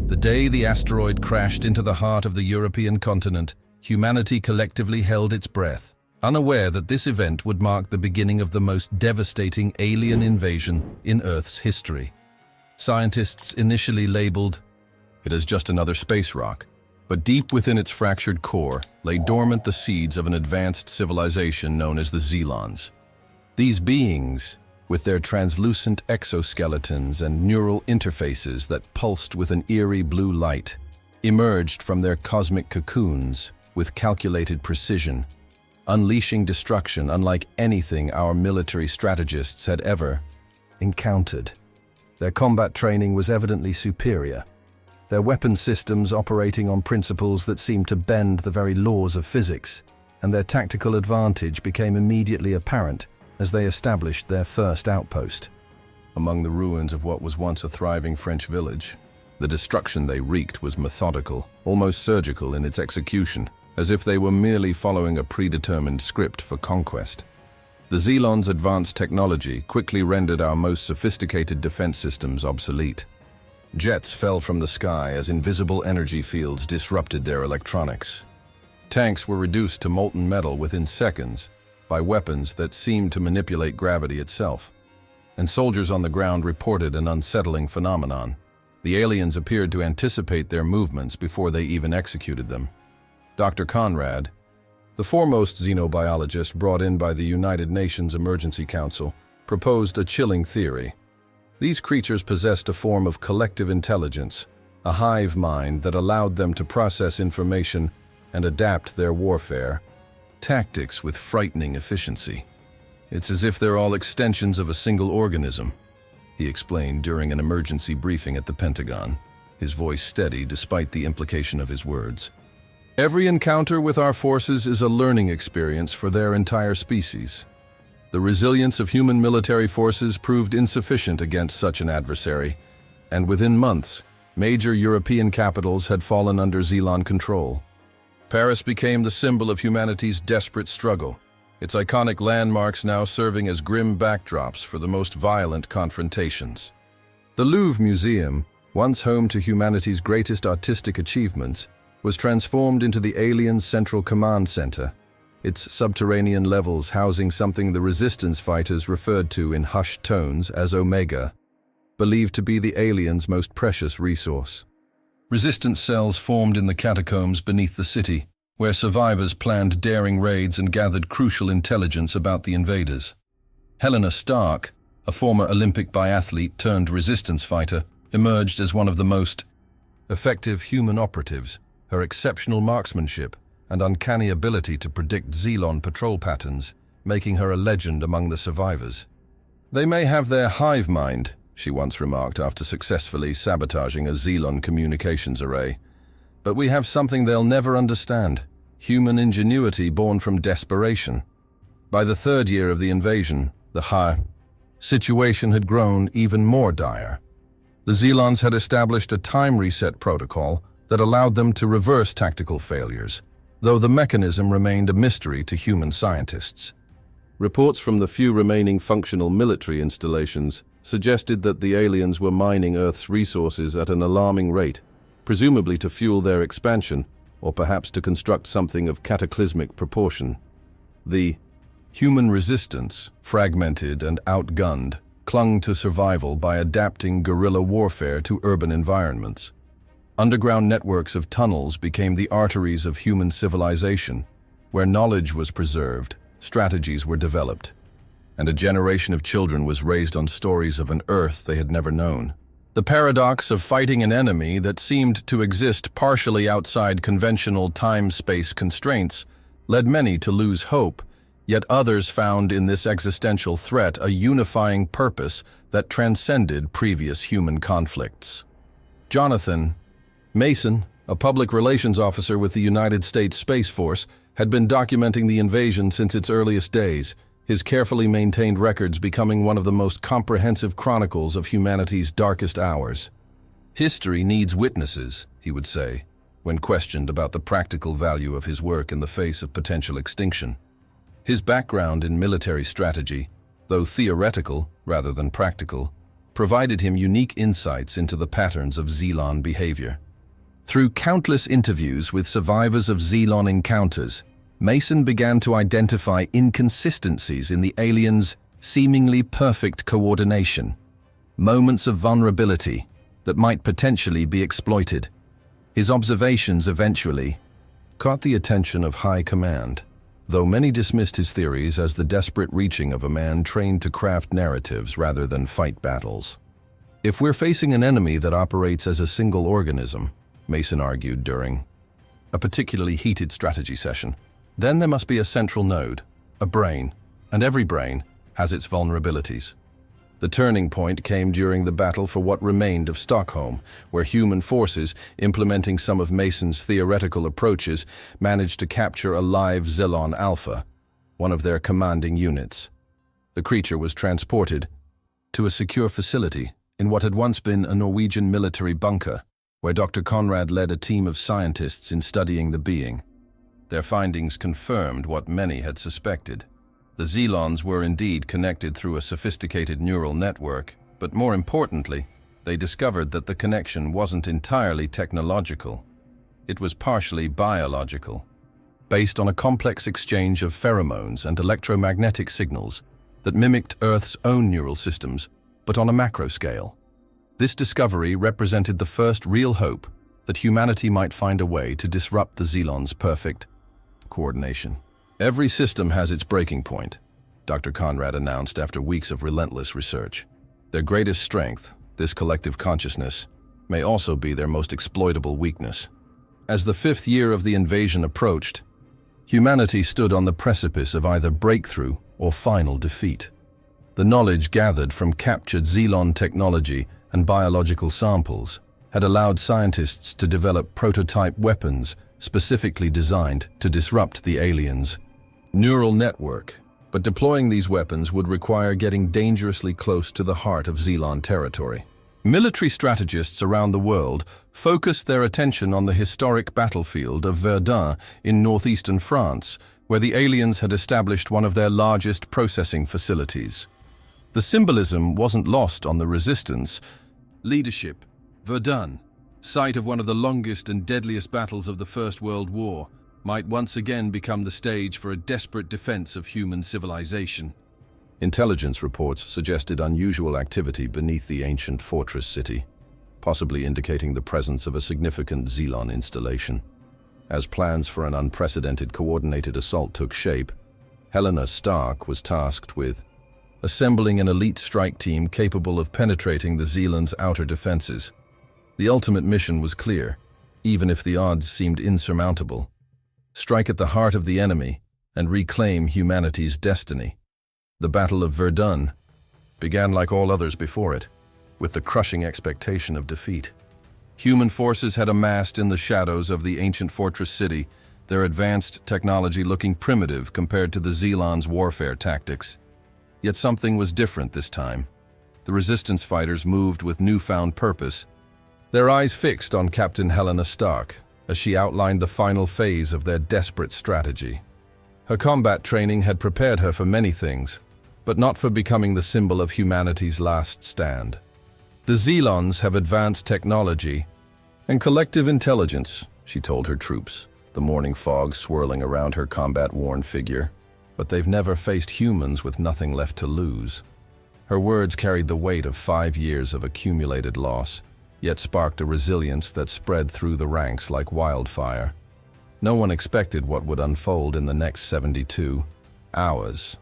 The day the asteroid crashed into the heart of the European continent, humanity collectively held its breath, unaware that this event would mark the beginning of the most devastating alien invasion in Earth's history. Scientists initially labeled it as just another space rock, but deep within its fractured core lay dormant the seeds of an advanced civilization known as the Xelons. These beings, with their translucent exoskeletons and neural interfaces that pulsed with an eerie blue light, emerged from their cosmic cocoons with calculated precision, unleashing destruction unlike anything our military strategists had ever encountered. Their combat training was evidently superior, their weapon systems operating on principles that seemed to bend the very laws of physics, and their tactical advantage became immediately apparent as they established their first outpost. Among the ruins of what was once a thriving French village, the destruction they wreaked was methodical, almost surgical in its execution, as if they were merely following a predetermined script for conquest. The Xelons' advanced technology quickly rendered our most sophisticated defense systems obsolete. Jets fell from the sky as invisible energy fields disrupted their electronics. Tanks were reduced to molten metal within seconds by weapons that seemed to manipulate gravity itself. And soldiers on the ground reported an unsettling phenomenon. The aliens appeared to anticipate their movements before they even executed them. Dr. Conrad, the foremost xenobiologist brought in by the United Nations Emergency Council, proposed a chilling theory. These creatures possessed a form of collective intelligence, a hive mind that allowed them to process information and adapt their warfare tactics with frightening efficiency. It's as if they're all extensions of a single organism, he explained during an emergency briefing at the Pentagon, his voice steady despite the implication of his words. Every encounter with our forces is a learning experience for their entire species. The resilience of human military forces proved insufficient against such an adversary, and within months, major European capitals had fallen under Xelon control. Paris became the symbol of humanity's desperate struggle, its iconic landmarks now serving as grim backdrops for the most violent confrontations. The Louvre Museum, once home to humanity's greatest artistic achievements, was transformed into the aliens' central command center, its subterranean levels housing something the resistance fighters referred to in hushed tones as Omega, believed to be the aliens' most precious resource. Resistance cells formed in the catacombs beneath the city, where survivors planned daring raids and gathered crucial intelligence about the invaders. Helena Stark, a former Olympic biathlete turned resistance fighter, emerged as one of the most effective human operatives. Her exceptional marksmanship and uncanny ability to predict Xelon patrol patterns, making her a legend among the survivors. They may have their hive mind, she once remarked after successfully sabotaging a Xelon communications array, but we have something they'll never understand, human ingenuity born from desperation. By the third year of the invasion, the situation had grown even more dire. The Xelons had established a time reset protocol that allowed them to reverse tactical failures, though the mechanism remained a mystery to human scientists. Reports from the few remaining functional military installations suggested that the aliens were mining Earth's resources at an alarming rate, presumably to fuel their expansion, or perhaps to construct something of cataclysmic proportion. The human resistance, fragmented and outgunned, clung to survival by adapting guerrilla warfare to urban environments. Underground networks of tunnels became the arteries of human civilization, where knowledge was preserved, strategies were developed, and a generation of children was raised on stories of an Earth they had never known. The paradox of fighting an enemy that seemed to exist partially outside conventional time-space constraints led many to lose hope, yet others found in this existential threat a unifying purpose that transcended previous human conflicts. Jonathan Mason, a public relations officer with the United States Space Force, had been documenting the invasion since its earliest days, his carefully maintained records becoming one of the most comprehensive chronicles of humanity's darkest hours. History needs witnesses, he would say, when questioned about the practical value of his work in the face of potential extinction. His background in military strategy, though theoretical rather than practical, provided him unique insights into the patterns of Xelon behavior. Through countless interviews with survivors of Xelon encounters, Mason began to identify inconsistencies in the aliens' seemingly perfect coordination, moments of vulnerability that might potentially be exploited. His observations eventually caught the attention of high command, though many dismissed his theories as the desperate reaching of a man trained to craft narratives rather than fight battles. If we're facing an enemy that operates as a single organism, Mason argued during a particularly heated strategy session, then there must be a central node, a brain, and every brain has its vulnerabilities. The turning point came during the battle for what remained of Stockholm, where human forces, implementing some of Mason's theoretical approaches, managed to capture a live Xelon Alpha, one of their commanding units. The creature was transported to a secure facility in what had once been a Norwegian military bunker, where Dr. Conrad led a team of scientists in studying the being. Their findings confirmed what many had suspected. The Xelons were indeed connected through a sophisticated neural network, but more importantly, they discovered that the connection wasn't entirely technological. It was partially biological, based on a complex exchange of pheromones and electromagnetic signals that mimicked Earth's own neural systems, but on a macro scale. This discovery represented the first real hope that humanity might find a way to disrupt the Xelons' perfect coordination. Every system has its breaking point, Dr. Conrad announced after weeks of relentless research. Their greatest strength, this collective consciousness, may also be their most exploitable weakness. As the 5th year of the invasion approached, humanity stood on the precipice of either breakthrough or final defeat. The knowledge gathered from captured Xelon technology and biological samples had allowed scientists to develop prototype weapons specifically designed to disrupt the aliens' neural network. But deploying these weapons would require getting dangerously close to the heart of Xelon territory. Military strategists around the world focused their attention on the historic battlefield of Verdun in northeastern France, where the aliens had established one of their largest processing facilities. The symbolism wasn't lost on the resistance. Leadership, Verdun, site of one of the longest and deadliest battles of the First World War, might once again become the stage for a desperate defense of human civilization. Intelligence reports suggested unusual activity beneath the ancient fortress city, possibly indicating the presence of a significant Xelon installation. As plans for an unprecedented coordinated assault took shape, Helena Stark was tasked with assembling an elite strike team capable of penetrating the Xelon's outer defenses. The ultimate mission was clear, even if the odds seemed insurmountable. Strike at the heart of the enemy and reclaim humanity's destiny. The Battle of Verdun began like all others before it, with the crushing expectation of defeat. Human forces had amassed in the shadows of the ancient fortress city, their advanced technology looking primitive compared to the Xelons' warfare tactics. Yet something was different this time. The resistance fighters moved with newfound purpose, their eyes fixed on Captain Helena Stark as she outlined the final phase of their desperate strategy. Her combat training had prepared her for many things, but not for becoming the symbol of humanity's last stand. The Xelons have advanced technology and collective intelligence, she told her troops, the morning fog swirling around her combat-worn figure. But they've never faced humans with nothing left to lose. Her words carried the weight of 5 years of accumulated loss, yet sparked a resilience that spread through the ranks like wildfire. No one expected what would unfold in the next 72 hours.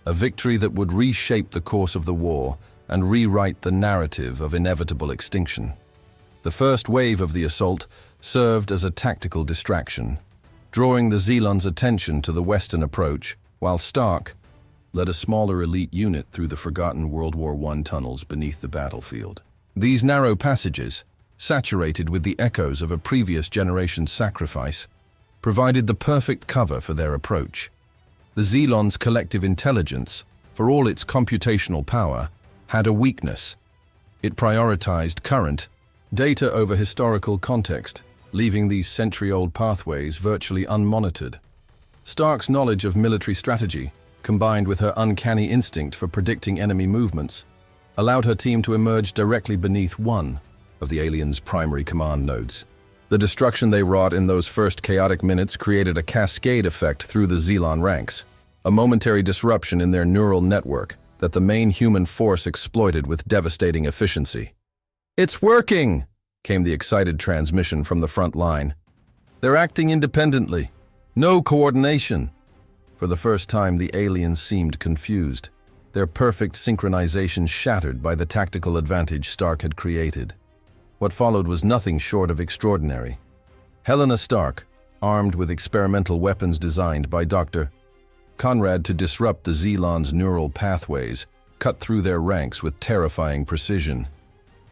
A victory that would reshape the course of the war and rewrite the narrative of inevitable extinction. The first wave of the assault served as a tactical distraction, drawing the Xelons' attention to the western approach, while Stark led a smaller elite unit through the forgotten World War I tunnels beneath the battlefield. These narrow passages, saturated with the echoes of a previous generation's sacrifice, provided the perfect cover for their approach. The Xelons' collective intelligence, for all its computational power, had a weakness. It prioritized current data over historical context, leaving these century-old pathways virtually unmonitored. Stark's knowledge of military strategy, combined with her uncanny instinct for predicting enemy movements, allowed her team to emerge directly beneath one of the aliens' primary command nodes. The destruction they wrought in those first chaotic minutes created a cascade effect through the Xenon ranks, a momentary disruption in their neural network that the main human force exploited with devastating efficiency. "It's working!" came the excited transmission from the front line. "They're acting independently. No coordination." For the first time, the aliens seemed confused, their perfect synchronization shattered by the tactical advantage Stark had created. What followed was nothing short of extraordinary. Helena Stark, armed with experimental weapons designed by Dr. Conrad to disrupt the Xelon's neural pathways, cut through their ranks with terrifying precision.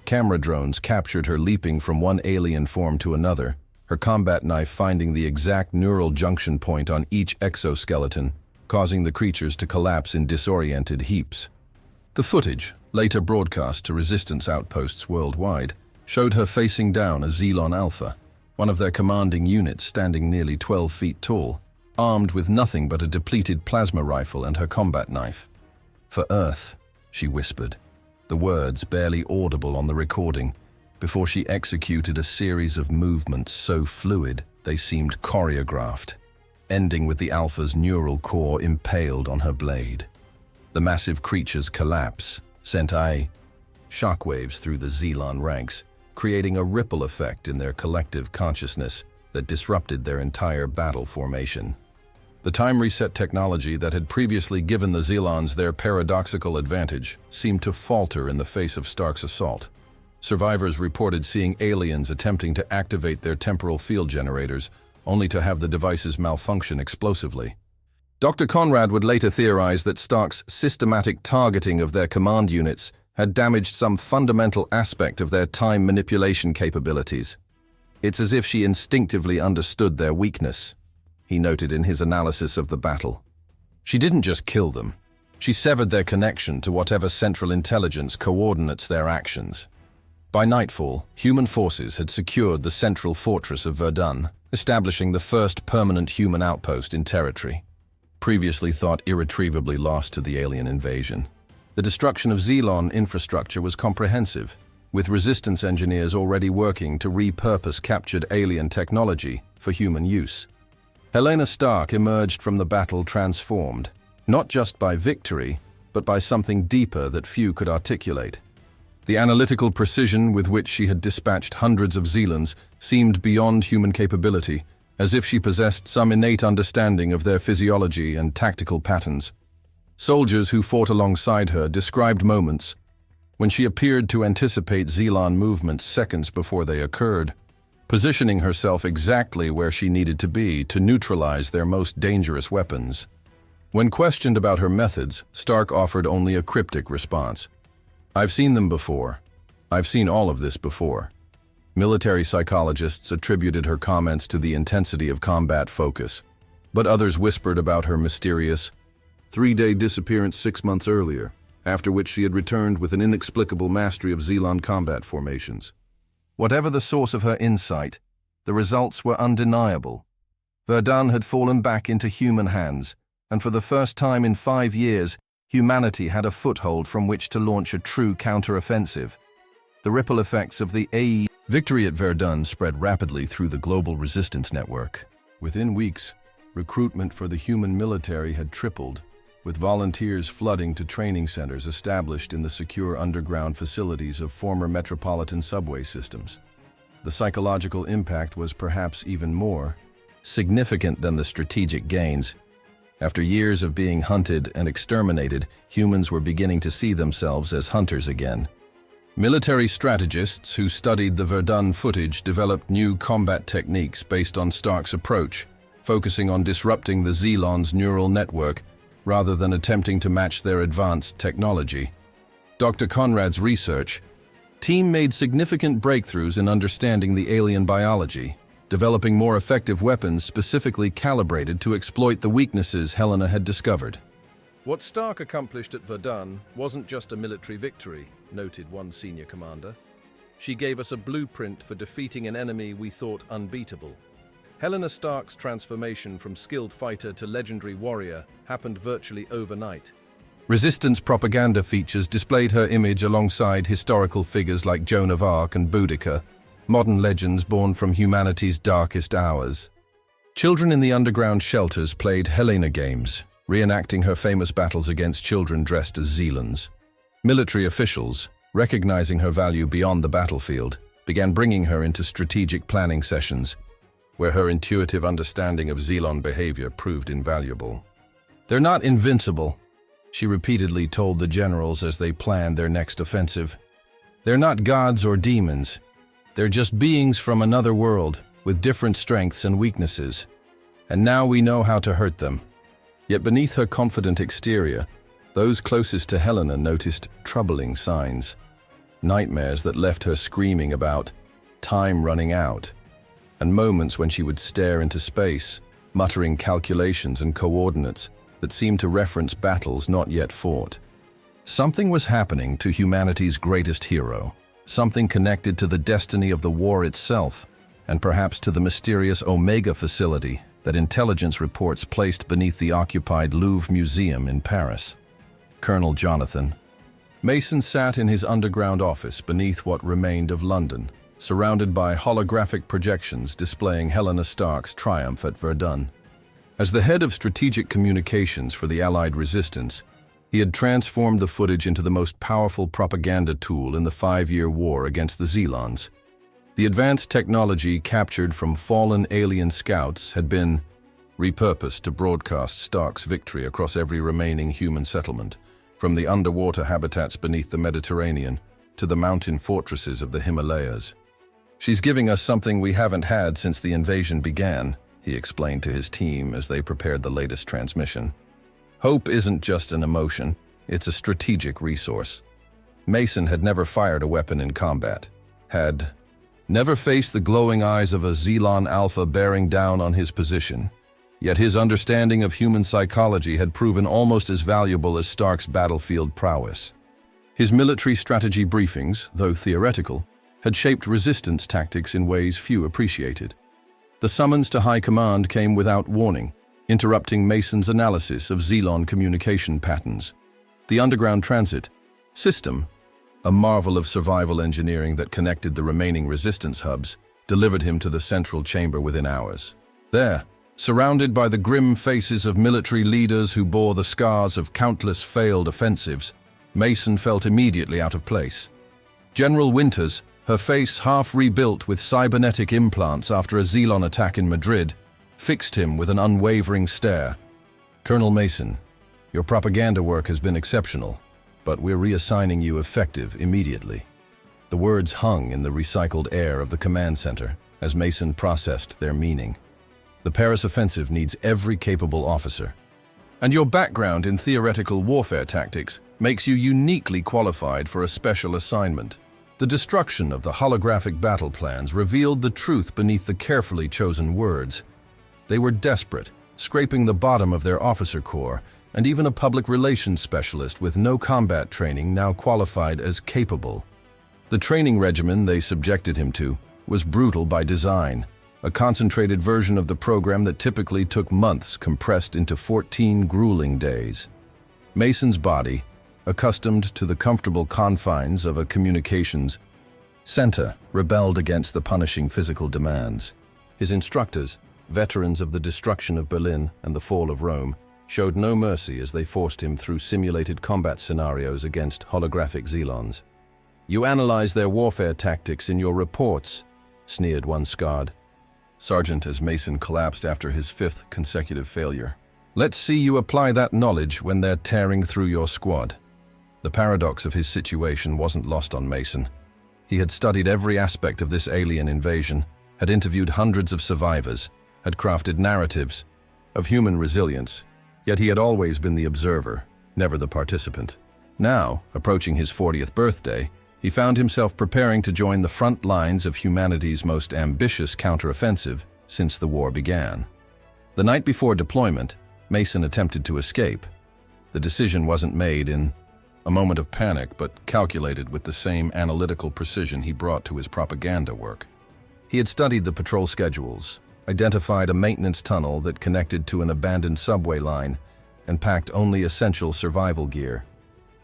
Camera drones captured her leaping from one alien form to another, her combat knife finding the exact neural junction point on each exoskeleton, causing the creatures to collapse in disoriented heaps. The footage, later broadcast to resistance outposts worldwide, showed her facing down a Xelon Alpha, one of their commanding units standing nearly 12 feet tall, armed with nothing but a depleted plasma rifle and her combat knife. "For Earth," she whispered, the words barely audible on the recording, before she executed a series of movements so fluid they seemed choreographed, ending with the Alpha's neural core impaled on her blade. The massive creature's collapse sent shockwaves through the Xelon ranks, creating a ripple effect in their collective consciousness that disrupted their entire battle formation. The time reset technology that had previously given the Xelons their paradoxical advantage seemed to falter in the face of Stark's assault. Survivors reported seeing aliens attempting to activate their temporal field generators, only to have the devices malfunction explosively. Dr. Conrad would later theorize that Stark's systematic targeting of their command units had damaged some fundamental aspect of their time manipulation capabilities. "It's as if she instinctively understood their weakness," he noted in his analysis of the battle. "She didn't just kill them. She severed their connection to whatever central intelligence coordinates their actions." By nightfall, human forces had secured the central fortress of Verdun, establishing the first permanent human outpost in territory, previously thought irretrievably lost to the alien invasion. The destruction of Xelon infrastructure was comprehensive, with resistance engineers already working to repurpose captured alien technology for human use. Helena Stark emerged from the battle transformed, not just by victory, but by something deeper that few could articulate. The analytical precision with which she had dispatched hundreds of Xelons seemed beyond human capability, as if she possessed some innate understanding of their physiology and tactical patterns. Soldiers who fought alongside her described moments when she appeared to anticipate Xelon movements seconds before they occurred, positioning herself exactly where she needed to be to neutralize their most dangerous weapons. When questioned about her methods, Stark offered only a cryptic response. "I've seen them before. I've seen all of this before." Military psychologists attributed her comments to the intensity of combat focus, but others whispered about her mysterious, three-day disappearance 6 months earlier, after which she had returned with an inexplicable mastery of Xelon combat formations. Whatever the source of her insight, the results were undeniable. Verdun had fallen back into human hands, and for the first time in 5 years, humanity had a foothold from which to launch a true counter-offensive. The ripple effects of the victory at Verdun spread rapidly through the global resistance network. Within weeks, recruitment for the human military had tripled, with volunteers flooding to training centers established in the secure underground facilities of former metropolitan subway systems. The psychological impact was perhaps even more significant than the strategic gains. After years of being hunted and exterminated, humans were beginning to see themselves as hunters again. Military strategists who studied the Verdun footage developed new combat techniques based on Stark's approach, focusing on disrupting the Xelon's neural network rather than attempting to match their advanced technology. Dr. Conrad's research team made significant breakthroughs in understanding the alien biology, developing more effective weapons specifically calibrated to exploit the weaknesses Helena had discovered. "What Stark accomplished at Verdun wasn't just a military victory," noted one senior commander. "She gave us a blueprint for defeating an enemy we thought unbeatable." Helena Stark's transformation from skilled fighter to legendary warrior happened virtually overnight. Resistance propaganda features displayed her image alongside historical figures like Joan of Arc and Boudica, modern legends born from humanity's darkest hours. Children in the underground shelters played Helena games, reenacting her famous battles against children dressed as Zealons. Military officials, recognizing her value beyond the battlefield, began bringing her into strategic planning sessions, where her intuitive understanding of Zealon behavior proved invaluable. "They're not invincible," she repeatedly told the generals as they planned their next offensive. "They're not gods or demons. They're just beings from another world, with different strengths and weaknesses. And now we know how to hurt them." Yet beneath her confident exterior, those closest to Helena noticed troubling signs. Nightmares that left her screaming about time running out, and moments when she would stare into space, muttering calculations and coordinates that seemed to reference battles not yet fought. Something was happening to humanity's greatest hero, something connected to the destiny of the war itself, and perhaps to the mysterious Omega facility that intelligence reports placed beneath the occupied Louvre Museum in Paris. Colonel Jonathan Mason sat in his underground office beneath what remained of London, surrounded by holographic projections displaying Helena Stark's triumph at Verdun. As the head of strategic communications for the Allied resistance, he had transformed the footage into the most powerful propaganda tool in the 5-year war against the Zealons. The advanced technology captured from fallen alien scouts had been repurposed to broadcast Stark's victory across every remaining human settlement, from the underwater habitats beneath the Mediterranean to the mountain fortresses of the Himalayas. "She's giving us something we haven't had since the invasion began," he explained to his team as they prepared the latest transmission. "Hope isn't just an emotion, it's a strategic resource." Mason had never fired a weapon in combat, had never faced the glowing eyes of a Zealon Alpha bearing down on his position. Yet his understanding of human psychology had proven almost as valuable as Stark's battlefield prowess. His military strategy briefings, though theoretical, had shaped resistance tactics in ways few appreciated. The summons to high command came without warning, interrupting Mason's analysis of Zealon communication patterns. The underground transit system, a marvel of survival engineering that connected the remaining resistance hubs, delivered him to the central chamber within hours. There, surrounded by the grim faces of military leaders who bore the scars of countless failed offensives, Mason felt immediately out of place. General Winters, her face half rebuilt with cybernetic implants after a Zealon attack in Madrid, fixed him with an unwavering stare. "Colonel Mason, your propaganda work has been exceptional, but we're reassigning you effective immediately." The words hung in the recycled air of the command center as Mason processed their meaning. "The Paris offensive needs every capable officer. And your background in theoretical warfare tactics makes you uniquely qualified for a special assignment." The destruction of the holographic battle plans revealed the truth beneath the carefully chosen words. They were desperate, scraping the bottom of their officer corps, and even a public relations specialist with no combat training now qualified as capable. The training regimen they subjected him to was brutal by design, a concentrated version of the program that typically took months compressed into 14 grueling days. Mason's body, accustomed to the comfortable confines of a communications center, rebelled against the punishing physical demands. His instructors, veterans of the destruction of Berlin and the fall of Rome, showed no mercy as they forced him through simulated combat scenarios against holographic Zealons. "You analyze their warfare tactics in your reports," sneered one scarred sergeant as Mason collapsed after his 5th consecutive failure. "Let's see you apply that knowledge when they're tearing through your squad." The paradox of his situation wasn't lost on Mason. He had studied every aspect of this alien invasion, had interviewed hundreds of survivors, had crafted narratives of human resilience, yet he had always been the observer, never the participant. Now, approaching his 40th birthday, he found himself preparing to join the front lines of humanity's most ambitious counteroffensive since the war began. The night before deployment, Mason attempted to escape. The decision wasn't made in a moment of panic, but calculated with the same analytical precision he brought to his propaganda work. He had studied the patrol schedules, identified a maintenance tunnel that connected to an abandoned subway line, and packed only essential survival gear.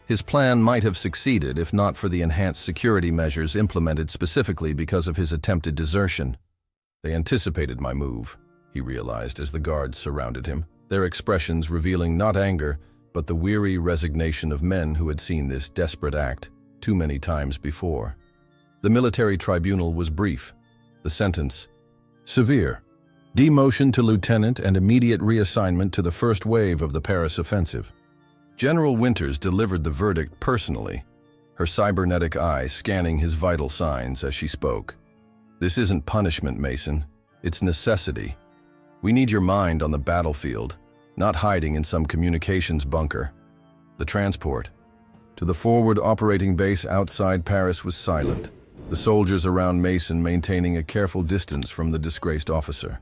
His plan might have succeeded if not for the enhanced security measures implemented specifically because of his attempted desertion. They anticipated my move, he realized as the guards surrounded him, their expressions revealing not anger, but the weary resignation of men who had seen this desperate act too many times before. The military tribunal was brief. The sentence, severe, demotion to lieutenant and immediate reassignment to the first wave of the Paris offensive. General Winters delivered the verdict personally, her cybernetic eye scanning his vital signs as she spoke. This isn't punishment, Mason. It's necessity. We need your mind on the battlefield, not hiding in some communications bunker. The transport to the forward operating base outside Paris was silent, the soldiers around Mason maintaining a careful distance from the disgraced officer.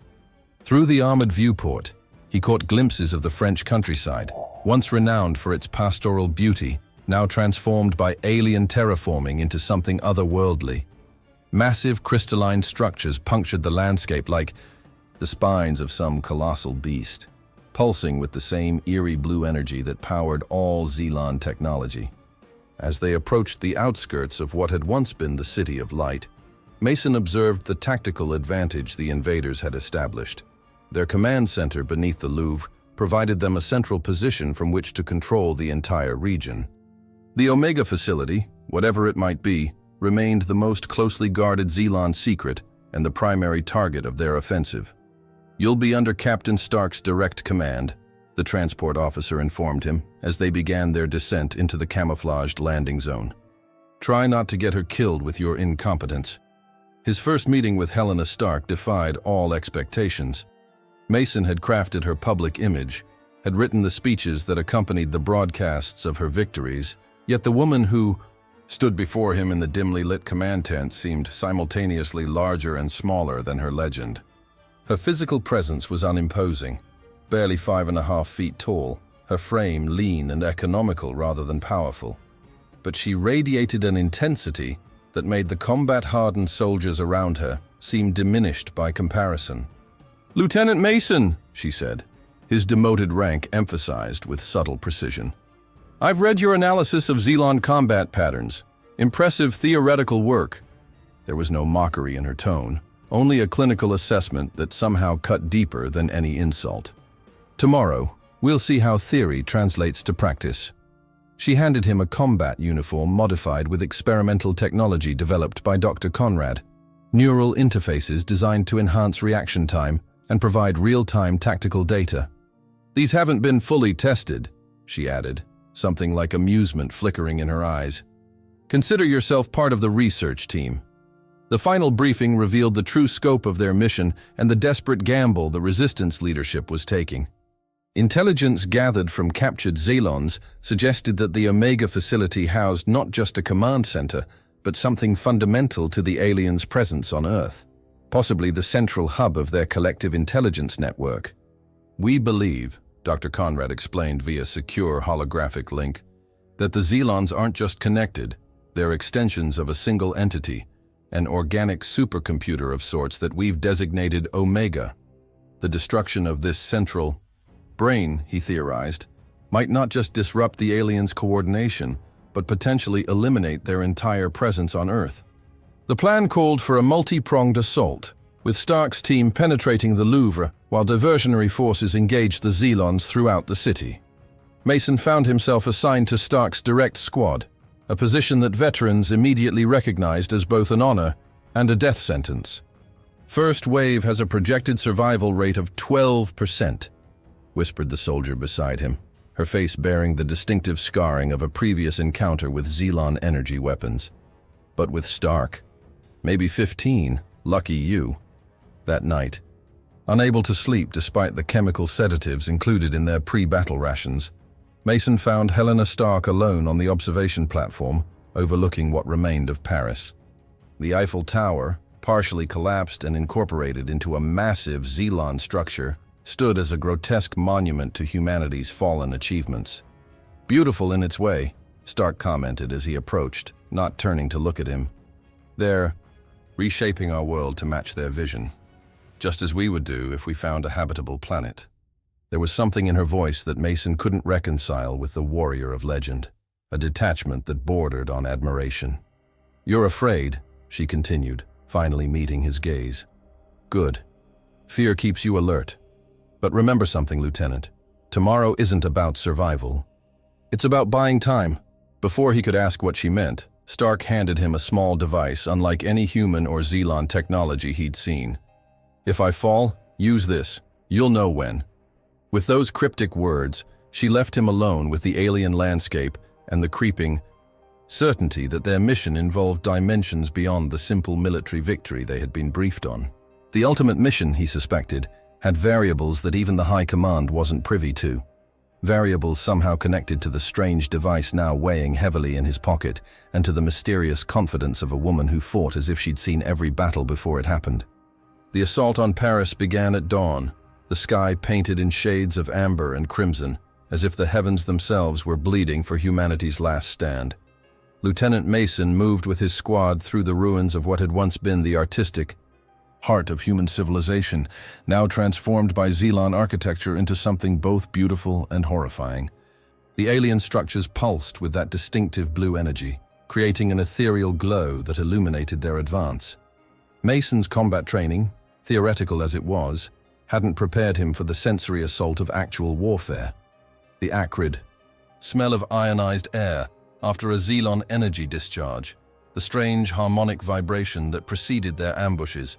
Through the armored viewport, he caught glimpses of the French countryside, once renowned for its pastoral beauty, now transformed by alien terraforming into something otherworldly. Massive crystalline structures punctured the landscape like the spines of some colossal beast, pulsing with the same eerie blue energy that powered all Xenon technology. As they approached the outskirts of what had once been the City of Light, Mason observed the tactical advantage the invaders had established. Their command center beneath the Louvre provided them a central position from which to control the entire region. The Omega facility, whatever it might be, remained the most closely guarded Xenon secret and the primary target of their offensive. "You'll be under Captain Stark's direct command," the transport officer informed him as they began their descent into the camouflaged landing zone. "Try not to get her killed with your incompetence." His first meeting with Helena Stark defied all expectations. Mason had crafted her public image, had written the speeches that accompanied the broadcasts of her victories, yet the woman who stood before him in the dimly lit command tent seemed simultaneously larger and smaller than her legend. Her physical presence was unimposing, barely 5.5 feet tall, her frame lean and economical rather than powerful. But she radiated an intensity that made the combat-hardened soldiers around her seem diminished by comparison. "Lieutenant Mason," she said, his demoted rank emphasized with subtle precision. "I've read your analysis of Xenon combat patterns. Impressive theoretical work." There was no mockery in her tone, only a clinical assessment that somehow cut deeper than any insult. "Tomorrow, we'll see how theory translates to practice." She handed him a combat uniform modified with experimental technology developed by Dr. Conrad, neural interfaces designed to enhance reaction time and provide real-time tactical data. "These haven't been fully tested," she added, something like amusement flickering in her eyes. "Consider yourself part of the research team." The final briefing revealed the true scope of their mission and the desperate gamble the Resistance leadership was taking. Intelligence gathered from captured Xelons suggested that the Omega facility housed not just a command center, but something fundamental to the aliens' presence on Earth, possibly the central hub of their collective intelligence network. "We believe," Dr. Conrad explained via secure holographic link, "that the Xelons aren't just connected, they're extensions of a single entity, an organic supercomputer of sorts that we've designated Omega. The destruction of this central brain," he theorized, "might not just disrupt the aliens' coordination, but potentially eliminate their entire presence on Earth." The plan called for a multi-pronged assault, with Stark's team penetrating the Louvre while diversionary forces engaged the Xelons throughout the city. Mason found himself assigned to Stark's direct squad, a position that veterans immediately recognized as both an honor and a death sentence. "First wave has a projected survival rate of 12%, whispered the soldier beside him, her face bearing the distinctive scarring of a previous encounter with Xelon energy weapons. "But with Stark, maybe 15, lucky you." That night, unable to sleep despite the chemical sedatives included in their pre-battle rations, Mason found Helena Stark alone on the observation platform overlooking what remained of Paris. The Eiffel Tower, partially collapsed and incorporated into a massive Xelon structure, stood as a grotesque monument to humanity's fallen achievements. "Beautiful in its way," Stark commented as he approached, not turning to look at him. "They're reshaping our world to match their vision, just as we would do if we found a habitable planet." There was something in her voice that Mason couldn't reconcile with the warrior of legend, a detachment that bordered on admiration. "You're afraid," she continued, finally meeting his gaze. "Good. Fear keeps you alert. But remember something, Lieutenant. Tomorrow isn't about survival. It's about buying time." Before he could ask what she meant, Stark handed him a small device unlike any human or Xenon technology he'd seen. "If I fall, use this. You'll know when." With those cryptic words, she left him alone with the alien landscape and the creeping certainty that their mission involved dimensions beyond the simple military victory they had been briefed on. The ultimate mission, he suspected, had variables that even the High Command wasn't privy to. Variables somehow connected to the strange device now weighing heavily in his pocket and to the mysterious confidence of a woman who fought as if she'd seen every battle before it happened. The assault on Paris began at dawn, the sky painted in shades of amber and crimson, as if the heavens themselves were bleeding for humanity's last stand. Lieutenant Mason moved with his squad through the ruins of what had once been the artistic heart of human civilization, now transformed by Xenon architecture into something both beautiful and horrifying. The alien structures pulsed with that distinctive blue energy, creating an ethereal glow that illuminated their advance. Mason's combat training, theoretical as it was, hadn't prepared him for the sensory assault of actual warfare. The acrid smell of ionized air after a Xenon energy discharge, the strange harmonic vibration that preceded their ambushes,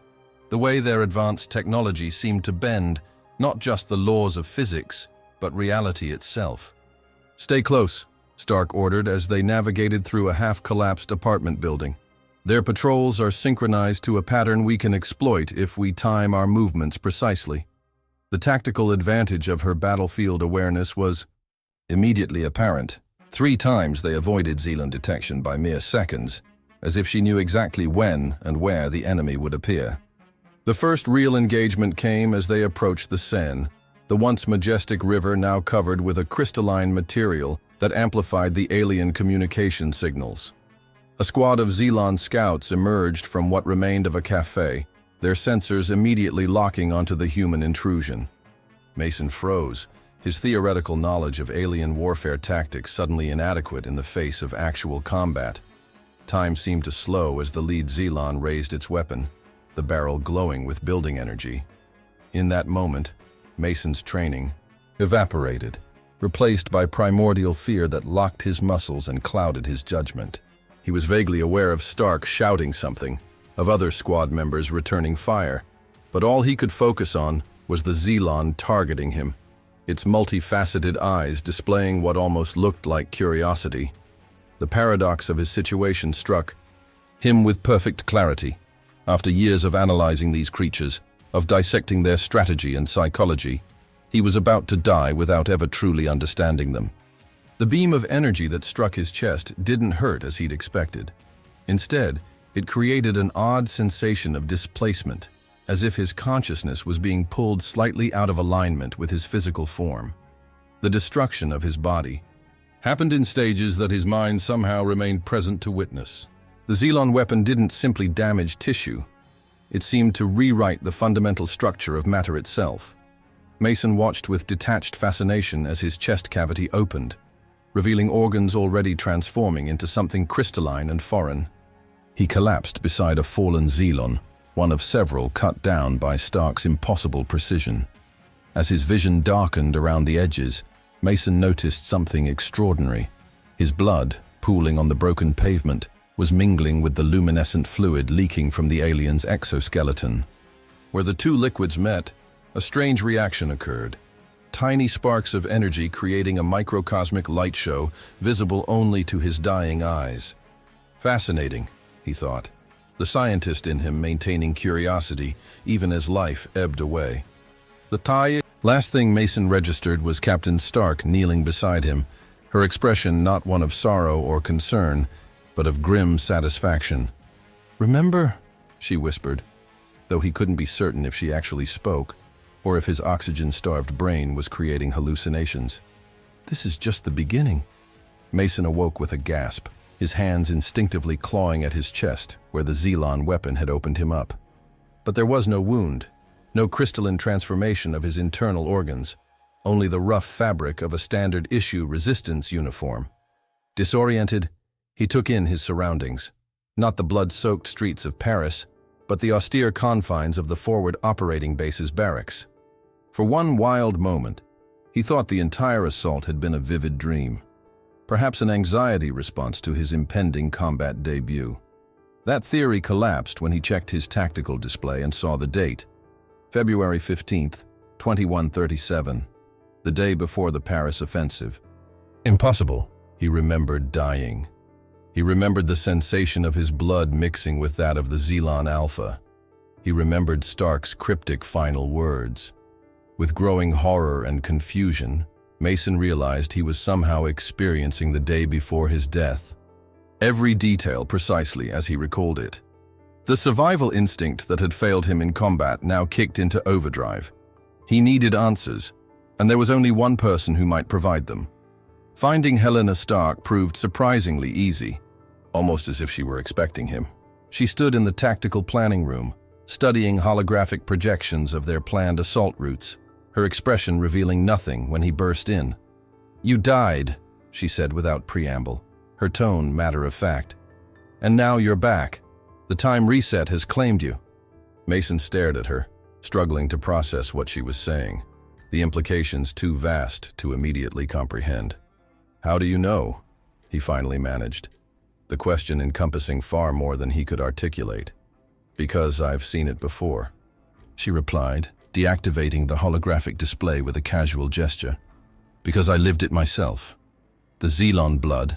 the way their advanced technology seemed to bend not just the laws of physics, but reality itself. "Stay close," Stark ordered as they navigated through a half-collapsed apartment building. "Their patrols are synchronized to a pattern we can exploit if we time our movements precisely." The tactical advantage of her battlefield awareness was immediately apparent. 3 times they avoided Xenon detection by mere seconds, as if she knew exactly when and where the enemy would appear. The first real engagement came as they approached the Seine, the once majestic river now covered with a crystalline material that amplified the alien communication signals. A squad of Xenon scouts emerged from what remained of a cafe, their sensors immediately locking onto the human intrusion. Mason froze, his theoretical knowledge of alien warfare tactics suddenly inadequate in the face of actual combat. Time seemed to slow as the lead Xenon raised its weapon, the barrel glowing with building energy. In that moment, Mason's training evaporated, replaced by primordial fear that locked his muscles and clouded his judgment. He was vaguely aware of Stark shouting something, of other squad members returning fire, but all he could focus on was the Xenon targeting him, its multifaceted eyes displaying what almost looked like curiosity. The paradox of his situation struck him with perfect clarity. After years of analyzing these creatures, of dissecting their strategy and psychology, he was about to die without ever truly understanding them. The beam of energy that struck his chest didn't hurt as he'd expected. Instead, it created an odd sensation of displacement, as if his consciousness was being pulled slightly out of alignment with his physical form. The destruction of his body happened in stages that his mind somehow remained present to witness. The Xenon weapon didn't simply damage tissue. It seemed to rewrite the fundamental structure of matter itself. Mason watched with detached fascination as his chest cavity opened, revealing organs already transforming into something crystalline and foreign. He collapsed beside a fallen Xenon, one of several cut down by Stark's impossible precision. As his vision darkened around the edges, Mason noticed something extraordinary. His blood, pooling on the broken pavement, was mingling with the luminescent fluid leaking from the alien's exoskeleton. Where the two liquids met, a strange reaction occurred. Tiny sparks of energy creating a microcosmic light show visible only to his dying eyes. Fascinating, he thought, the scientist in him maintaining curiosity even as life ebbed away. Last thing Mason registered was Captain Stark kneeling beside him, her expression not one of sorrow or concern, but of grim satisfaction. "Remember?" she whispered, though he couldn't be certain if she actually spoke, or if his oxygen-starved brain was creating hallucinations. "This is just the beginning." Mason awoke with a gasp, his hands instinctively clawing at his chest where the Xenon weapon had opened him up. But there was no wound, no crystalline transformation of his internal organs, only the rough fabric of a standard issue resistance uniform. Disoriented, he took in his surroundings. Not the blood-soaked streets of Paris, but the austere confines of the forward operating base's barracks. For one wild moment, he thought the entire assault had been a vivid dream, perhaps an anxiety response to his impending combat debut. That theory collapsed when he checked his tactical display and saw the date, February 15th, 2137, the day before the Paris offensive. Impossible, he remembered dying. He remembered the sensation of his blood mixing with that of the Xenon Alpha. He remembered Stark's cryptic final words. With growing horror and confusion, Mason realized he was somehow experiencing the day before his death. Every detail precisely as he recalled it. The survival instinct that had failed him in combat now kicked into overdrive. He needed answers, and there was only one person who might provide them. Finding Helena Stark proved surprisingly easy, almost as if she were expecting him. She stood in the tactical planning room, studying holographic projections of their planned assault routes, her expression revealing nothing when he burst in. "You died," she said without preamble, her tone matter of fact. "And now you're back. The time reset has claimed you." Mason stared at her, struggling to process what she was saying, the implications too vast to immediately comprehend. "How do you know?" he finally managed, the question encompassing far more than he could articulate. "Because I've seen it before," she replied, deactivating the holographic display with a casual gesture. "Because I lived it myself. The Xelon blood,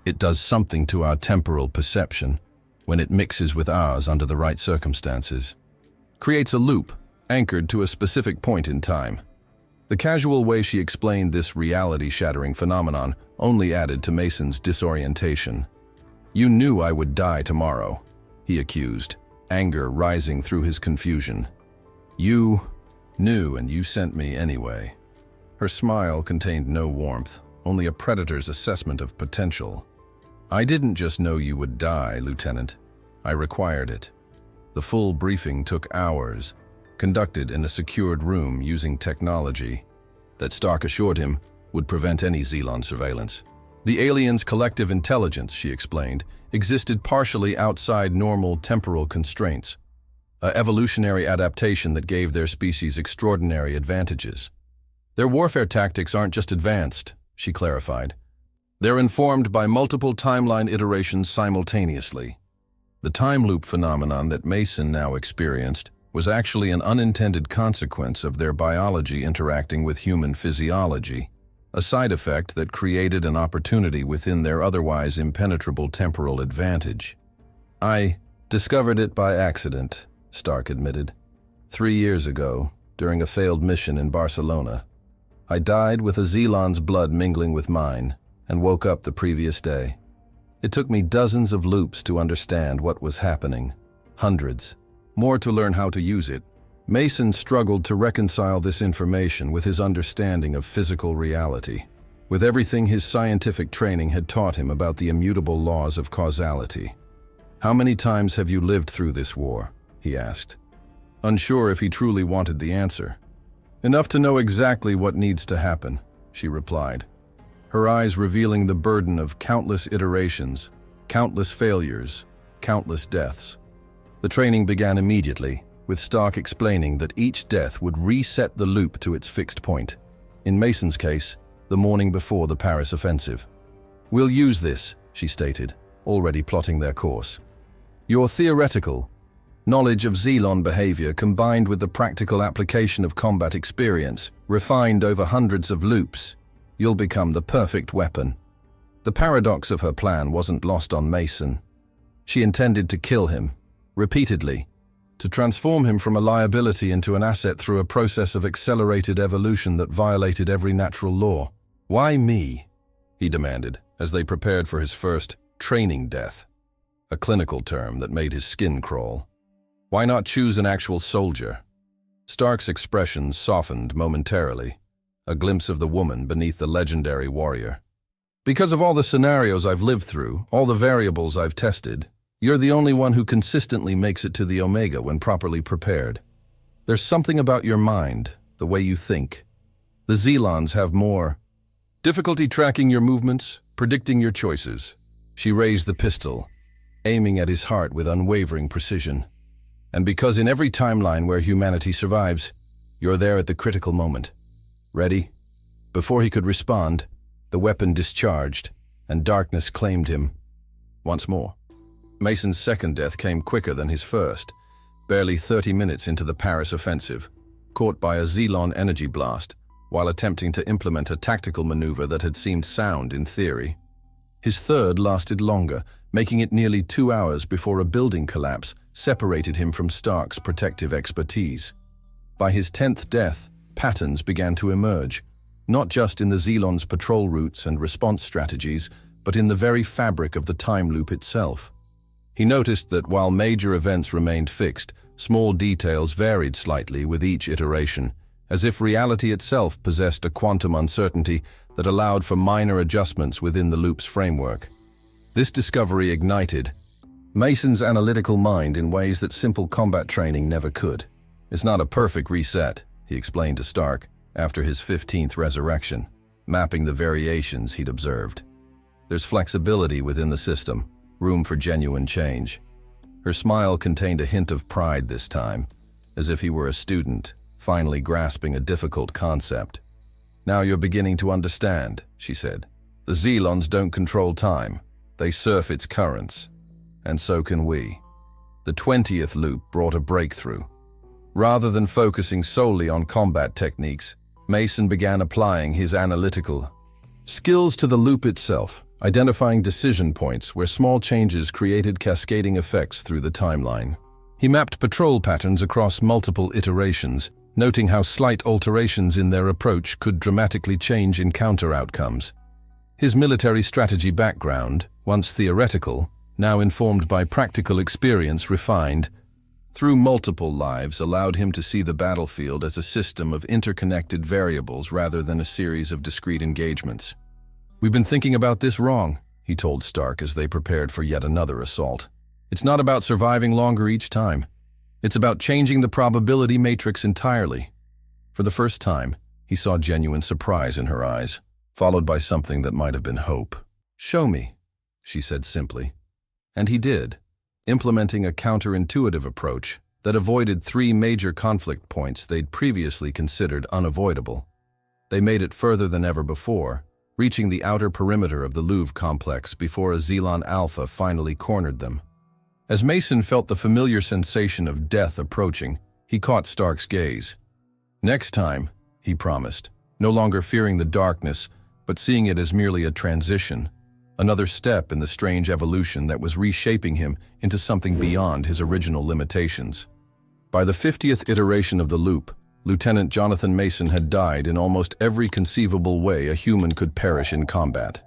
it does something to our temporal perception when it mixes with ours under the right circumstances. Creates a loop, anchored to a specific point in time." The casual way she explained this reality-shattering phenomenon only added to Mason's disorientation. "You knew I would die tomorrow," he accused, anger rising through his confusion. "You knew, and you sent me anyway." Her smile contained no warmth, only a predator's assessment of potential. "I didn't just know you would die, Lieutenant. I required it. The full briefing took hours, conducted in a secured room using technology that Stark assured him would prevent any Xelon surveillance. The aliens' collective intelligence, she explained, existed partially outside normal temporal constraints, an evolutionary adaptation that gave their species extraordinary advantages. Their warfare tactics aren't just advanced, she clarified. They're informed by multiple timeline iterations simultaneously. The time loop phenomenon that Mason now experienced was actually an unintended consequence of their biology interacting with human physiology, a side effect that created an opportunity within their otherwise impenetrable temporal advantage. "I discovered it by accident," Stark admitted. 3 years ago, during a failed mission in Barcelona. I died with a Xelon's blood mingling with mine, and woke up the previous day. It took me dozens of loops to understand what was happening. Hundreds. More to learn how to use it. Mason struggled to reconcile this information with his understanding of physical reality, with everything his scientific training had taught him about the immutable laws of causality. "How many times have you lived through this war?" he asked, unsure if he truly wanted the answer. "Enough to know exactly what needs to happen," she replied, her eyes revealing the burden of countless iterations, countless failures, countless deaths. The training began immediately, with Stark explaining that each death would reset the loop to its fixed point. In Mason's case, the morning before the Paris offensive. "We'll use this," she stated, already plotting their course. "Your theoretical knowledge of Xelon behavior combined with the practical application of combat experience, refined over hundreds of loops, you'll become the perfect weapon." The paradox of her plan wasn't lost on Mason. She intended to kill him, repeatedly, to transform him from a liability into an asset through a process of accelerated evolution that violated every natural law. "Why me?" he demanded, as they prepared for his first training death, a clinical term that made his skin crawl. "Why not choose an actual soldier?" Stark's expression softened momentarily, a glimpse of the woman beneath the legendary warrior. "Because of all the scenarios I've lived through, all the variables I've tested, you're the only one who consistently makes it to the Omega when properly prepared. There's something about your mind, the way you think. The Xelons have more difficulty tracking your movements, predicting your choices. She raised the pistol, aiming at his heart with unwavering precision. And because in every timeline where humanity survives, you're there at the critical moment. Ready? Before he could respond, the weapon discharged, and darkness claimed him once more. Mason's second death came quicker than his first, barely 30 minutes into the Paris offensive, caught by a Xelon energy blast while attempting to implement a tactical maneuver that had seemed sound in theory. His third lasted longer, making it nearly 2 hours before a building collapse separated him from Stark's protective expertise. By his 10th death, patterns began to emerge, not just in the Xelon's patrol routes and response strategies, but in the very fabric of the time loop itself. He noticed that while major events remained fixed, small details varied slightly with each iteration, as if reality itself possessed a quantum uncertainty that allowed for minor adjustments within the loop's framework. This discovery ignited Mason's analytical mind in ways that simple combat training never could. "It's not a perfect reset," he explained to Stark after his 15th resurrection, mapping the variations he'd observed. "There's flexibility within the system, room for genuine change." Her smile contained a hint of pride this time, as if he were a student, finally grasping a difficult concept. "Now you're beginning to understand," she said. "The Xelons don't control time. They surf its currents. And so can we." The 20th loop brought a breakthrough. Rather than focusing solely on combat techniques, Mason began applying his analytical skills to the loop itself, identifying decision points where small changes created cascading effects through the timeline. He mapped patrol patterns across multiple iterations, noting how slight alterations in their approach could dramatically change encounter outcomes. His military strategy background, once theoretical, now informed by practical experience refined through multiple lives, allowed him to see the battlefield as a system of interconnected variables rather than a series of discrete engagements. "We've been thinking about this wrong," he told Stark as they prepared for yet another assault. "It's not about surviving longer each time. It's about changing the probability matrix entirely." For the first time, he saw genuine surprise in her eyes, followed by something that might have been hope. "Show me," she said simply. And he did, implementing a counterintuitive approach that avoided 3 major conflict points they'd previously considered unavoidable. They made it further than ever before, reaching the outer perimeter of the Louvre complex before a Xelon Alpha finally cornered them. As Mason felt the familiar sensation of death approaching, he caught Stark's gaze. "Next time," he promised, no longer fearing the darkness, but seeing it as merely a transition, another step in the strange evolution that was reshaping him into something beyond his original limitations. By the 50th iteration of the loop, Lieutenant Jonathan Mason had died in almost every conceivable way a human could perish in combat.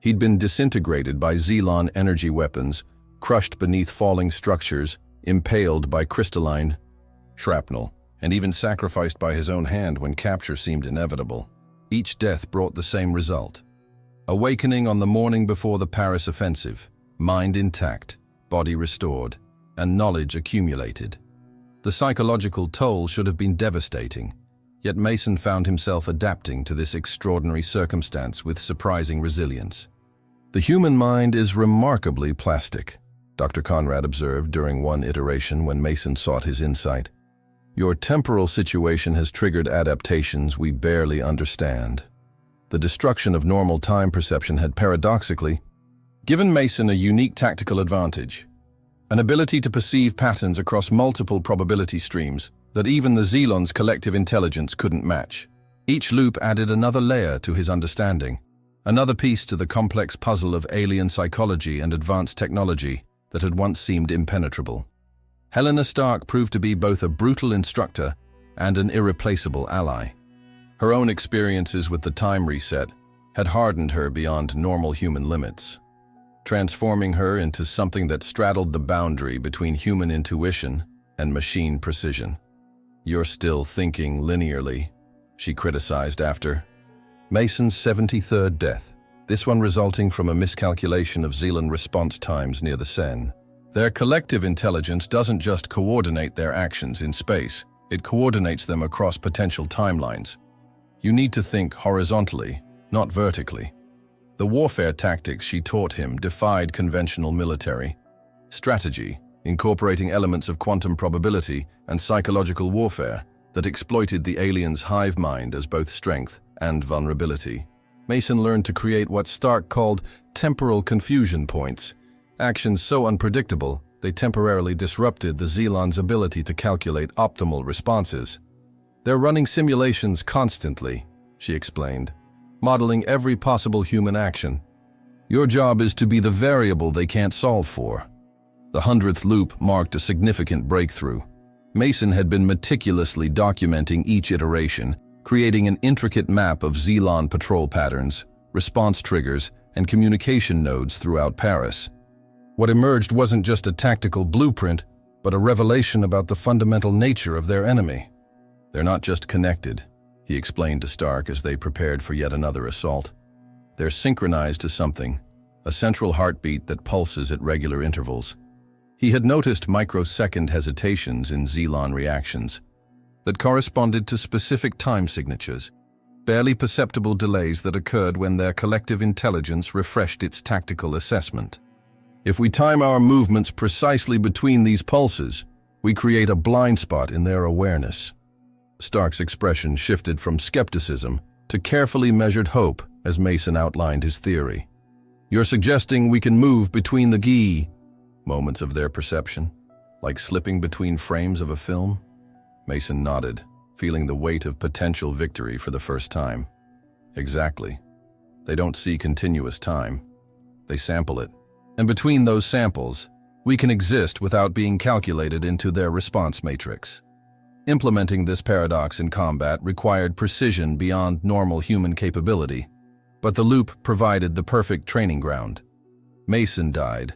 He'd been disintegrated by Xelon energy weapons, crushed beneath falling structures, impaled by crystalline shrapnel, and even sacrificed by his own hand when capture seemed inevitable. Each death brought the same result. Awakening on the morning before the Paris offensive, mind intact, body restored, and knowledge accumulated. The psychological toll should have been devastating, yet Mason found himself adapting to this extraordinary circumstance with surprising resilience. "The human mind is remarkably plastic," Dr. Conrad observed during one iteration when Mason sought his insight. "Your temporal situation has triggered adaptations we barely understand." The destruction of normal time perception had paradoxically given Mason a unique tactical advantage, an ability to perceive patterns across multiple probability streams that even the Xelon's collective intelligence couldn't match. Each loop added another layer to his understanding, another piece to the complex puzzle of alien psychology and advanced technology that had once seemed impenetrable. Helena Stark proved to be both a brutal instructor and an irreplaceable ally. Her own experiences with the time reset had hardened her beyond normal human limits, transforming her into something that straddled the boundary between human intuition and machine precision. "You're still thinking linearly," she criticized after Mason's 73rd death, this one resulting from a miscalculation of Xelon response times near the Seine. Their collective intelligence doesn't just coordinate their actions in space, it coordinates them across potential timelines. You need to think horizontally, not vertically. The warfare tactics she taught him defied conventional military strategy, incorporating elements of quantum probability and psychological warfare that exploited the aliens' hive mind as both strength and vulnerability. Mason learned to create what Stark called temporal confusion points, actions so unpredictable they temporarily disrupted the Xelon's ability to calculate optimal responses. "They're running simulations constantly," she explained, modeling every possible human action. "Your job is to be the variable they can't solve for." The 100th loop marked a significant breakthrough. Mason had been meticulously documenting each iteration, creating an intricate map of Xelon patrol patterns, response triggers, and communication nodes throughout Paris. What emerged wasn't just a tactical blueprint, but a revelation about the fundamental nature of their enemy. "They're not just connected," he explained to Stark as they prepared for yet another assault. "They're synchronized to something, a central heartbeat that pulses at regular intervals." He had noticed microsecond hesitations in Xelon reactions that corresponded to specific time signatures, barely perceptible delays that occurred when their collective intelligence refreshed its tactical assessment. "If we time our movements precisely between these pulses, we create a blind spot in their awareness." Stark's expression shifted from skepticism to carefully measured hope as Mason outlined his theory. "You're suggesting we can move between the moments of their perception, like slipping between frames of a film?" Mason nodded, feeling the weight of potential victory for the first time. "Exactly. They don't see continuous time. They sample it. And between those samples, we can exist without being calculated into their response matrix." Implementing this paradox in combat required precision beyond normal human capability, but the loop provided the perfect training ground. Mason died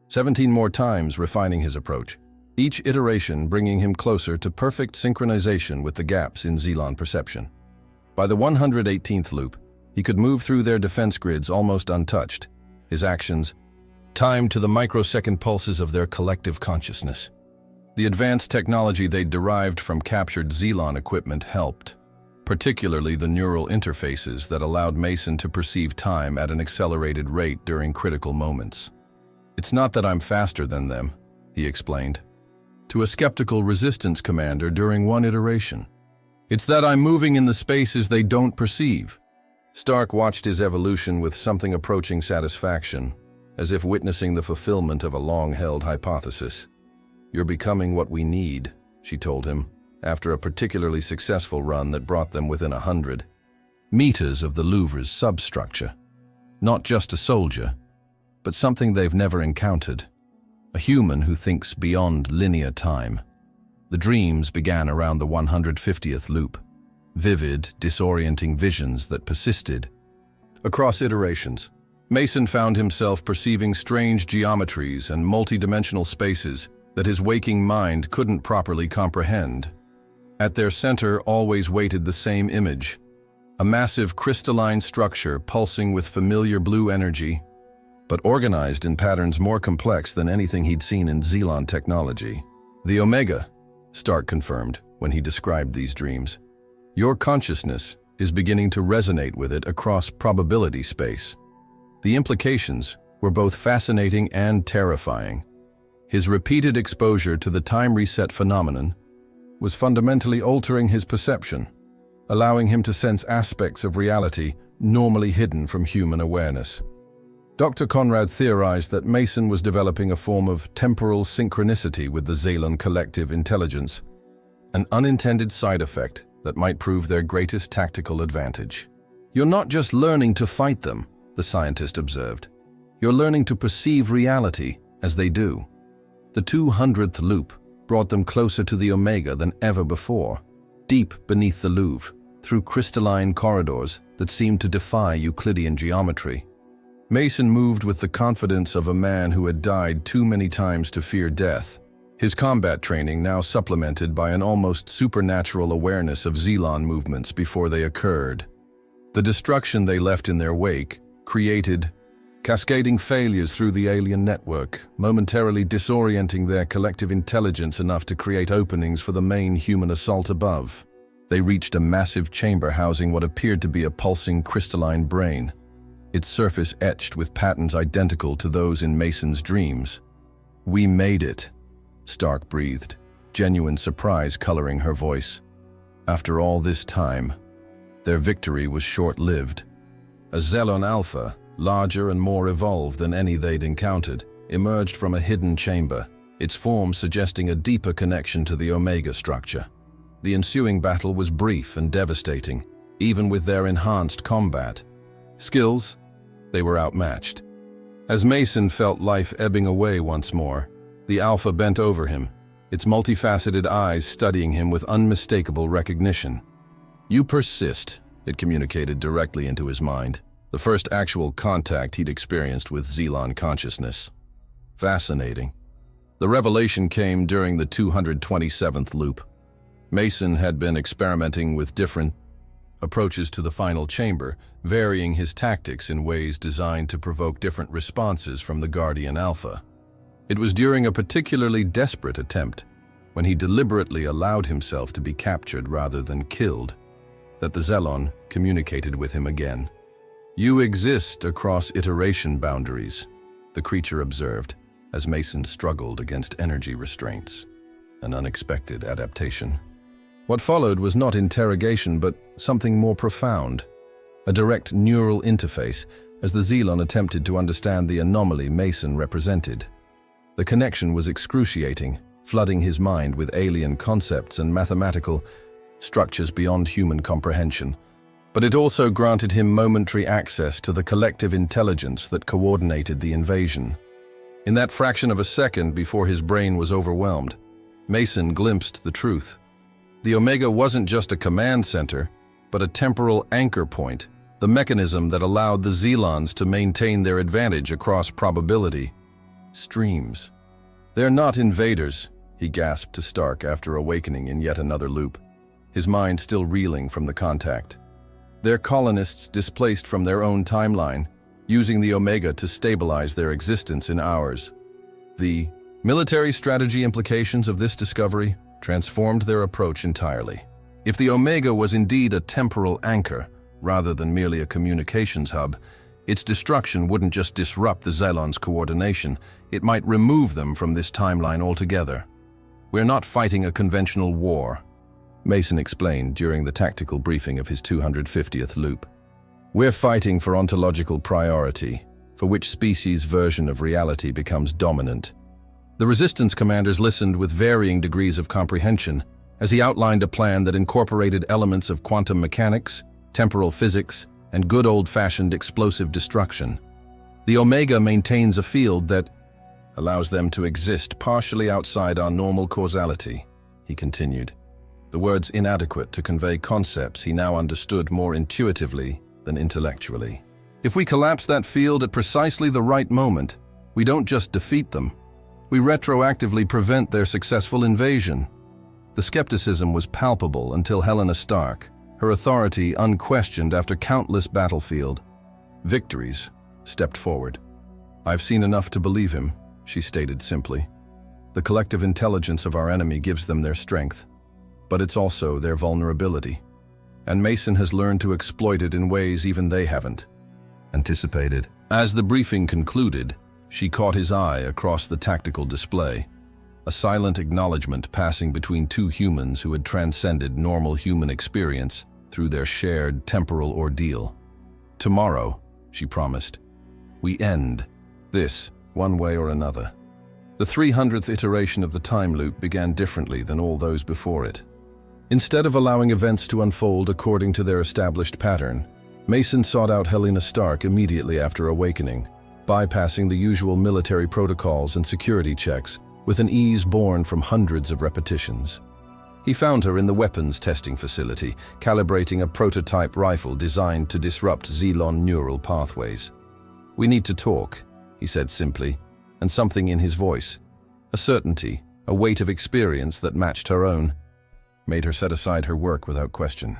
17 more times, refining his approach, each iteration bringing him closer to perfect synchronization with the gaps in Xelon perception. By the 118th loop, he could move through their defense grids almost untouched, his actions timed to the microsecond pulses of their collective consciousness. The advanced technology they derived from captured Xelon equipment helped, particularly the neural interfaces that allowed Mason to perceive time at an accelerated rate during critical moments. "It's not that I'm faster than them," he explained to a skeptical resistance commander during one iteration. "It's that I'm moving in the spaces they don't perceive." Stark watched his evolution with something approaching satisfaction, as if witnessing the fulfillment of a long-held hypothesis. "You're becoming what we need," she told him, after a particularly successful run that brought them within 100 meters of the Louvre's substructure. "Not just a soldier, but something they've never encountered. A human who thinks beyond linear time." The dreams began around the 150th loop, vivid, disorienting visions that persisted. Across iterations, Mason found himself perceiving strange geometries and multidimensional spaces that his waking mind couldn't properly comprehend. At their center always waited the same image, a massive crystalline structure pulsing with familiar blue energy, but organized in patterns more complex than anything he'd seen in Xelon technology. "The Omega," Stark confirmed when he described these dreams. "Your consciousness is beginning to resonate with it across probability space." The implications were both fascinating and terrifying. His repeated exposure to the time reset phenomenon was fundamentally altering his perception, allowing him to sense aspects of reality normally hidden from human awareness. Dr. Conrad theorized that Mason was developing a form of temporal synchronicity with the Xelon collective intelligence, an unintended side effect that might prove their greatest tactical advantage. "You're not just learning to fight them," the scientist observed. "You're learning to perceive reality as they do." The 200th loop brought them closer to the Omega than ever before, deep beneath the Louvre, through crystalline corridors that seemed to defy Euclidean geometry. Mason moved with the confidence of a man who had died too many times to fear death, his combat training now supplemented by an almost supernatural awareness of Xelon movements before they occurred. The destruction they left in their wake created cascading failures through the alien network, momentarily disorienting their collective intelligence enough to create openings for the main human assault above. They reached a massive chamber housing what appeared to be a pulsing crystalline brain, its surface etched with patterns identical to those in Mason's dreams. "We made it," Stark breathed, genuine surprise coloring her voice. After all this time, their victory was short-lived. A Xelon Alpha, larger and more evolved than any they'd encountered, emerged from a hidden chamber, its form suggesting a deeper connection to the Omega structure. The ensuing battle was brief and devastating, even with their enhanced combat skills. They were outmatched. As Mason felt life ebbing away once more, the Alpha bent over him, its multifaceted eyes studying him with unmistakable recognition. "You persist," it communicated directly into his mind, the first actual contact he'd experienced with Xelon consciousness. Fascinating. The revelation came during the 227th loop. Mason had been experimenting with different approaches to the final chamber, varying his tactics in ways designed to provoke different responses from the Guardian Alpha. It was during a particularly desperate attempt, when he deliberately allowed himself to be captured rather than killed, that the Xelon communicated with him again. "You exist across iteration boundaries," the creature observed, as Mason struggled against energy restraints. An unexpected adaptation. What followed was not interrogation, but something more profound. A direct neural interface, as the Xelon attempted to understand the anomaly Mason represented. The connection was excruciating, flooding his mind with alien concepts and mathematical structures beyond human comprehension. But it also granted him momentary access to the collective intelligence that coordinated the invasion. In that fraction of a second before his brain was overwhelmed, Mason glimpsed the truth. The Omega wasn't just a command center, but a temporal anchor point, the mechanism that allowed the Xelons to maintain their advantage across probability streams. "They're not invaders," he gasped to Stark after awakening in yet another loop, his mind still reeling from the contact. "They're colonists displaced from their own timeline, using the Omega to stabilize their existence in ours." The military strategy implications of this discovery transformed their approach entirely. If the Omega was indeed a temporal anchor, rather than merely a communications hub, its destruction wouldn't just disrupt the Xelons' coordination, it might remove them from this timeline altogether. "We're not fighting a conventional war," Mason explained during the tactical briefing of his 250th loop. "We're fighting for ontological priority, for which species' version of reality becomes dominant." The Resistance commanders listened with varying degrees of comprehension as he outlined a plan that incorporated elements of quantum mechanics, temporal physics, and good old-fashioned explosive destruction. "The Omega maintains a field that allows them to exist partially outside our normal causality," he continued, the words inadequate to convey concepts he now understood more intuitively than intellectually. "If we collapse that field at precisely the right moment, we don't just defeat them, we retroactively prevent their successful invasion." The skepticism was palpable until Helena Stark, her authority unquestioned after countless battlefield victories, stepped forward. "I've seen enough to believe him," she stated simply. "The collective intelligence of our enemy gives them their strength, but it's also their vulnerability. And Mason has learned to exploit it in ways even they haven't anticipated." As the briefing concluded, she caught his eye across the tactical display, a silent acknowledgement passing between two humans who had transcended normal human experience through their shared temporal ordeal. "Tomorrow," she promised, "we end this one way or another." The 300th iteration of the time loop began differently than all those before it. Instead of allowing events to unfold according to their established pattern, Mason sought out Helena Stark immediately after awakening, bypassing the usual military protocols and security checks with an ease born from hundreds of repetitions. He found her in the weapons testing facility, calibrating a prototype rifle designed to disrupt Xelon neural pathways. "We need to talk," he said simply, and something in his voice, a certainty, a weight of experience that matched her own, made her set aside her work without question.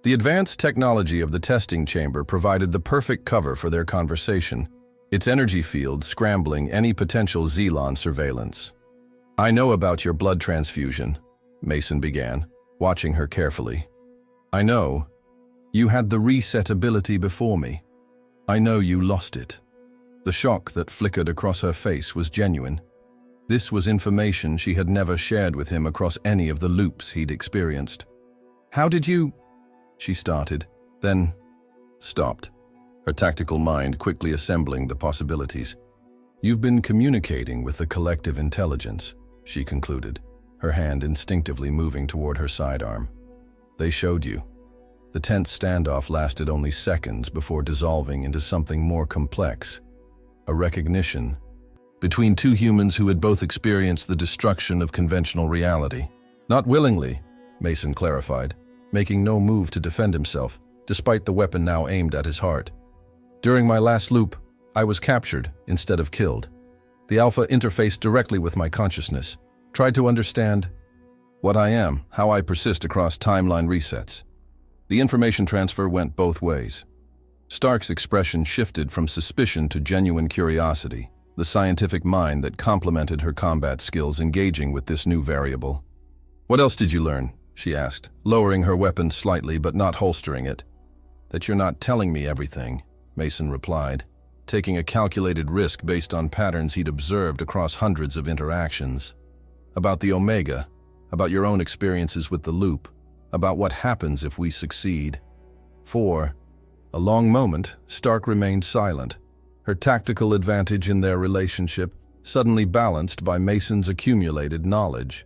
The advanced technology of the testing chamber provided the perfect cover for their conversation, its energy field scrambling any potential Xelon surveillance. "I know about your blood transfusion," Mason began, watching her carefully. I know. You had the reset ability before me. I know you lost it. The shock that flickered across her face was genuine. This was information she had never shared with him across any of the loops he'd experienced. How did you... she started, then stopped, her tactical mind quickly assembling the possibilities. You've been communicating with the collective intelligence, she concluded, her hand instinctively moving toward her sidearm. They showed you. The tense standoff lasted only seconds before dissolving into something more complex. A recognition between two humans who had both experienced the destruction of conventional reality. Not willingly, Mason clarified, making no move to defend himself, despite the weapon now aimed at his heart. During my last loop, I was captured instead of killed. The Alpha interfaced directly with my consciousness, tried to understand what I am, how I persist across timeline resets. The information transfer went both ways. Stark's expression shifted from suspicion to genuine curiosity, the scientific mind that complemented her combat skills engaging with this new variable. What else did you learn? She asked, lowering her weapon slightly but not holstering it. That you're not telling me everything, Mason replied, taking a calculated risk based on patterns he'd observed across hundreds of interactions. About the Omega, about your own experiences with the loop, about what happens if we succeed. For a long moment, Stark remained silent, her tactical advantage in their relationship suddenly balanced by Mason's accumulated knowledge.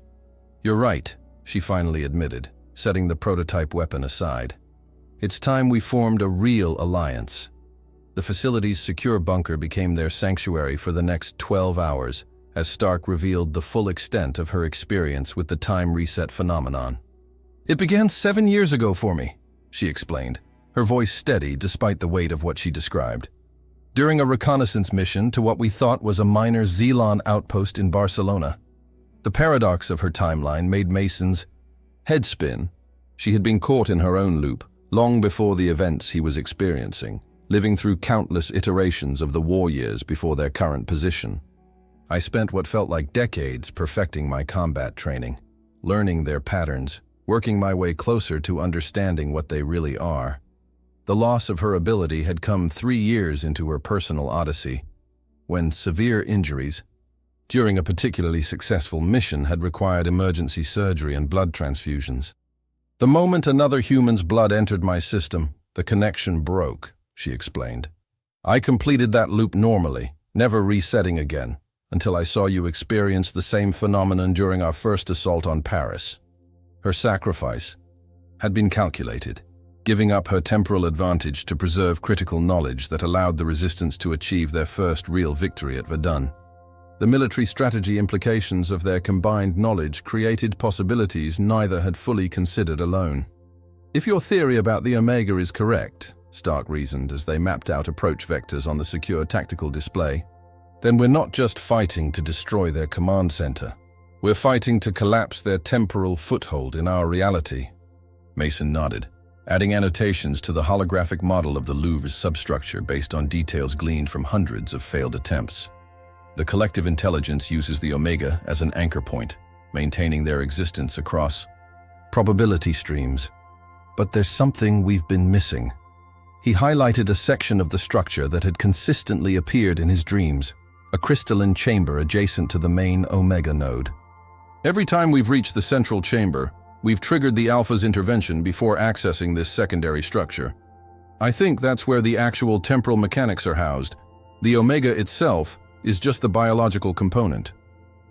You're right, she finally admitted, setting the prototype weapon aside. It's time we formed a real alliance. The facility's secure bunker became their sanctuary for the next 12 hours, as Stark revealed the full extent of her experience with the time reset phenomenon. It began 7 years ago for me, she explained, her voice steady despite the weight of what she described. During a reconnaissance mission to what we thought was a minor Xenon outpost in Barcelona. The paradox of her timeline made Mason's head spin. She had been caught in her own loop, long before the events he was experiencing, living through countless iterations of the war years before their current position. I spent what felt like decades perfecting my combat training, learning their patterns, working my way closer to understanding what they really are. The loss of her ability had come 3 years into her personal odyssey, when severe injuries during a particularly successful mission had required emergency surgery and blood transfusions. The moment another human's blood entered my system, the connection broke, she explained. I completed that loop normally, never resetting again, until I saw you experience the same phenomenon during our first assault on Paris. Her sacrifice had been calculated, giving up her temporal advantage to preserve critical knowledge that allowed the resistance to achieve their first real victory at Verdun. The military strategy implications of their combined knowledge created possibilities neither had fully considered alone. If your theory about the Omega is correct, Stark reasoned as they mapped out approach vectors on the secure tactical display, then we're not just fighting to destroy their command center. We're fighting to collapse their temporal foothold in our reality. Mason nodded, adding annotations to the holographic model of the Louvre's substructure based on details gleaned from hundreds of failed attempts. The collective intelligence uses the Omega as an anchor point, maintaining their existence across probability streams. But there's something we've been missing. He highlighted a section of the structure that had consistently appeared in his dreams, a crystalline chamber adjacent to the main Omega node. Every time we've reached the central chamber, we've triggered the Alpha's intervention before accessing this secondary structure. I think that's where the actual temporal mechanics are housed. The Omega itself is just the biological component.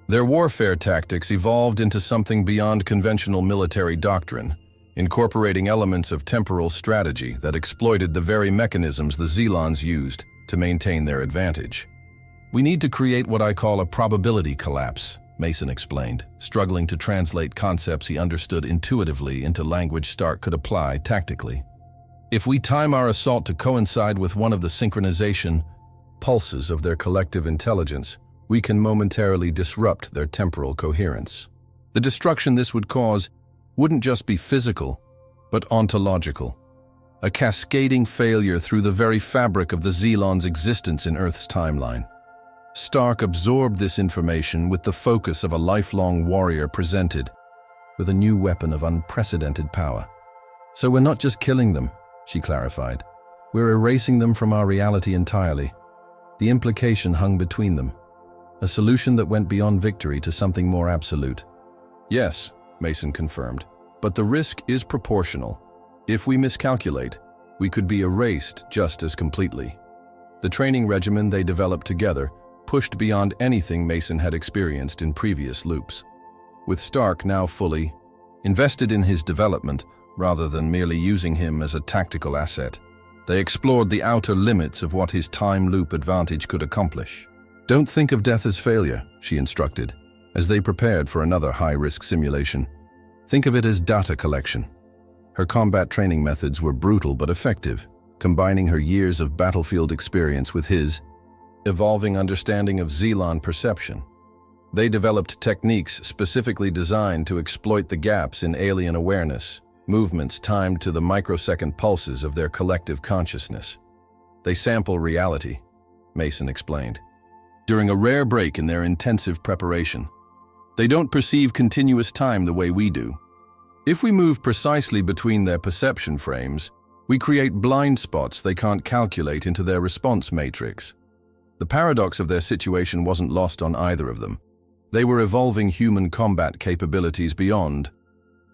Their warfare tactics evolved into something beyond conventional military doctrine, incorporating elements of temporal strategy that exploited the very mechanisms the Xelons used to maintain their advantage. We need to create what I call a probability collapse, Mason explained, struggling to translate concepts he understood intuitively into language Stark could apply tactically. If we time our assault to coincide with one of the synchronization pulses of their collective intelligence, we can momentarily disrupt their temporal coherence. The destruction this would cause wouldn't just be physical, but ontological. A cascading failure through the very fabric of the Xelon's existence in Earth's timeline. Stark absorbed this information with the focus of a lifelong warrior presented with a new weapon of unprecedented power. So we're not just killing them, she clarified. We're erasing them from our reality entirely. The implication hung between them. A solution that went beyond victory to something more absolute. Yes, Mason confirmed, but the risk is proportional. If we miscalculate, we could be erased just as completely. The training regimen they developed together pushed beyond anything Mason had experienced in previous loops. With Stark now fully invested in his development rather than merely using him as a tactical asset, they explored the outer limits of what his time loop advantage could accomplish. Don't think of death as failure, she instructed, as they prepared for another high-risk simulation. Think of it as data collection. Her combat training methods were brutal but effective, combining her years of battlefield experience with his evolving understanding of Xenon perception. They developed techniques specifically designed to exploit the gaps in alien awareness, movements timed to the microsecond pulses of their collective consciousness. They sample reality, Mason explained, during a rare break in their intensive preparation. They don't perceive continuous time the way we do. If we move precisely between their perception frames, we create blind spots they can't calculate into their response matrix. The paradox of their situation wasn't lost on either of them. They were evolving human combat capabilities beyond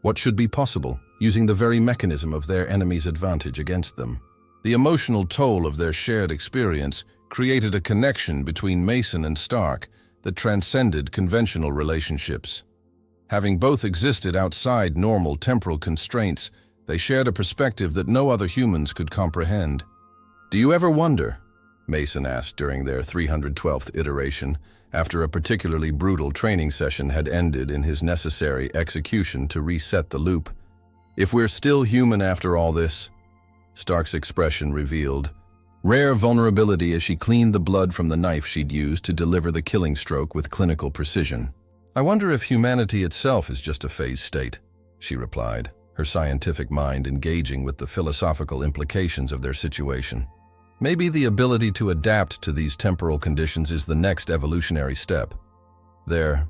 what should be possible, using the very mechanism of their enemy's advantage against them. The emotional toll of their shared experience created a connection between Mason and Stark that transcended conventional relationships. Having both existed outside normal temporal constraints, they shared a perspective that no other humans could comprehend. "Do you ever wonder," Mason asked during their 312th iteration, after a particularly brutal training session had ended in his necessary execution to reset the loop, "if we're still human after all this?" Stark's expression revealed rare vulnerability as she cleaned the blood from the knife she'd used to deliver the killing stroke with clinical precision. "I wonder if humanity itself is just a phase state," she replied, her scientific mind engaging with the philosophical implications of their situation. Maybe the ability to adapt to these temporal conditions is the next evolutionary step. Their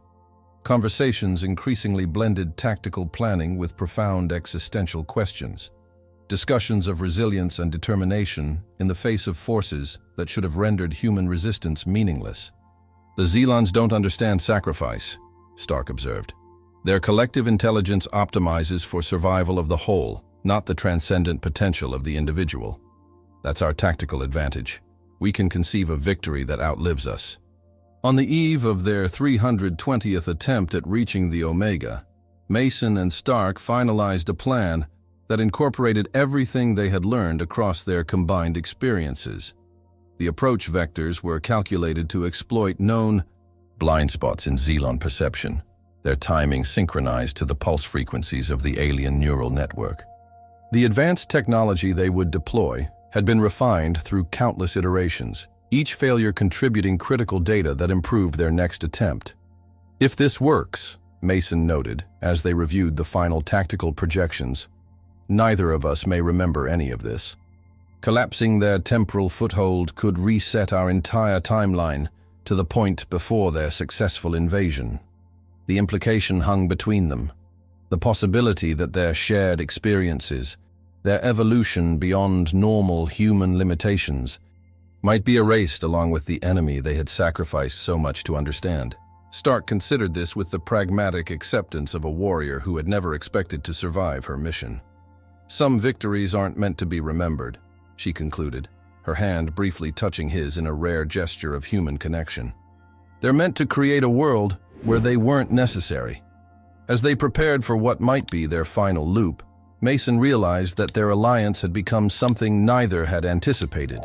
conversations increasingly blended tactical planning with profound existential questions. Discussions of resilience and determination in the face of forces that should have rendered human resistance meaningless. "The Xelons don't understand sacrifice," Stark observed. "Their collective intelligence optimizes for survival of the whole, not the transcendent potential of the individual. That's our tactical advantage. We can conceive a victory that outlives us." On the eve of their 320th attempt at reaching the Omega, Mason and Stark finalized a plan that incorporated everything they had learned across their combined experiences. The approach vectors were calculated to exploit known blind spots in Xelon perception, their timing synchronized to the pulse frequencies of the alien neural network. The advanced technology they would deploy had been refined through countless iterations, each failure contributing critical data that improved their next attempt. "If this works," Mason noted as they reviewed the final tactical projections, "neither of us may remember any of this. Collapsing their temporal foothold could reset our entire timeline to the point before their successful invasion." The implication hung between them, the possibility that their shared experiences, their evolution beyond normal human limitations, might be erased along with the enemy they had sacrificed so much to understand. Stark considered this with the pragmatic acceptance of a warrior who had never expected to survive her mission. "Some victories aren't meant to be remembered," she concluded, her hand briefly touching his in a rare gesture of human connection. "They're meant to create a world where they weren't necessary." As they prepared for what might be their final loop, Mason realized that their alliance had become something neither had anticipated.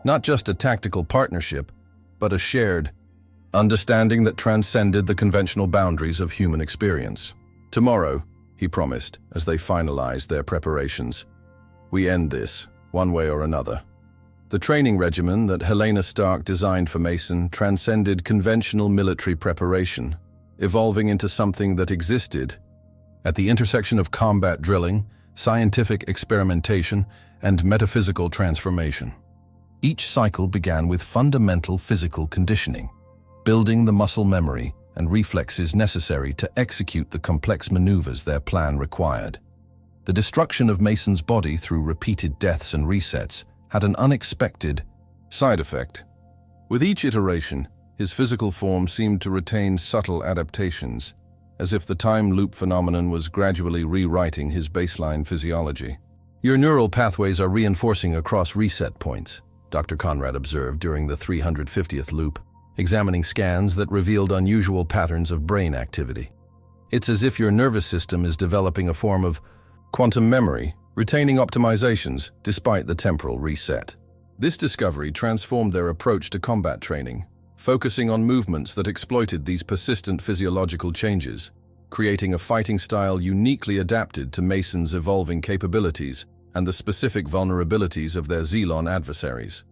Not just a tactical partnership, but a shared understanding that transcended the conventional boundaries of human experience. "Tomorrow," he promised as they finalized their preparations, "we end this, one way or another." The training regimen that Helena Stark designed for Mason transcended conventional military preparation, evolving into something that existed at the intersection of combat drilling, scientific experimentation, and metaphysical transformation. Each cycle began with fundamental physical conditioning, building the muscle memory and reflexes necessary to execute the complex maneuvers their plan required. The destruction of Mason's body through repeated deaths and resets had an unexpected side effect. With each iteration, his physical form seemed to retain subtle adaptations, as if the time loop phenomenon was gradually rewriting his baseline physiology. Your neural pathways are reinforcing across reset points, Dr. Conrad observed during the 350th loop, examining scans that revealed unusual patterns of brain activity. It's as if your nervous system is developing a form of quantum memory, retaining optimizations despite the temporal reset. This discovery transformed their approach to combat training, focusing on movements that exploited these persistent physiological changes, creating a fighting style uniquely adapted to Mason's evolving capabilities and the specific vulnerabilities of their Xelon adversaries.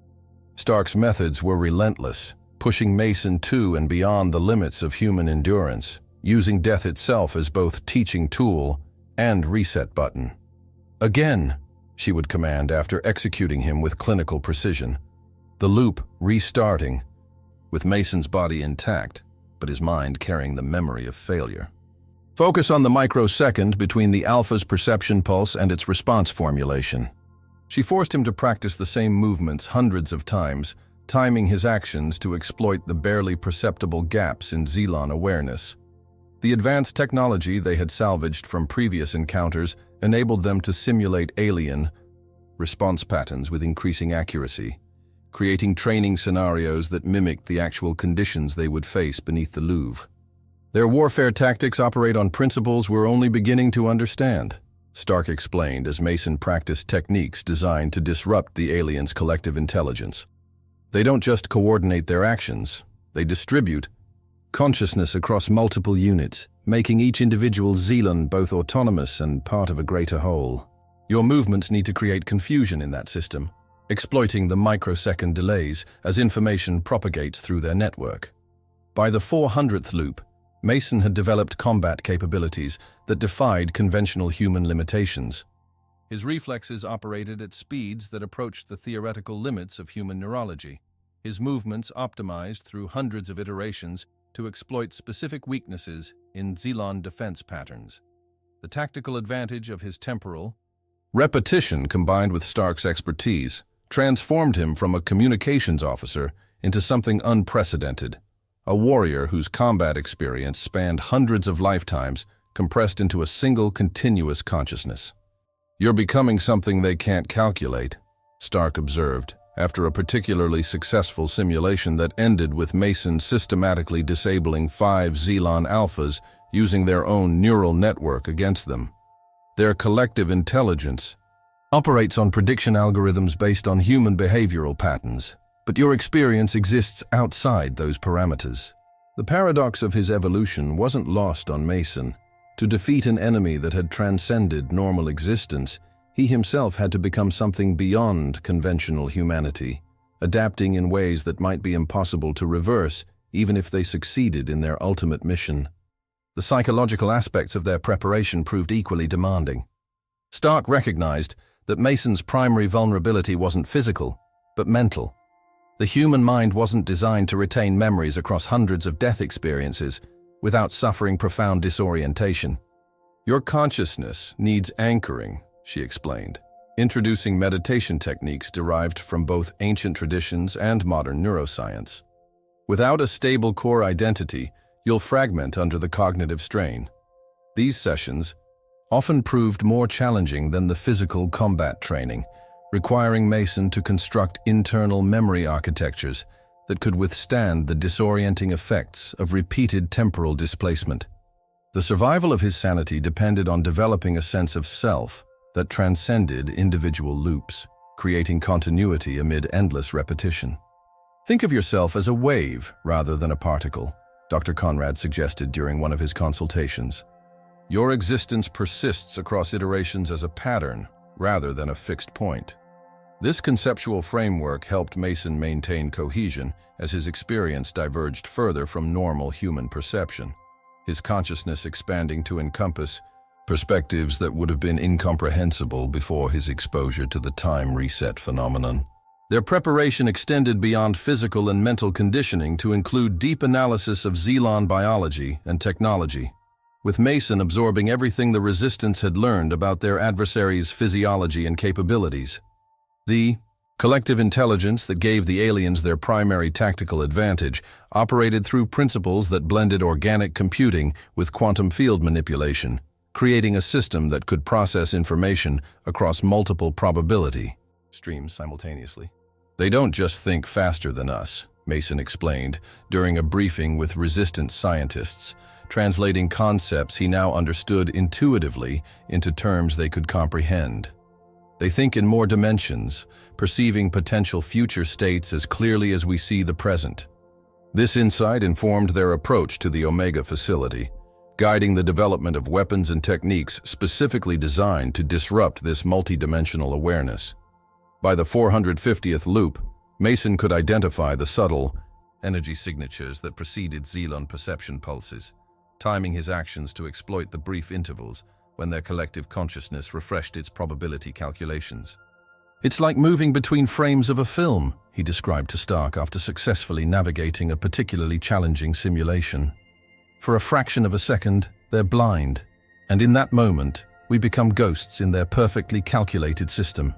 Stark's methods were relentless, pushing Mason to and beyond the limits of human endurance, using death itself as both teaching tool and reset button. "Again," she would command after executing him with clinical precision, the loop restarting, with Mason's body intact, but his mind carrying the memory of failure. Focus on the microsecond between the alpha's perception pulse and its response formulation. She forced him to practice the same movements hundreds of times, timing his actions to exploit the barely perceptible gaps in Xelon awareness. The advanced technology they had salvaged from previous encounters enabled them to simulate alien response patterns with increasing accuracy, creating training scenarios that mimicked the actual conditions they would face beneath the Louvre. Their warfare tactics operate on principles we're only beginning to understand, Stark explained as Mason practiced techniques designed to disrupt the aliens' collective intelligence. They don't just coordinate their actions, they distribute consciousness across multiple units, making each individual Xelon both autonomous and part of a greater whole. Your movements need to create confusion in that system, exploiting the microsecond delays as information propagates through their network. By the 400th loop, Mason had developed combat capabilities that defied conventional human limitations. His reflexes operated at speeds that approached the theoretical limits of human neurology, his movements optimized through hundreds of iterations to exploit specific weaknesses in Xelon defense patterns. The tactical advantage of his temporal repetition combined with Stark's expertise transformed him from a communications officer into something unprecedented, a warrior whose combat experience spanned hundreds of lifetimes compressed into a single continuous consciousness. "You're becoming something they can't calculate," Stark observed, after a particularly successful simulation that ended with Mason systematically disabling 5 Xelon alphas using their own neural network against them. Their collective intelligence operates on prediction algorithms based on human behavioral patterns, but your experience exists outside those parameters. The paradox of his evolution wasn't lost on Mason. To defeat an enemy that had transcended normal existence, he himself had to become something beyond conventional humanity, adapting in ways that might be impossible to reverse even if they succeeded in their ultimate mission. The psychological aspects of their preparation proved equally demanding. Stark recognized that Mason's primary vulnerability wasn't physical, but mental. The human mind wasn't designed to retain memories across hundreds of death experiences without suffering profound disorientation. "Your consciousness needs anchoring," she explained, introducing meditation techniques derived from both ancient traditions and modern neuroscience. "Without a stable core identity, you'll fragment under the cognitive strain." These sessions often proved more challenging than the physical combat training, requiring Mason to construct internal memory architectures that could withstand the disorienting effects of repeated temporal displacement. The survival of his sanity depended on developing a sense of self that transcended individual loops, creating continuity amid endless repetition. "Think of yourself as a wave rather than a particle," Dr. Conrad suggested during one of his consultations. "Your existence persists across iterations as a pattern rather than a fixed point." This conceptual framework helped Mason maintain cohesion as his experience diverged further from normal human perception, his consciousness expanding to encompass perspectives that would have been incomprehensible before his exposure to the time reset phenomenon. Their preparation extended beyond physical and mental conditioning to include deep analysis of Xelon biology and technology. with Mason absorbing everything the Resistance had learned about their adversaries' physiology and capabilities. The collective intelligence that gave the aliens their primary tactical advantage operated through principles that blended organic computing with quantum field manipulation, creating a system that could process information across multiple probability streams simultaneously. "They don't just think faster than us," Mason explained during a briefing with Resistance scientists, translating concepts he now understood intuitively into terms they could comprehend. "They think in more dimensions, perceiving potential future states as clearly as we see the present." This insight informed their approach to the Omega facility, guiding the development of weapons and techniques specifically designed to disrupt this multidimensional awareness. By the 450th loop, Mason could identify the subtle energy signatures that preceded Xenon perception pulses, timing his actions to exploit the brief intervals when their collective consciousness refreshed its probability calculations. "It's like moving between frames of a film," he described to Stark after successfully navigating a particularly challenging simulation. "For a fraction of a second, they're blind, and in that moment, we become ghosts in their perfectly calculated system."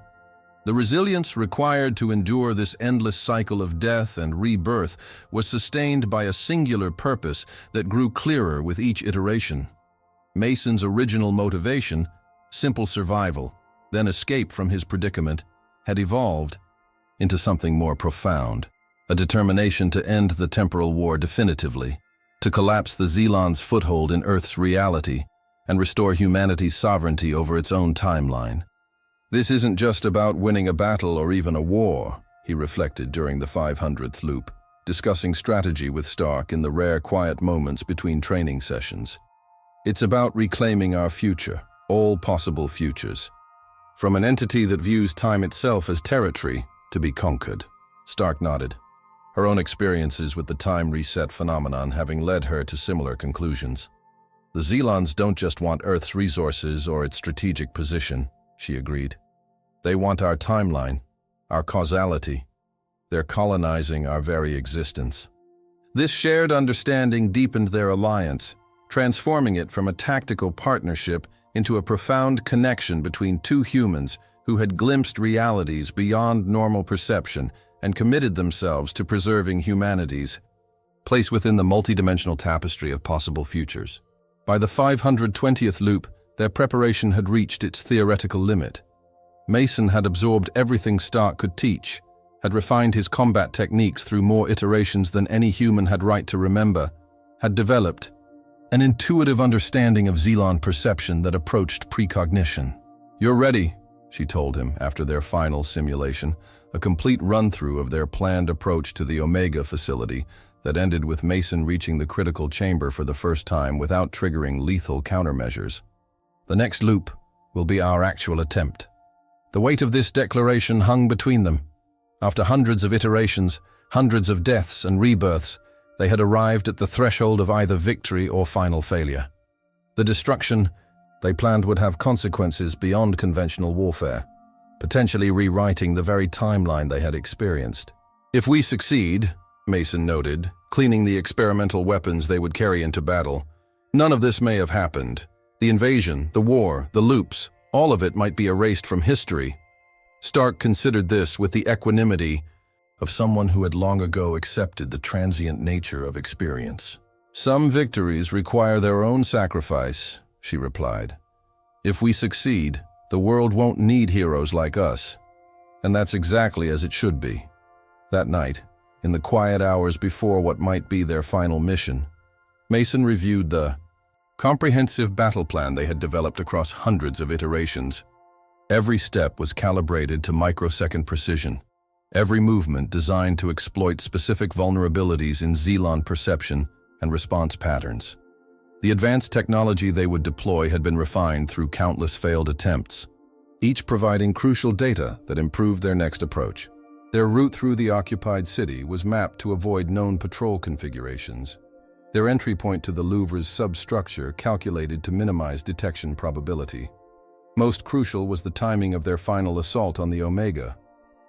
The resilience required to endure this endless cycle of death and rebirth was sustained by a singular purpose that grew clearer with each iteration. Mason's original motivation, simple survival, then escape from his predicament, had evolved into something more profound, a determination to end the temporal war definitively, to collapse the Xelon's foothold in Earth's reality, and restore humanity's sovereignty over its own timeline. "This isn't just about winning a battle or even a war," he reflected during the 500th loop, discussing strategy with Stark in the rare quiet moments between training sessions. "It's about reclaiming our future, all possible futures. From an entity that views time itself as territory to be conquered." Stark nodded, her own experiences with the time reset phenomenon having led her to similar conclusions. "The Xelons don't just want Earth's resources or its strategic position," she agreed. "They want our timeline, our causality. They're colonizing our very existence." This shared understanding deepened their alliance, transforming it from a tactical partnership into a profound connection between two humans who had glimpsed realities beyond normal perception and committed themselves to preserving humanity's place within the multidimensional tapestry of possible futures. By the 520th loop, their preparation had reached its theoretical limit. Mason had absorbed everything Stark could teach, had refined his combat techniques through more iterations than any human had right to remember, had developed an intuitive understanding of Xelon perception that approached precognition. "You're ready," she told him after their final simulation, a complete run-through of their planned approach to the Omega facility that ended with Mason reaching the critical chamber for the first time without triggering lethal countermeasures. "The next loop will be our actual attempt." The weight of this declaration hung between them. After hundreds of iterations, hundreds of deaths and rebirths, they had arrived at the threshold of either victory or final failure. The destruction they planned would have consequences beyond conventional warfare, potentially rewriting the very timeline they had experienced. "If we succeed," Mason noted, cleaning the experimental weapons they would carry into battle, "none of this may have happened. The invasion, the war, the loops, all of it might be erased from history." Stark considered this with the equanimity of someone who had long ago accepted the transient nature of experience. "Some victories require their own sacrifice," she replied. "If we succeed, the world won't need heroes like us. And that's exactly as it should be." That night, in the quiet hours before what might be their final mission, Mason reviewed the comprehensive battle plan they had developed across hundreds of iterations. Every step was calibrated to microsecond precision, every movement designed to exploit specific vulnerabilities in Xelon perception and response patterns. The advanced technology they would deploy had been refined through countless failed attempts, each providing crucial data that improved their next approach. Their route through the occupied city was mapped to avoid known patrol configurations, their entry point to the Louvre's substructure calculated to minimize detection probability. Most crucial was the timing of their final assault on the Omega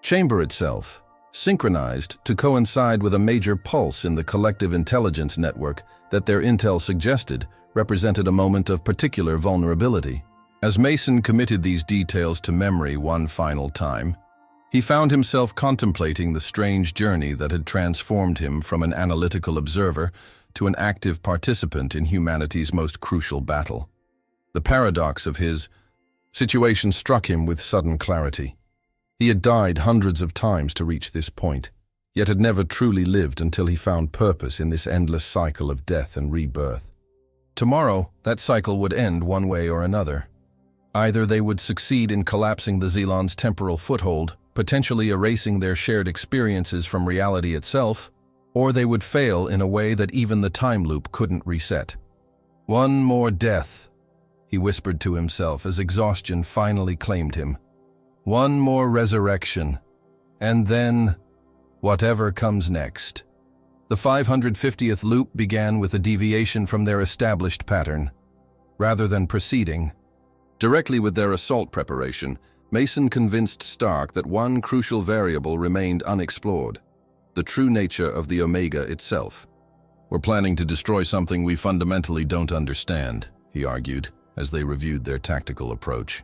chamber itself, synchronized to coincide with a major pulse in the collective intelligence network that their intel suggested represented a moment of particular vulnerability. As Mason committed these details to memory one final time, he found himself contemplating the strange journey that had transformed him from an analytical observer to an active participant in humanity's most crucial battle. The paradox of his situation struck him with sudden clarity. He had died hundreds of times to reach this point, yet had never truly lived until he found purpose in this endless cycle of death and rebirth. Tomorrow, that cycle would end one way or another. Either they would succeed in collapsing the Xelon's temporal foothold, potentially erasing their shared experiences from reality itself, or they would fail in a way that even the time loop couldn't reset. One more death, he whispered to himself as exhaustion finally claimed him. One more resurrection, and then whatever comes next. The 550th loop began with a deviation from their established pattern. Rather than proceeding directly with their assault preparation, Mason convinced Stark that one crucial variable remained unexplored: the true nature of the Omega itself. "We're planning to destroy something we fundamentally don't understand," he argued, as they reviewed their tactical approach.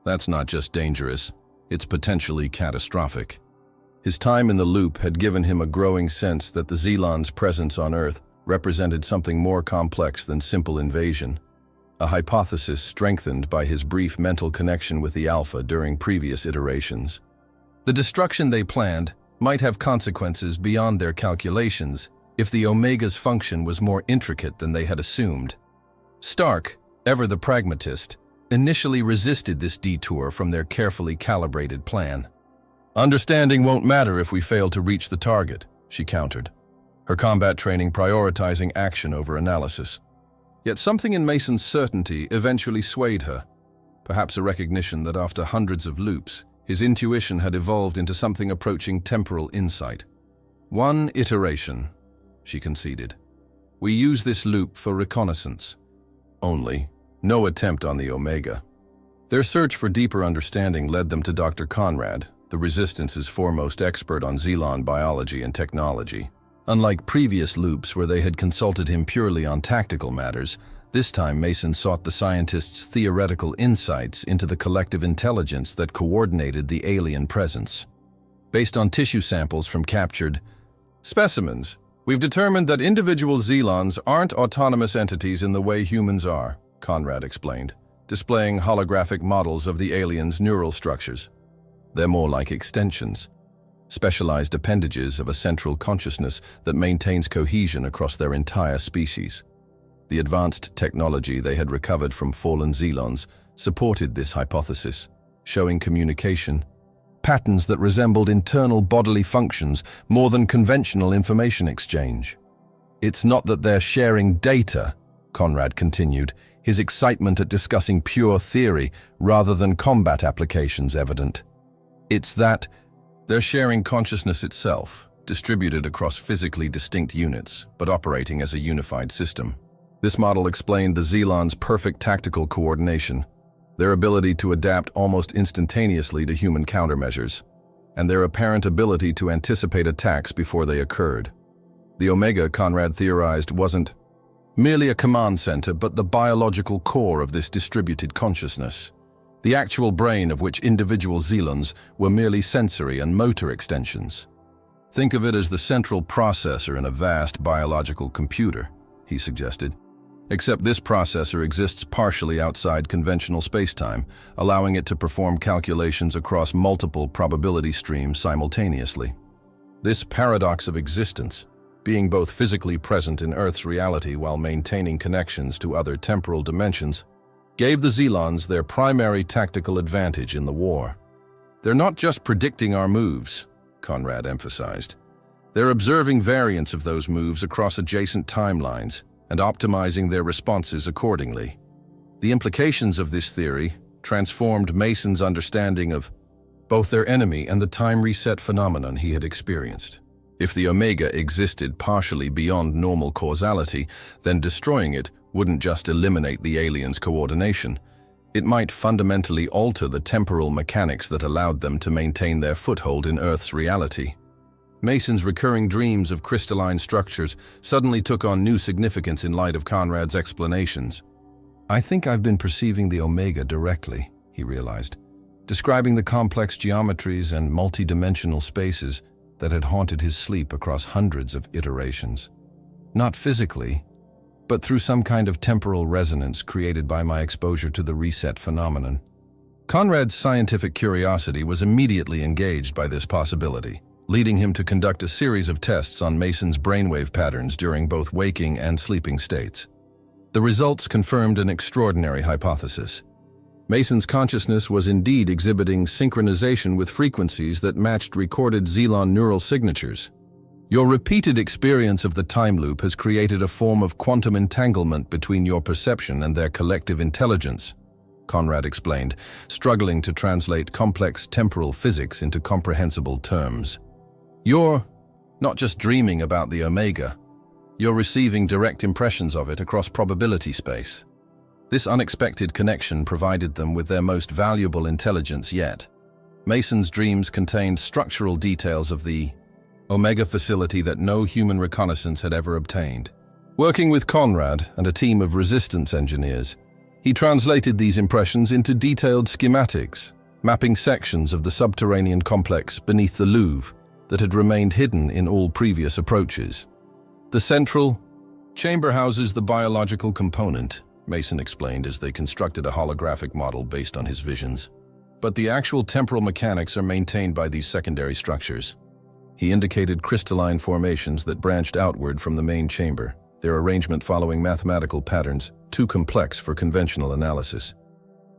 "That's not just dangerous, it's potentially catastrophic." His time in the loop had given him a growing sense that the Xelon's presence on Earth represented something more complex than simple invasion, a hypothesis strengthened by his brief mental connection with the Alpha during previous iterations. The destruction they planned might have consequences beyond their calculations if the Omega's function was more intricate than they had assumed. Stark, ever the pragmatist, initially resisted this detour from their carefully calibrated plan. "Understanding won't matter if we fail to reach the target," she countered, her combat training prioritizing action over analysis. Yet something in Mason's certainty eventually swayed her, perhaps a recognition that after hundreds of loops, his intuition had evolved into something approaching temporal insight. "One iteration," she conceded. "We use this loop for reconnaissance. Only, no attempt on the Omega." Their search for deeper understanding led them to Dr. Conrad, the Resistance's foremost expert on Xelon biology and technology. Unlike previous loops where they had consulted him purely on tactical matters, this time Mason sought the scientist's theoretical insights into the collective intelligence that coordinated the alien presence. Based on tissue samples from captured specimens, we've determined that individual Xelons aren't autonomous entities in the way humans are, Conrad explained, displaying holographic models of the aliens' neural structures. They're more like extensions, specialized appendages of a central consciousness that maintains cohesion across their entire species. The advanced technology they had recovered from fallen Xelons supported this hypothesis, showing communication patterns that resembled internal bodily functions more than conventional information exchange. "It's not that they're sharing data," Conrad continued, his excitement at discussing pure theory rather than combat applications evident. "It's that they're sharing consciousness itself, distributed across physically distinct units, but operating as a unified system." This model explained the Xelons' perfect tactical coordination, their ability to adapt almost instantaneously to human countermeasures, and their apparent ability to anticipate attacks before they occurred. The Omega, Conrad theorized, wasn't merely a command center, but the biological core of this distributed consciousness, the actual brain of which individual Xelons were merely sensory and motor extensions. "Think of it as the central processor in a vast biological computer," he suggested. "Except this processor exists partially outside conventional spacetime, allowing it to perform calculations across multiple probability streams simultaneously. This paradox of existence, being both physically present in Earth's reality while maintaining connections to other temporal dimensions, gave the Xelons their primary tactical advantage in the war. They're not just predicting our moves," Conrad emphasized. "They're observing variants of those moves across adjacent timelines and optimizing their responses accordingly." The implications of this theory transformed Mason's understanding of both their enemy and the time reset phenomenon he had experienced. If the Omega existed partially beyond normal causality, then destroying it wouldn't just eliminate the aliens' coordination. It might fundamentally alter the temporal mechanics that allowed them to maintain their foothold in Earth's reality. Mason's recurring dreams of crystalline structures suddenly took on new significance in light of Conrad's explanations. "I think I've been perceiving the Omega directly," he realized, describing the complex geometries and multi-dimensional spaces that had haunted his sleep across hundreds of iterations. Not physically, but through some kind of temporal resonance created by my exposure to the reset phenomenon. Conrad's scientific curiosity was immediately engaged by this possibility, leading him to conduct a series of tests on Mason's brainwave patterns during both waking and sleeping states. The results confirmed an extraordinary hypothesis. Mason's consciousness was indeed exhibiting synchronization with frequencies that matched recorded Xenon neural signatures. "Your repeated experience of the time loop has created a form of quantum entanglement between your perception and their collective intelligence," Conrad explained, struggling to translate complex temporal physics into comprehensible terms. "You're not just dreaming about the Omega, you're receiving direct impressions of it across probability space." This unexpected connection provided them with their most valuable intelligence yet. Mason's dreams contained structural details of the Omega facility that no human reconnaissance had ever obtained. Working with Conrad and a team of resistance engineers, he translated these impressions into detailed schematics, mapping sections of the subterranean complex beneath the Louvre that had remained hidden in all previous approaches. "The central chamber houses the biological component," Mason explained as they constructed a holographic model based on his visions. "But the actual temporal mechanics are maintained by these secondary structures." He indicated crystalline formations that branched outward from the main chamber, their arrangement following mathematical patterns too complex for conventional analysis.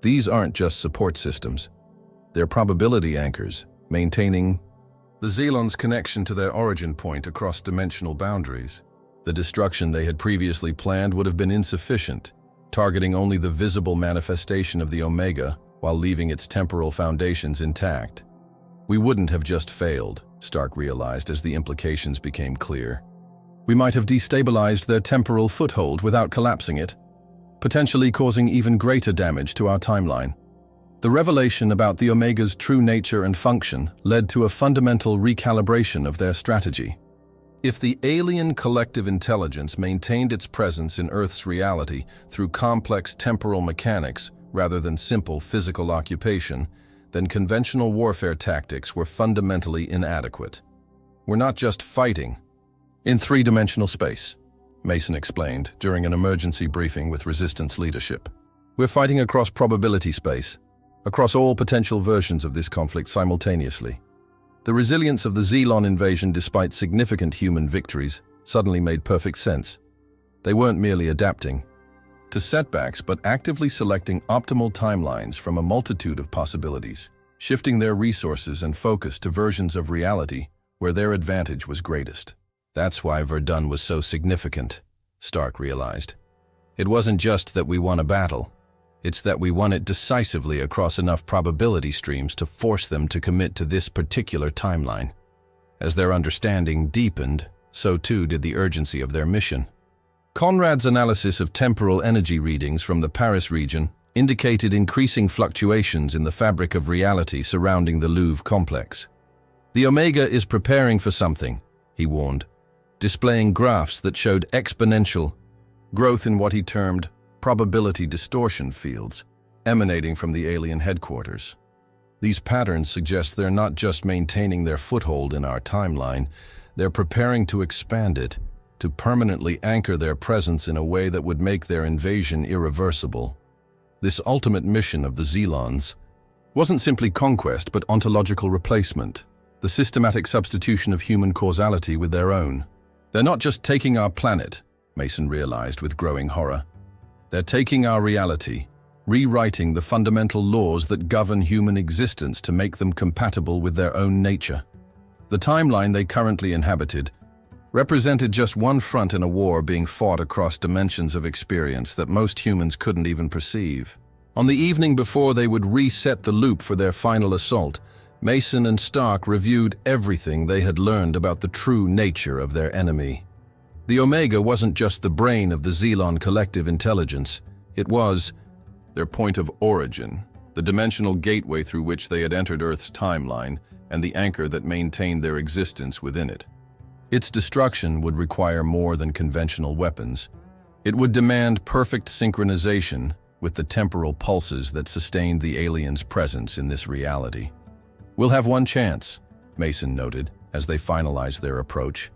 "These aren't just support systems. They're probability anchors, maintaining the Xelon's connection to their origin point across dimensional boundaries. The destruction they had previously planned would have been insufficient, targeting only the visible manifestation of the Omega while leaving its temporal foundations intact. We wouldn't have just failed," Stark realized as the implications became clear. "We might have destabilized their temporal foothold without collapsing it, potentially causing even greater damage to our timeline." The revelation about the Omega's true nature and function led to a fundamental recalibration of their strategy. If the alien collective intelligence maintained its presence in Earth's reality through complex temporal mechanics rather than simple physical occupation, then conventional warfare tactics were fundamentally inadequate. "We're not just fighting in three-dimensional space," Mason explained during an emergency briefing with resistance leadership. "We're fighting across probability space, across all potential versions of this conflict simultaneously." The resilience of the Xelon invasion, despite significant human victories, suddenly made perfect sense. They weren't merely adapting to setbacks, but actively selecting optimal timelines from a multitude of possibilities, shifting their resources and focus to versions of reality where their advantage was greatest. "That's why Verdun was so significant," Stark realized. "It wasn't just that we won a battle. It's that we won it decisively across enough probability streams to force them to commit to this particular timeline. As their understanding deepened, so too did the urgency of their mission." Conrad's analysis of temporal energy readings from the Paris region indicated increasing fluctuations in the fabric of reality surrounding the Louvre complex. "The Omega is preparing for something," he warned, displaying graphs that showed exponential growth in what he termed probability distortion fields emanating from the alien headquarters. "These patterns suggest they're not just maintaining their foothold in our timeline, they're preparing to expand it, to permanently anchor their presence in a way that would make their invasion irreversible." This ultimate mission of the Xelons wasn't simply conquest but ontological replacement, the systematic substitution of human causality with their own. "They're not just taking our planet," Mason realized with growing horror. "They're taking our reality, rewriting the fundamental laws that govern human existence to make them compatible with their own nature." The timeline they currently inhabited represented just one front in a war being fought across dimensions of experience that most humans couldn't even perceive. On the evening before they would reset the loop for their final assault, Mason and Stark reviewed everything they had learned about the true nature of their enemy. The Omega wasn't just the brain of the Xelon collective intelligence, it was their point of origin, the dimensional gateway through which they had entered Earth's timeline, and the anchor that maintained their existence within it. Its destruction would require more than conventional weapons. It would demand perfect synchronization with the temporal pulses that sustained the aliens' presence in this reality. "We'll have one chance," Mason noted as they finalized their approach,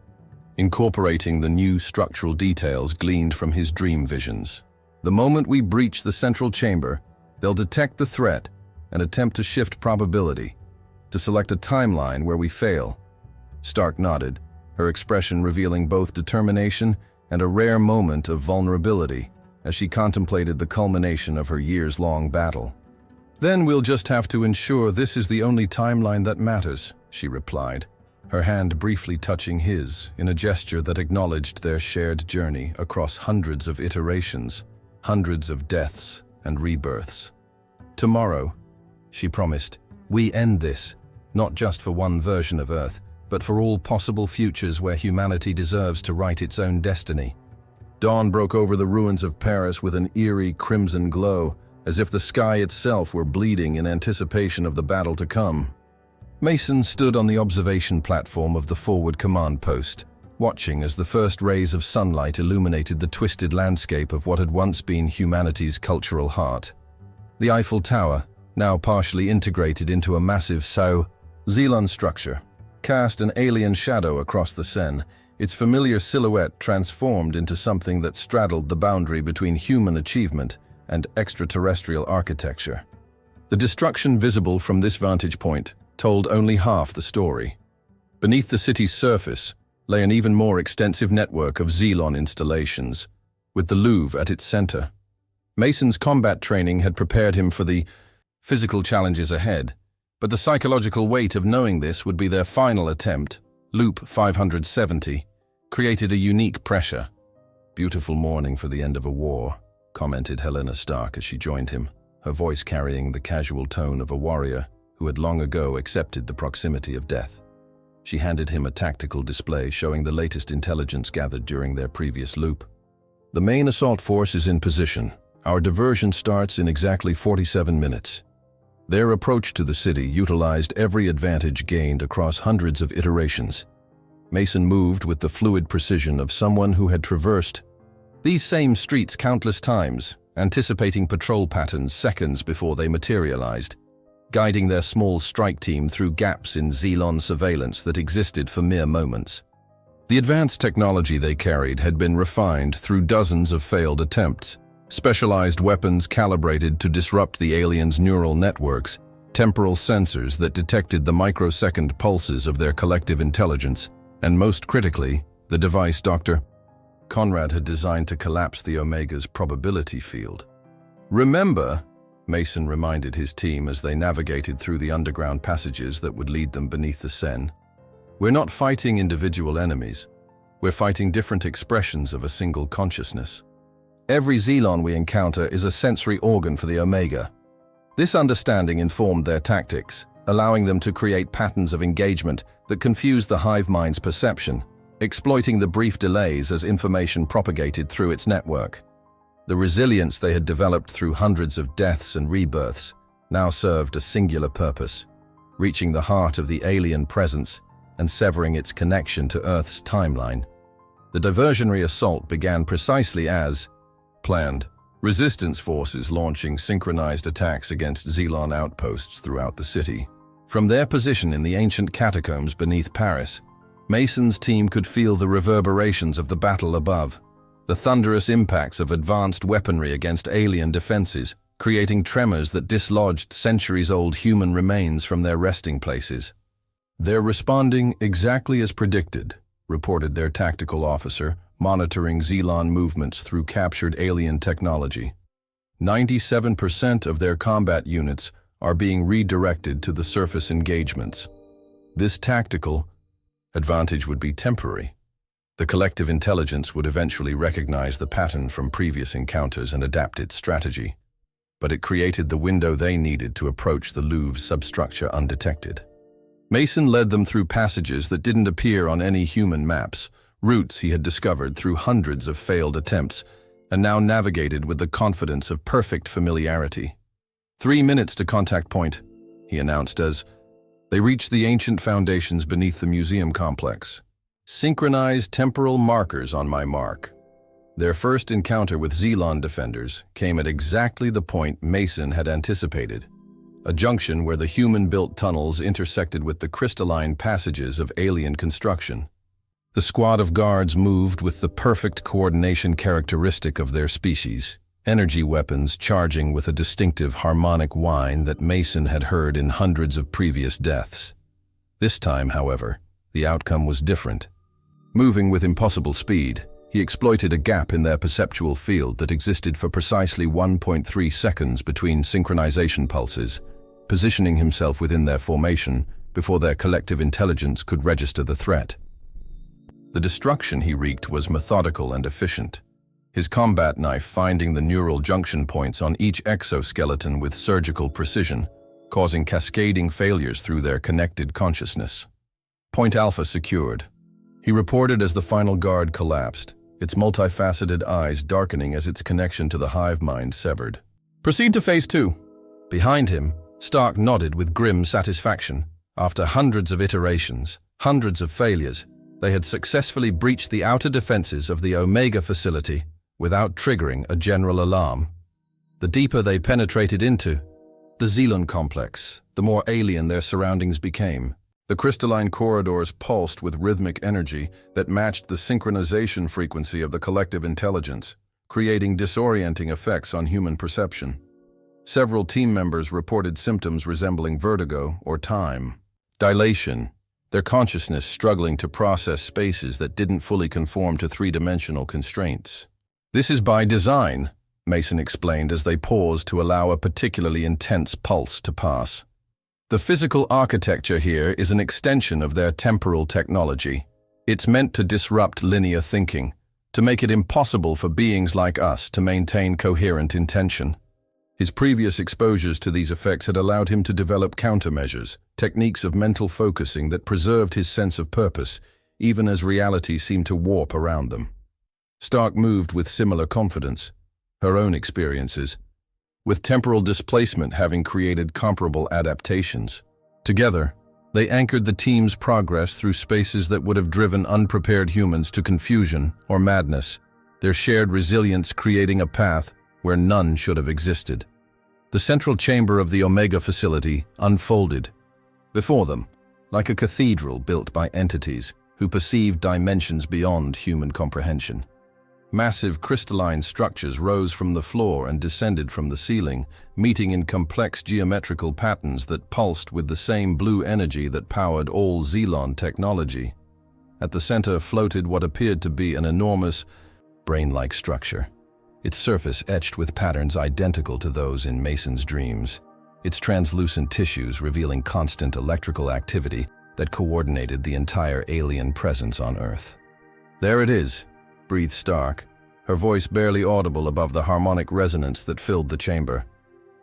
incorporating the new structural details gleaned from his dream visions. "The moment we breach the central chamber, they'll detect the threat and attempt to shift probability, to select a timeline where we fail." Stark nodded, her expression revealing both determination and a rare moment of vulnerability as she contemplated the culmination of her years-long battle. "Then we'll just have to ensure this is the only timeline that matters," she replied, her hand briefly touching his in a gesture that acknowledged their shared journey across hundreds of iterations, hundreds of deaths and rebirths. "Tomorrow," she promised, "we end this, not just for one version of Earth, but for all possible futures where humanity deserves to write its own destiny." Dawn broke over the ruins of Paris with an eerie crimson glow, as if the sky itself were bleeding in anticipation of the battle to come. Mason stood on the observation platform of the forward command post, watching as the first rays of sunlight illuminated the twisted landscape of what had once been humanity's cultural heart. The Eiffel Tower, now partially integrated into a massive Zeeland structure, cast an alien shadow across the Seine, its familiar silhouette transformed into something that straddled the boundary between human achievement and extraterrestrial architecture. The destruction visible from this vantage point told only half the story. Beneath the city's surface lay an even more extensive network of Zeeland installations, with the Louvre at its center. Mason's combat training had prepared him for the physical challenges ahead, but the psychological weight of knowing this would be their final attempt, Loop 570, created a unique pressure. "Beautiful morning for the end of a war," commented Helena Stark as she joined him, her voice carrying the casual tone of a warrior who had long ago accepted the proximity of death. She handed him a tactical display showing the latest intelligence gathered during their previous loop. "The main assault force is in position. Our diversion starts in exactly 47 minutes. Their approach to the city utilized every advantage gained across hundreds of iterations. Mason moved with the fluid precision of someone who had traversed these same streets countless times, anticipating patrol patterns seconds before they materialized, guiding their small strike team through gaps in Zeeland surveillance that existed for mere moments. The advanced technology they carried had been refined through dozens of failed attempts, specialized weapons calibrated to disrupt the aliens' neural networks, temporal sensors that detected the microsecond pulses of their collective intelligence, and most critically, the device Dr. Conrad had designed to collapse the Omega's probability field. "Remember," Mason reminded his team as they navigated through the underground passages that would lead them beneath the Seine, "we're not fighting individual enemies. We're fighting different expressions of a single consciousness. Every Zeeland we encounter is a sensory organ for the Omega." This understanding informed their tactics, allowing them to create patterns of engagement that confused the hive mind's perception, exploiting the brief delays as information propagated through its network. The resilience they had developed through hundreds of deaths and rebirths now served a singular purpose, reaching the heart of the alien presence and severing its connection to Earth's timeline. The diversionary assault began precisely as planned, resistance forces launching synchronized attacks against Zeeland outposts throughout the city. From their position in the ancient catacombs beneath Paris, Mason's team could feel the reverberations of the battle above, the thunderous impacts of advanced weaponry against alien defenses, creating tremors that dislodged centuries-old human remains from their resting places. "They're responding exactly as predicted," reported their tactical officer, monitoring Zeeland movements through captured alien technology. 97% of their combat units are being redirected to the surface engagements. This tactical advantage would be temporary. The collective intelligence would eventually recognize the pattern from previous encounters and adapt its strategy. But it created the window they needed to approach the Louvre's substructure undetected. Mason led them through passages that didn't appear on any human maps, routes he had discovered through hundreds of failed attempts, and now navigated with the confidence of perfect familiarity. 3 minutes to contact point, he announced as They reached the ancient foundations beneath the museum complex. Synchronized temporal markers on my mark. Their first encounter with Xelon defenders came at exactly the point Mason had anticipated, a junction where the human-built tunnels intersected with the crystalline passages of alien construction. The squad of guards moved with the perfect coordination characteristic of their species, energy weapons charging with a distinctive harmonic whine that Mason had heard in hundreds of previous deaths. This time, however, the outcome was different. Moving with impossible speed, he exploited a gap in their perceptual field that existed for precisely 1.3 seconds between synchronization pulses, positioning himself within their formation before their collective intelligence could register the threat. The destruction he wreaked was methodical and efficient, his combat knife finding the neural junction points on each exoskeleton with surgical precision, causing cascading failures through their connected consciousness. Point Alpha secured. He reported as the final guard collapsed, its multifaceted eyes darkening as its connection to the hive mind severed. Proceed to Phase 2. Behind him, Stark nodded with grim satisfaction. After hundreds of iterations, hundreds of failures, they had successfully breached the outer defenses of the Omega facility without triggering a general alarm. The deeper they penetrated into the Xelon complex, the more alien their surroundings became. The crystalline corridors pulsed with rhythmic energy that matched the synchronization frequency of the collective intelligence, creating disorienting effects on human perception. Several team members reported symptoms resembling vertigo or time dilation, their consciousness struggling to process spaces that didn't fully conform to three-dimensional constraints. This is by design, Mason explained as they paused to allow a particularly intense pulse to pass. The physical architecture here is an extension of their temporal technology. It's meant to disrupt linear thinking, to make it impossible for beings like us to maintain coherent intention. His previous exposures to these effects had allowed him to develop countermeasures, techniques of mental focusing that preserved his sense of purpose, even as reality seemed to warp around them. Stark moved with similar confidence, her own experiences, with temporal displacement having created comparable adaptations. Together, they anchored the team's progress through spaces that would have driven unprepared humans to confusion or madness, their shared resilience creating a path where none should have existed. The central chamber of the Omega facility unfolded before them, like a cathedral built by entities who perceived dimensions beyond human comprehension. Massive crystalline structures rose from the floor and descended from the ceiling, meeting in complex geometrical patterns that pulsed with the same blue energy that powered all Xelon technology. At the center floated what appeared to be an enormous, brain-like structure, its surface etched with patterns identical to those in Mason's dreams, its translucent tissues revealing constant electrical activity that coordinated the entire alien presence on Earth. "There it is," breathed Stark, her voice barely audible above the harmonic resonance that filled the chamber.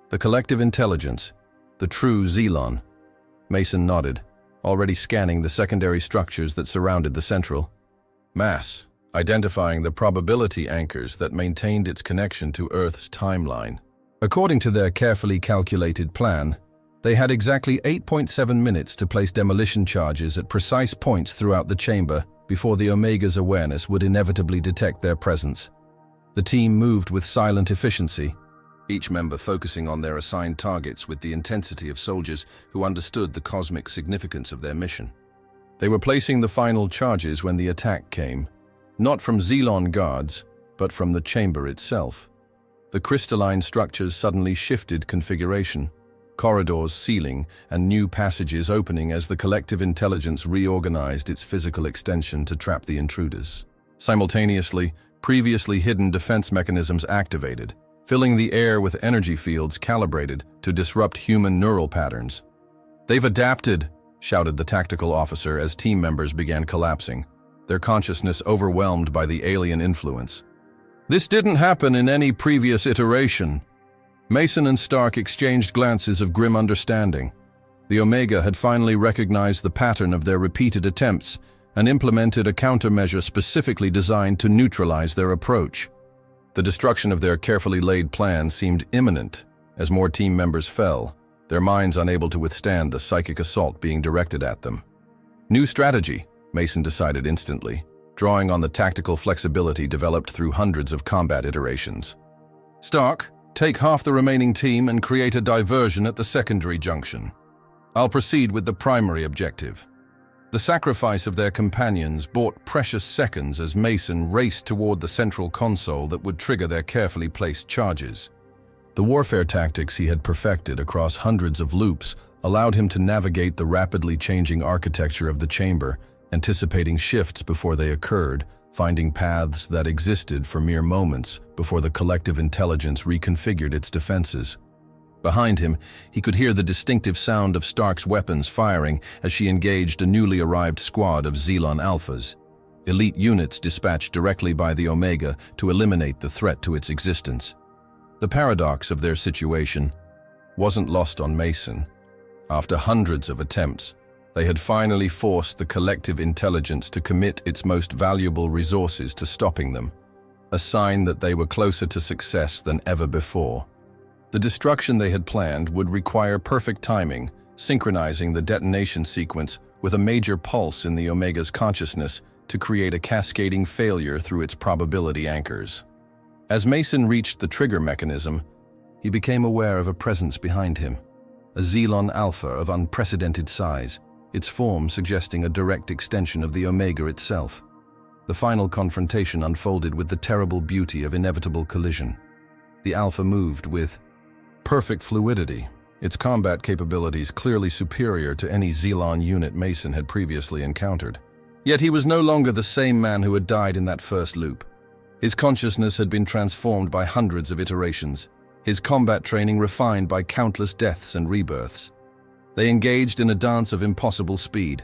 "The collective intelligence, the true Xelon." Mason nodded, already scanning the secondary structures that surrounded the central mass, identifying the probability anchors that maintained its connection to Earth's timeline. According to their carefully calculated plan, they had exactly 8.7 minutes to place demolition charges at precise points throughout the chamber before the Omega's awareness would inevitably detect their presence. The team moved with silent efficiency, each member focusing on their assigned targets with the intensity of soldiers who understood the cosmic significance of their mission. They were placing the final charges when the attack came, not from Xelon guards, but from the chamber itself. The crystalline structures suddenly shifted configuration, corridors sealing and new passages opening as the collective intelligence reorganized its physical extension to trap the intruders. Simultaneously, previously hidden defense mechanisms activated, filling the air with energy fields calibrated to disrupt human neural patterns. "They've adapted," shouted the tactical officer as team members began collapsing, their consciousness overwhelmed by the alien influence. "This didn't happen in any previous iteration." Mason and Stark exchanged glances of grim understanding. The Omega had finally recognized the pattern of their repeated attempts and implemented a countermeasure specifically designed to neutralize their approach. The destruction of their carefully laid plan seemed imminent as more team members fell, their minds unable to withstand the psychic assault being directed at them. New strategy, Mason decided instantly, drawing on the tactical flexibility developed through hundreds of combat iterations. Stark, take half the remaining team and create a diversion at the secondary junction. I'll proceed with the primary objective. The sacrifice of their companions bought precious seconds as Mason raced toward the central console that would trigger their carefully placed charges. The warfare tactics he had perfected across hundreds of loops allowed him to navigate the rapidly changing architecture of the chamber, anticipating shifts before they occurred, finding paths that existed for mere moments before the collective intelligence reconfigured its defenses. Behind him, he could hear the distinctive sound of Stark's weapons firing as she engaged a newly arrived squad of Xelon Alphas, elite units dispatched directly by the Omega to eliminate the threat to its existence. The paradox of their situation wasn't lost on Mason. After hundreds of attempts, they had finally forced the collective intelligence to commit its most valuable resources to stopping them, a sign that they were closer to success than ever before. The destruction they had planned would require perfect timing, synchronizing the detonation sequence with a major pulse in the Omega's consciousness to create a cascading failure through its probability anchors. As Mason reached the trigger mechanism, he became aware of a presence behind him, a Xelon Alpha of unprecedented size, its form suggesting a direct extension of the Omega itself. The final confrontation unfolded with the terrible beauty of inevitable collision. The Alpha moved with perfect fluidity, its combat capabilities clearly superior to any Xelon unit Mason had previously encountered. Yet he was no longer the same man who had died in that first loop. His consciousness had been transformed by hundreds of iterations, his combat training refined by countless deaths and rebirths. They engaged in a dance of impossible speed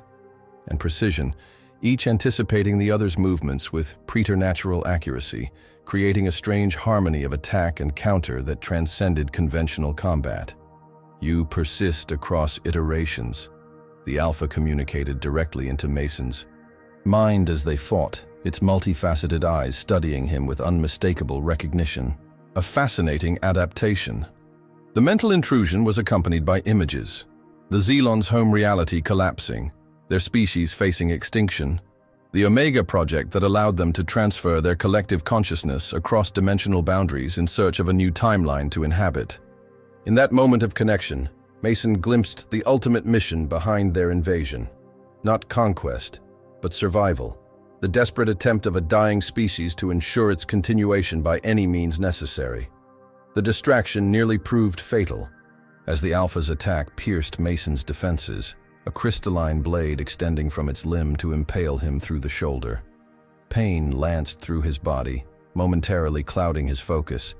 and precision, each anticipating the other's movements with preternatural accuracy, creating a strange harmony of attack and counter that transcended conventional combat. "You persist across iterations," the Alpha communicated directly into Mason's mind as they fought, its multifaceted eyes studying him with unmistakable recognition. A fascinating adaptation. The mental intrusion was accompanied by images. The Xelon's home reality collapsing, their species facing extinction, the Omega project that allowed them to transfer their collective consciousness across dimensional boundaries in search of a new timeline to inhabit. In that moment of connection, Mason glimpsed the ultimate mission behind their invasion. Not conquest, but survival. The desperate attempt of a dying species to ensure its continuation by any means necessary. The distraction nearly proved fatal. As the Alpha's attack pierced Mason's defenses, a crystalline blade extending from its limb to impale him through the shoulder. Pain lanced through his body, momentarily clouding his focus,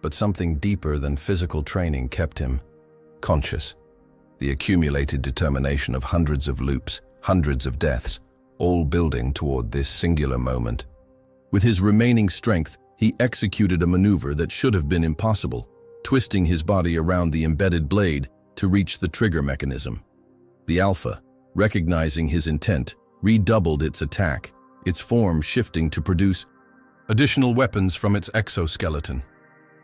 but something deeper than physical training kept him conscious. The accumulated determination of hundreds of loops, hundreds of deaths, all building toward this singular moment. With his remaining strength, he executed a maneuver that should have been impossible, twisting his body around the embedded blade to reach the trigger mechanism. The Alpha, recognizing his intent, redoubled its attack, its form shifting to produce additional weapons from its exoskeleton.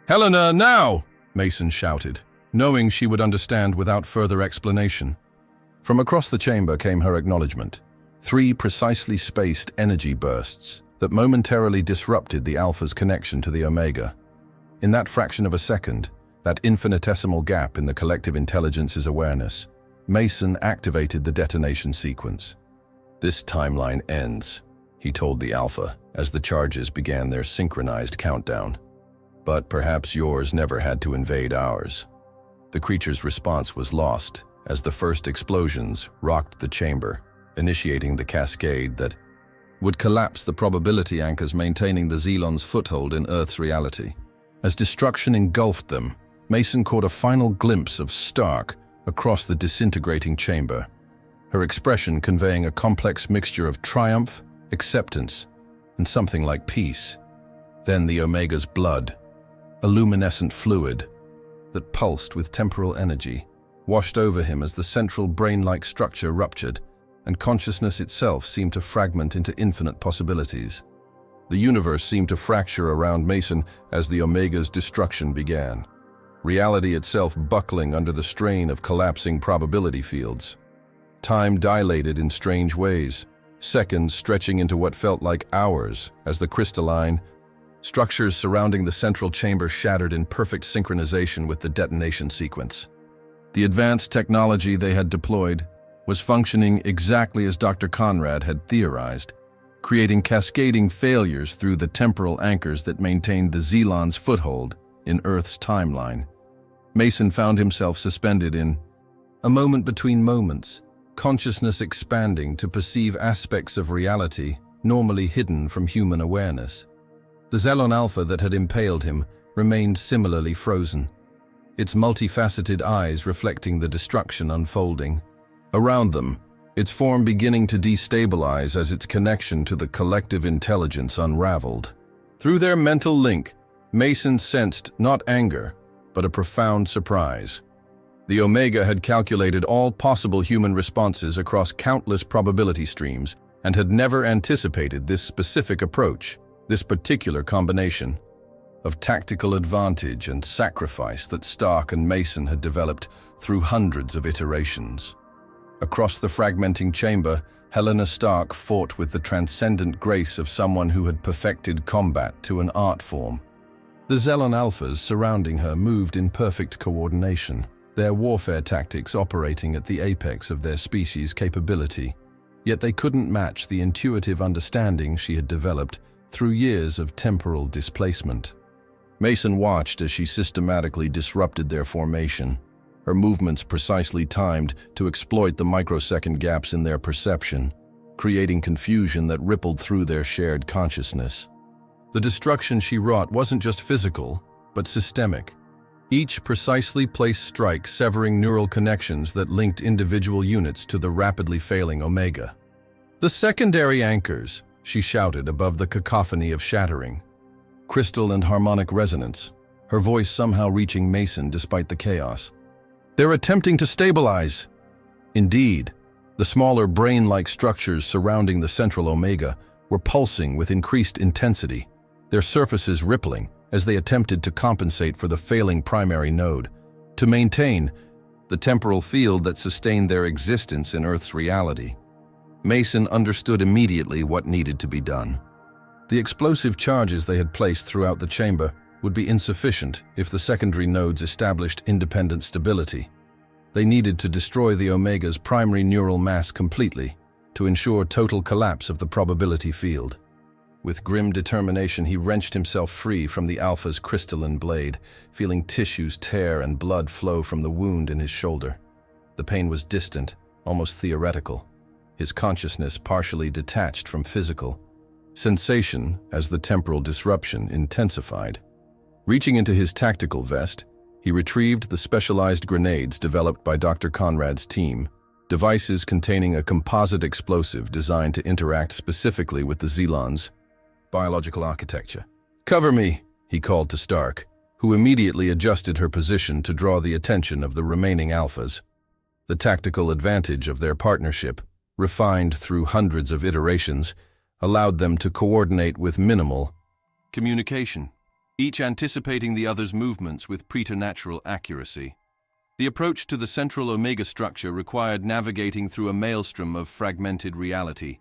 "Helena, now!" Mason shouted, knowing she would understand without further explanation. From across the chamber came her acknowledgement. 3 precisely spaced energy bursts that momentarily disrupted the Alpha's connection to the Omega. In that fraction of a second, that infinitesimal gap in the collective intelligence's awareness, Mason activated the detonation sequence. "This timeline ends," he told the Alpha as the charges began their synchronized countdown. "But perhaps yours never had to invade ours." The creature's response was lost as the first explosions rocked the chamber, initiating the cascade that would collapse the probability anchors maintaining the Xelon's foothold in Earth's reality. As destruction engulfed them, Mason caught a final glimpse of Stark across the disintegrating chamber, her expression conveying a complex mixture of triumph, acceptance, and something like peace. Then the Omega's blood, a luminescent fluid that pulsed with temporal energy, washed over him as the central brain-like structure ruptured, and consciousness itself seemed to fragment into infinite possibilities. The universe seemed to fracture around Mason as the Omega's destruction began. reality itself buckling under the strain of collapsing probability fields. Time dilated in strange ways, seconds stretching into what felt like hours as the crystalline structures surrounding the central chamber shattered in perfect synchronization with the detonation sequence. The advanced technology they had deployed was functioning exactly as Dr. Conrad had theorized, creating cascading failures through the temporal anchors that maintained the Xelon's foothold in Earth's timeline. Mason found himself suspended in a moment between moments, consciousness expanding to perceive aspects of reality normally hidden from human awareness. The Xelon Alpha that had impaled him remained similarly frozen, its multifaceted eyes reflecting the destruction unfolding. Around them, its form beginning to destabilize as its connection to the collective intelligence unraveled. Through their mental link, Mason sensed not anger, but a profound surprise. The Omega had calculated all possible human responses across countless probability streams and had never anticipated this specific approach, this particular combination of tactical advantage and sacrifice that Stark and Mason had developed through hundreds of iterations. Across the fragmenting chamber, Helena Stark fought with the transcendent grace of someone who had perfected combat to an art form. The Xelon Alphas surrounding her moved in perfect coordination, their warfare tactics operating at the apex of their species' capability. Yet they couldn't match the intuitive understanding she had developed through years of temporal displacement. Mason watched as she systematically disrupted their formation, her movements precisely timed to exploit the microsecond gaps in their perception, creating confusion that rippled through their shared consciousness. The destruction she wrought wasn't just physical, but systemic. Each precisely placed strike severing neural connections that linked individual units to the rapidly failing Omega. "The secondary anchors," she shouted above the cacophony of shattering. Crystal and harmonic resonance, her voice somehow reaching Mason despite the chaos. "They're attempting to stabilize." Indeed, the smaller brain-like structures surrounding the central Omega were pulsing with increased intensity, their surfaces rippling as they attempted to compensate for the failing primary node, to maintain the temporal field that sustained their existence in Earth's reality. Mason understood immediately what needed to be done. The explosive charges they had placed throughout the chamber would be insufficient if the secondary nodes established independent stability. They needed to destroy the Omega's primary neural mass completely to ensure total collapse of the probability field. With grim determination, he wrenched himself free from the Alpha's crystalline blade, feeling tissues tear and blood flow from the wound in his shoulder. The pain was distant, almost theoretical, his consciousness partially detached from physical sensation as the temporal disruption intensified. Reaching into his tactical vest, he retrieved the specialized grenades developed by Dr. Conrad's team, devices containing a composite explosive designed to interact specifically with the Xelon's biological architecture. "Cover me," he called to Stark, who immediately adjusted her position to draw the attention of the remaining Alphas. The tactical advantage of their partnership, refined through hundreds of iterations, allowed them to coordinate with minimal communication, each anticipating the other's movements with preternatural accuracy. The approach to the central Omega structure required navigating through a maelstrom of fragmented reality,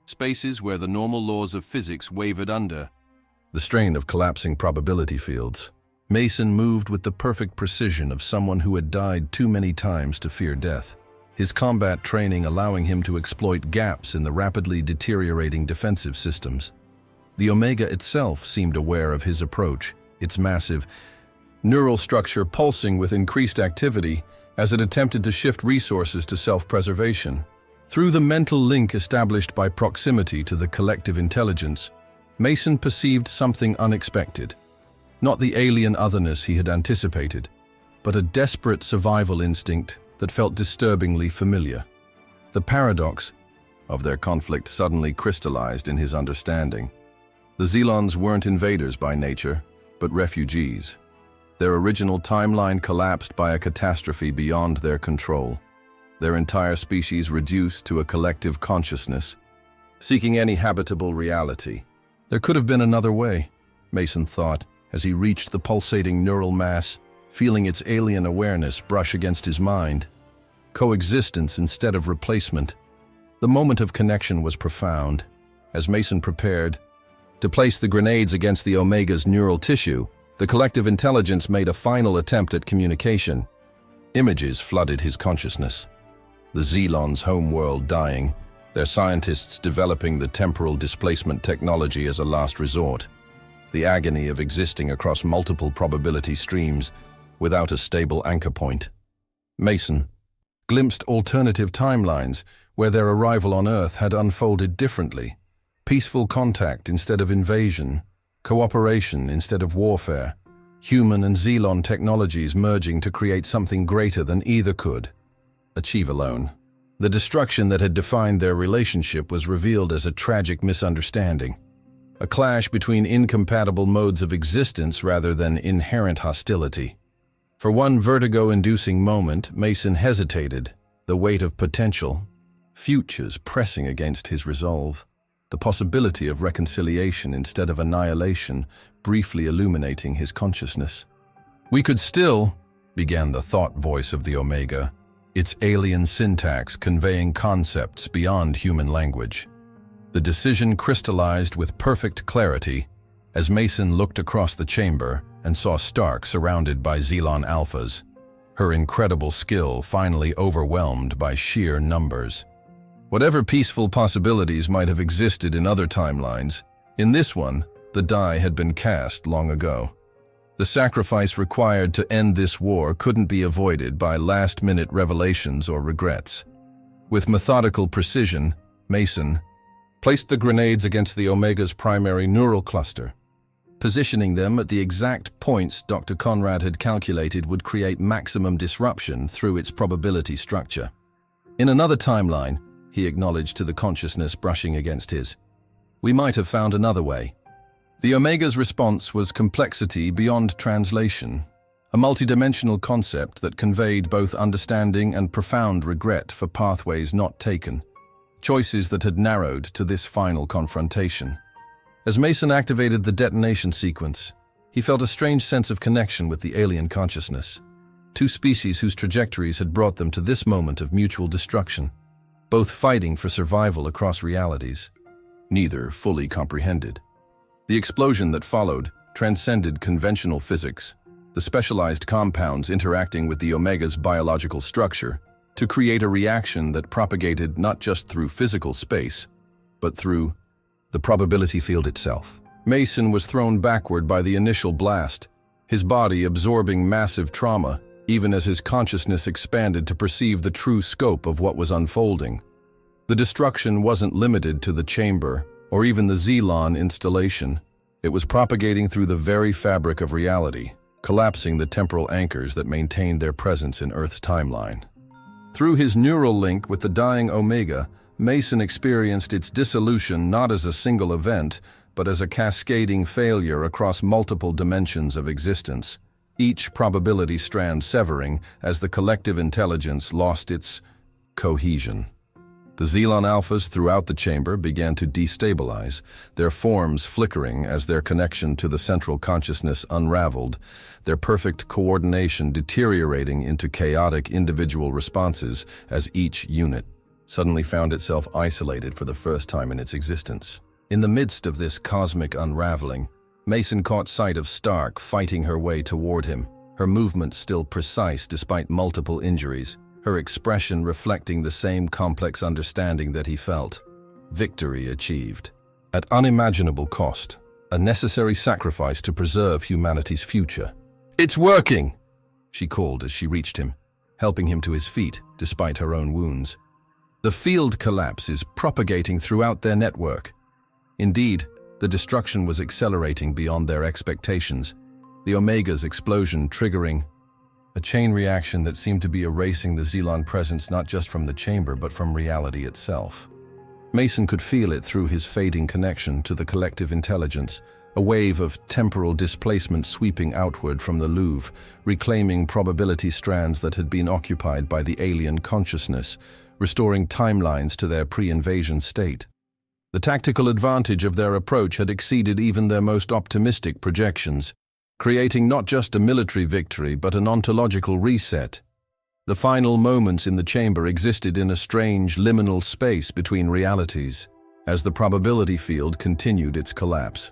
spaces where the normal laws of physics wavered under the strain of collapsing probability fields. Mason moved with the perfect precision of someone who had died too many times to fear death, his combat training allowing him to exploit gaps in the rapidly deteriorating defensive systems. The Omega itself seemed aware of his approach, its massive neural structure pulsing with increased activity as it attempted to shift resources to self-preservation. Through the mental link established by proximity to the collective intelligence, Mason perceived something unexpected. Not the alien otherness he had anticipated, but a desperate survival instinct that felt disturbingly familiar. The paradox of their conflict suddenly crystallized in his understanding. The Xelons weren't invaders by nature, but refugees. Their original timeline collapsed by a catastrophe beyond their control, their entire species reduced to a collective consciousness, seeking any habitable reality. There could have been another way, Mason thought, as he reached the pulsating neural mass feeling its alien awareness brush against his mind. Coexistence instead of replacement. The moment of connection was profound. As Mason prepared to place the grenades against the Omega's neural tissue, the collective intelligence made a final attempt at communication. Images flooded his consciousness. The Xelon's homeworld dying, their scientists developing the temporal displacement technology as a last resort. The agony of existing across multiple probability streams without a stable anchor point. Mason glimpsed alternative timelines where their arrival on Earth had unfolded differently. Peaceful contact instead of invasion, cooperation instead of warfare, human and Xelon technologies merging to create something greater than either could achieve alone. The destruction that had defined their relationship was revealed as a tragic misunderstanding, a clash between incompatible modes of existence rather than inherent hostility. For one vertigo-inducing moment, Mason hesitated, the weight of potential, futures pressing against his resolve, the possibility of reconciliation instead of annihilation briefly illuminating his consciousness. "We could still," began the thought voice of the Omega, its alien syntax conveying concepts beyond human language. The decision crystallized with perfect clarity as Mason looked across the chamber and saw Stark surrounded by Xelon Alphas, her incredible skill finally overwhelmed by sheer numbers. Whatever peaceful possibilities might have existed in other timelines, in this one, the die had been cast long ago. The sacrifice required to end this war couldn't be avoided by last-minute revelations or regrets. With methodical precision, Mason placed the grenades against the Omega's primary neural cluster, positioning them at the exact points Dr. Conrad had calculated would create maximum disruption through its probability structure. In another timeline, he acknowledged to the consciousness brushing against his, we might have found another way. The Omega's response was complexity beyond translation, a multidimensional concept that conveyed both understanding and profound regret for pathways not taken, choices that had narrowed to this final confrontation. As Mason activated the detonation sequence, he felt a strange sense of connection with the alien consciousness, two species whose trajectories had brought them to this moment of mutual destruction, both fighting for survival across realities, neither fully comprehended. The explosion that followed transcended conventional physics, the specialized compounds interacting with the Omega's biological structure to create a reaction that propagated not just through physical space, but through the probability field itself. Mason was thrown backward by the initial blast, his body absorbing massive trauma, even as his consciousness expanded to perceive the true scope of what was unfolding. The destruction wasn't limited to the chamber or even the Xelon installation. It was propagating through the very fabric of reality, collapsing the temporal anchors that maintained their presence in Earth's timeline. Through his neural link with the dying Omega, Mason experienced its dissolution not as a single event, but as a cascading failure across multiple dimensions of existence, each probability strand severing as the collective intelligence lost its cohesion. The Xelon Alphas throughout the chamber began to destabilize, their forms flickering as their connection to the central consciousness unraveled, their perfect coordination deteriorating into chaotic individual responses as each unit suddenly found itself isolated for the first time in its existence. In the midst of this cosmic unraveling, Mason caught sight of Stark fighting her way toward him, her movements still precise despite multiple injuries, her expression reflecting the same complex understanding that he felt. Victory achieved. At unimaginable cost, a necessary sacrifice to preserve humanity's future. "It's working!" she called as she reached him, helping him to his feet despite her own wounds. The field collapse is propagating throughout their network. Indeed, the destruction was accelerating beyond their expectations, the Omega's explosion triggering a chain reaction that seemed to be erasing the Xelon presence not just from the chamber but from reality itself. Mason could feel it through his fading connection to the collective intelligence, a wave of temporal displacement sweeping outward from the Louvre, reclaiming probability strands that had been occupied by the alien consciousness, restoring timelines to their pre-invasion state. The tactical advantage of their approach had exceeded even their most optimistic projections. creating not just a military victory but an ontological reset. The final moments in the chamber existed in a strange liminal space between realities, as the probability field continued its collapse.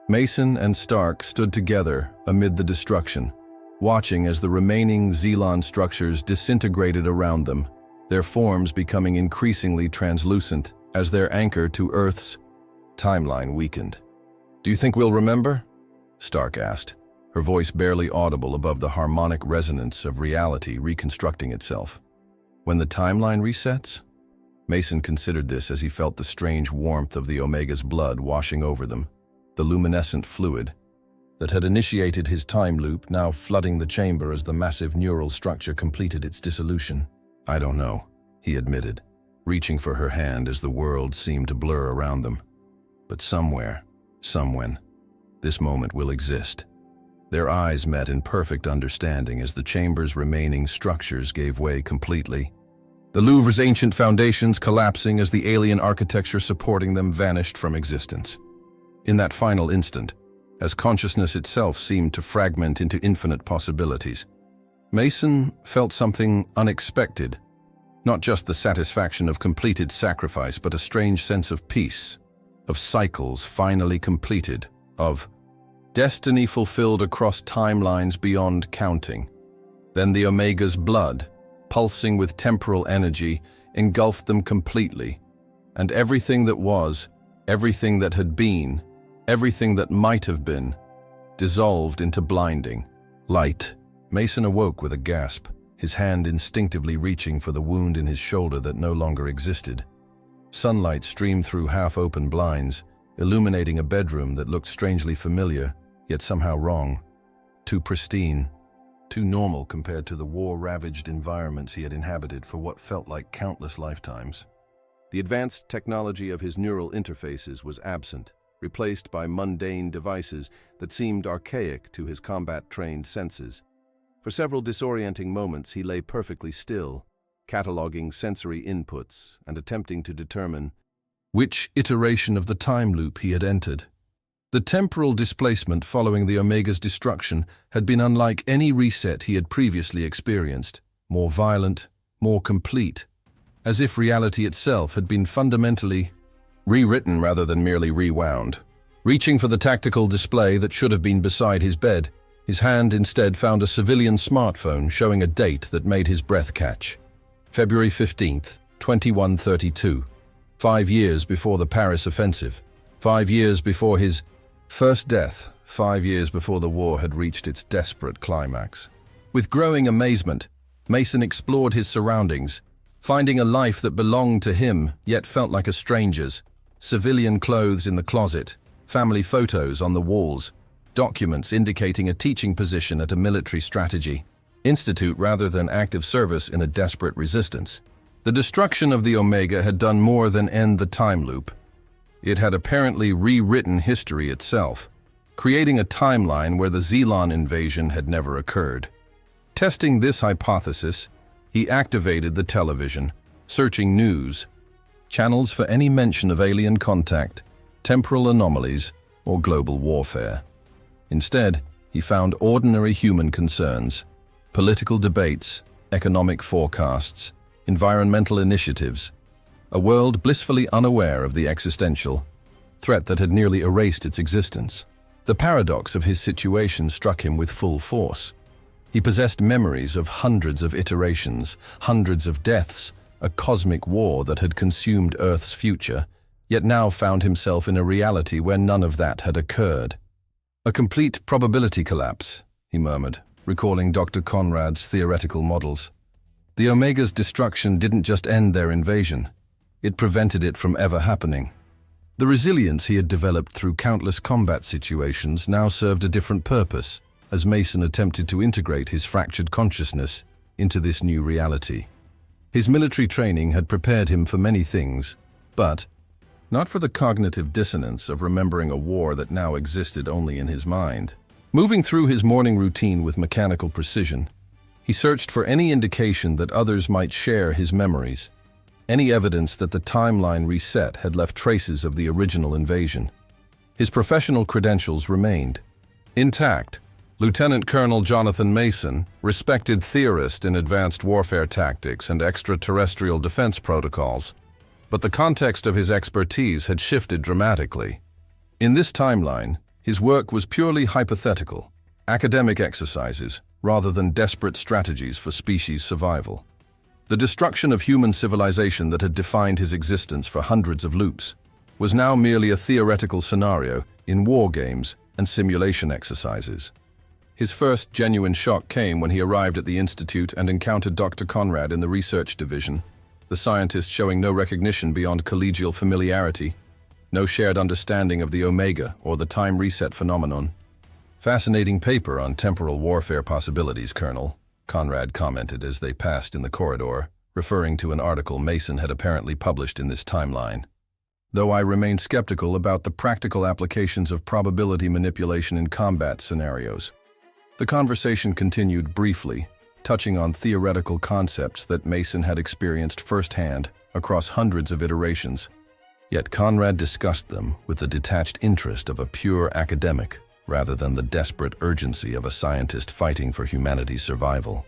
Mason and Stark stood together amid the destruction, watching as the remaining Xenon structures disintegrated around them, their forms becoming increasingly translucent as their anchor to Earth's timeline weakened. "Do you think we'll remember?" Stark asked, her voice barely audible above the harmonic resonance of reality reconstructing itself. "When the timeline resets?" Mason considered this as he felt the strange warmth of the Omega's blood washing over them, the luminescent fluid that had initiated his time loop now flooding the chamber as the massive neural structure completed its dissolution. "I don't know," he admitted, reaching for her hand as the world seemed to blur around them. "But somewhere, somewhen, this moment will exist." Their eyes met in perfect understanding as the chamber's remaining structures gave way completely, the Louvre's ancient foundations collapsing as the alien architecture supporting them vanished from existence. In that final instant, as consciousness itself seemed to fragment into infinite possibilities, Mason felt something unexpected, not just the satisfaction of completed sacrifice, but a strange sense of peace, of cycles finally completed, of destiny fulfilled across timelines beyond counting. Then the Omega's blood, pulsing with temporal energy, engulfed them completely, and everything that was, everything that had been, everything that might have been, dissolved into blinding light. Mason awoke with a gasp, his hand instinctively reaching for the wound in his shoulder that no longer existed. Sunlight streamed through half-open blinds, illuminating a bedroom that looked strangely familiar, yet somehow wrong. Too pristine, too normal compared to the war-ravaged environments he had inhabited for what felt like countless lifetimes. The advanced technology of his neural interfaces was absent, replaced by mundane devices that seemed archaic to his combat-trained senses. For several disorienting moments he lay perfectly still, cataloging sensory inputs and attempting to determine which iteration of the time loop he had entered. The temporal displacement following the Omega's destruction had been unlike any reset he had previously experienced, more violent, more complete, as if reality itself had been fundamentally rewritten rather than merely rewound. Reaching for the tactical display that should have been beside his bed, his hand instead found a civilian smartphone showing a date that made his breath catch. February 15th, 2132. 5 years before the Paris offensive. 5 years before his first death. 5 years before the war had reached its desperate climax. With growing amazement, Mason explored his surroundings, finding a life that belonged to him yet felt like a stranger's. Civilian clothes in the closet, family photos on the walls, documents indicating a teaching position at a military strategy institute rather than active service in a desperate resistance. The destruction of the Omega had done more than end the time loop. It had apparently rewritten history itself, creating a timeline where the Xenon invasion had never occurred. Testing this hypothesis, he activated the television, searching news, channels for any mention of alien contact, temporal anomalies, or global warfare. Instead, he found ordinary human concerns, political debates, economic forecasts, environmental initiatives, a world blissfully unaware of the existential threat that had nearly erased its existence. The paradox of his situation struck him with full force. He possessed memories of hundreds of iterations, hundreds of deaths, a cosmic war that had consumed Earth's future, yet now found himself in a reality where none of that had occurred. "A complete probability collapse," he murmured, recalling Dr. Conrad's theoretical models. The Omega's destruction didn't just end their invasion, it prevented it from ever happening. The resilience he had developed through countless combat situations now served a different purpose, as Mason attempted to integrate his fractured consciousness into this new reality. His military training had prepared him for many things, but not for the cognitive dissonance of remembering a war that now existed only in his mind. Moving through his morning routine with mechanical precision, he searched for any indication that others might share his memories, any evidence that the timeline reset had left traces of the original invasion. His professional credentials remained intact, Lieutenant Colonel Jonathan Mason, respected theorist in advanced warfare tactics and extraterrestrial defense protocols, but the context of his expertise had shifted dramatically. In this timeline, his work was purely hypothetical, academic exercises, rather than desperate strategies for species survival. The destruction of human civilization that had defined his existence for hundreds of loops was now merely a theoretical scenario in war games and simulation exercises. His first genuine shock came when he arrived at the Institute and encountered Dr. Conrad in the research division, the scientist showing no recognition beyond collegial familiarity, no shared understanding of the Omega or the time reset phenomenon. "Fascinating paper on temporal warfare possibilities, Colonel," Conrad commented as they passed in the corridor, referring to an article Mason had apparently published in this timeline. "Though I remain skeptical about the practical applications of probability manipulation in combat scenarios." The conversation continued briefly, touching on theoretical concepts that Mason had experienced firsthand across hundreds of iterations. Yet Conrad discussed them with the detached interest of a pure academic, rather than the desperate urgency of a scientist fighting for humanity's survival.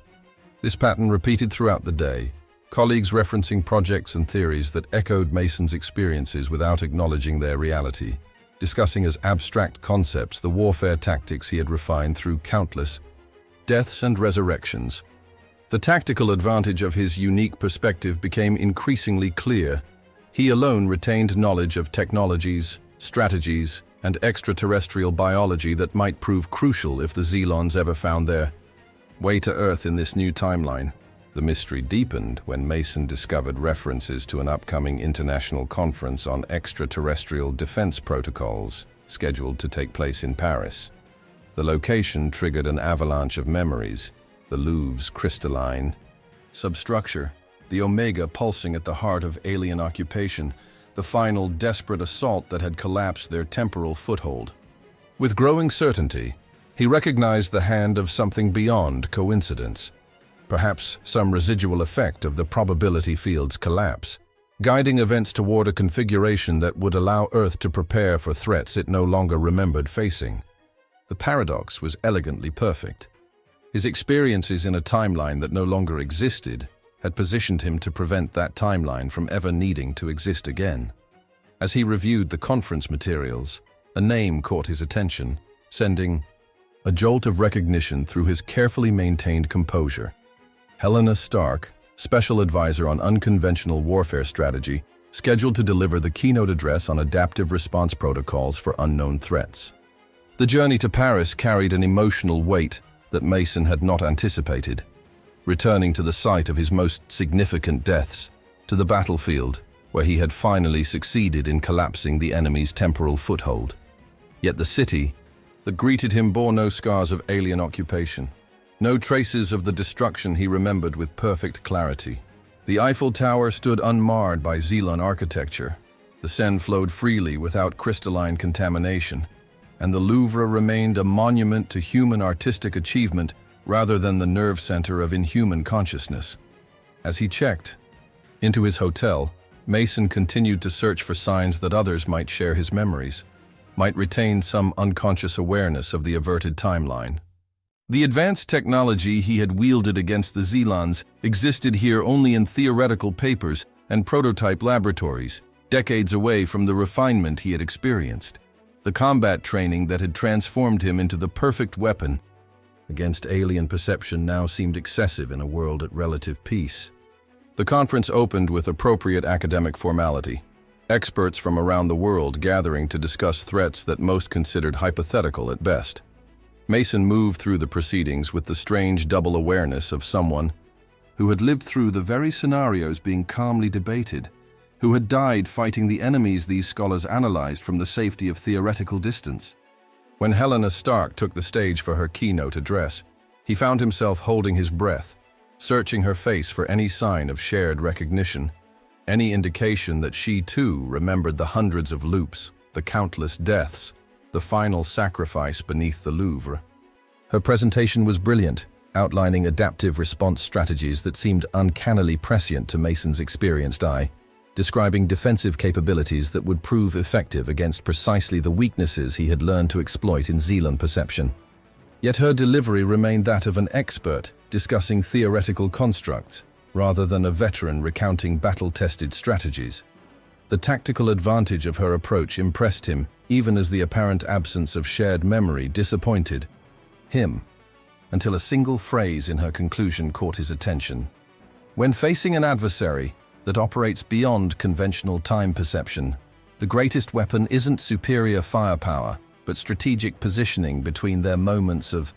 This pattern repeated throughout the day, colleagues referencing projects and theories that echoed Mason's experiences without acknowledging their reality, discussing as abstract concepts the warfare tactics he had refined through countless deaths and resurrections. The tactical advantage of his unique perspective became increasingly clear. He alone retained knowledge of technologies, strategies, and extraterrestrial biology that might prove crucial if the Xelons ever found their way to Earth in this new timeline. The mystery deepened when Mason discovered references to an upcoming international conference on extraterrestrial defense protocols, scheduled to take place in Paris. The location triggered an avalanche of memories, the Louvre's crystalline substructure, the Omega pulsing at the heart of alien occupation, the final desperate assault that had collapsed their temporal foothold. With growing certainty, he recognized the hand of something beyond coincidence. Perhaps some residual effect of the probability field's collapse, guiding events toward a configuration that would allow Earth to prepare for threats it no longer remembered facing. The paradox was elegantly perfect. His experiences in a timeline that no longer existed had positioned him to prevent that timeline from ever needing to exist again. As he reviewed the conference materials, a name caught his attention, sending a jolt of recognition through his carefully maintained composure. Helena Stark, Special Advisor on Unconventional Warfare Strategy, scheduled to deliver the keynote address on adaptive response protocols for unknown threats. The journey to Paris carried an emotional weight that Mason had not anticipated. Returning to the site of his most significant deaths, to the battlefield where he had finally succeeded in collapsing the enemy's temporal foothold. Yet the city that greeted him bore no scars of alien occupation. No traces of the destruction he remembered with perfect clarity. The Eiffel Tower stood unmarred by Xelon architecture. The Seine flowed freely without crystalline contamination, and the Louvre remained a monument to human artistic achievement rather than the nerve center of inhuman consciousness. As he checked into his hotel, Mason continued to search for signs that others might share his memories, might retain some unconscious awareness of the averted timeline. The advanced technology he had wielded against the Xelons existed here only in theoretical papers and prototype laboratories, decades away from the refinement he had experienced. The combat training that had transformed him into the perfect weapon against alien perception now seemed excessive in a world at relative peace. The conference opened with appropriate academic formality, experts from around the world gathering to discuss threats that most considered hypothetical at best. Mason moved through the proceedings with the strange double awareness of someone who had lived through the very scenarios being calmly debated, who had died fighting the enemies these scholars analyzed from the safety of theoretical distance. When Helena Stark took the stage for her keynote address, he found himself holding his breath, searching her face for any sign of shared recognition, any indication that she too remembered the hundreds of loops, the countless deaths, the final sacrifice beneath the Louvre. Her presentation was brilliant, outlining adaptive response strategies that seemed uncannily prescient to Mason's experienced eye, describing defensive capabilities that would prove effective against precisely the weaknesses he had learned to exploit in Xelon perception. Yet her delivery remained that of an expert discussing theoretical constructs, rather than a veteran recounting battle-tested strategies. The tactical advantage of her approach impressed him, even as the apparent absence of shared memory disappointed him, until a single phrase in her conclusion caught his attention. When facing an adversary that operates beyond conventional time perception, the greatest weapon isn't superior firepower, but strategic positioning between their moments of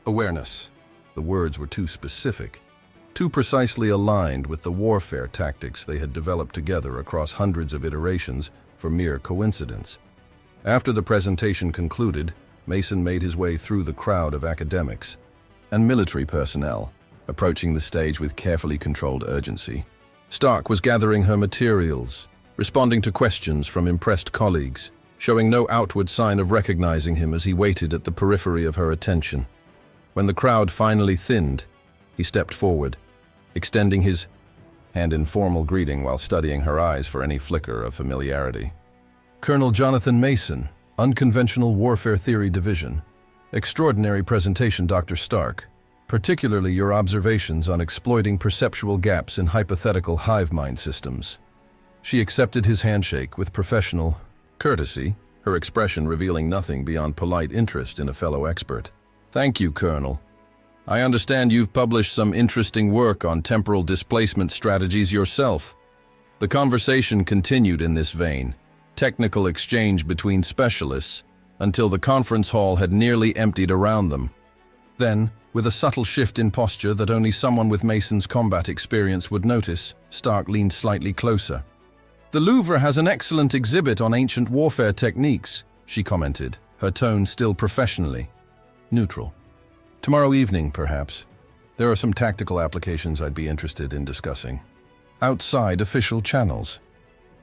awareness. The words were too specific, too precisely aligned with the warfare tactics they had developed together across hundreds of iterations for mere coincidence. After the presentation concluded, Mason made his way through the crowd of academics and military personnel, approaching the stage with carefully controlled urgency. Stark was gathering her materials, responding to questions from impressed colleagues, showing no outward sign of recognizing him as he waited at the periphery of her attention. When the crowd finally thinned, he stepped forward, extending his hand in formal greeting while studying her eyes for any flicker of familiarity. "Colonel Jonathan Mason, Unconventional Warfare Theory Division. Extraordinary presentation, Dr. Stark, particularly your observations on exploiting perceptual gaps in hypothetical hive mind systems." She accepted his handshake with professional courtesy, her expression revealing nothing beyond polite interest in a fellow expert. "Thank you, Colonel. I understand you've published some interesting work on temporal displacement strategies yourself." The conversation continued in this vein, technical exchange between specialists, until the conference hall had nearly emptied around them. Then, with a subtle shift in posture that only someone with Mason's combat experience would notice, Stark leaned slightly closer. "The Louvre has an excellent exhibit on ancient warfare techniques," she commented, her tone still professionally neutral. "Tomorrow evening, perhaps. There are some tactical applications I'd be interested in discussing outside official channels."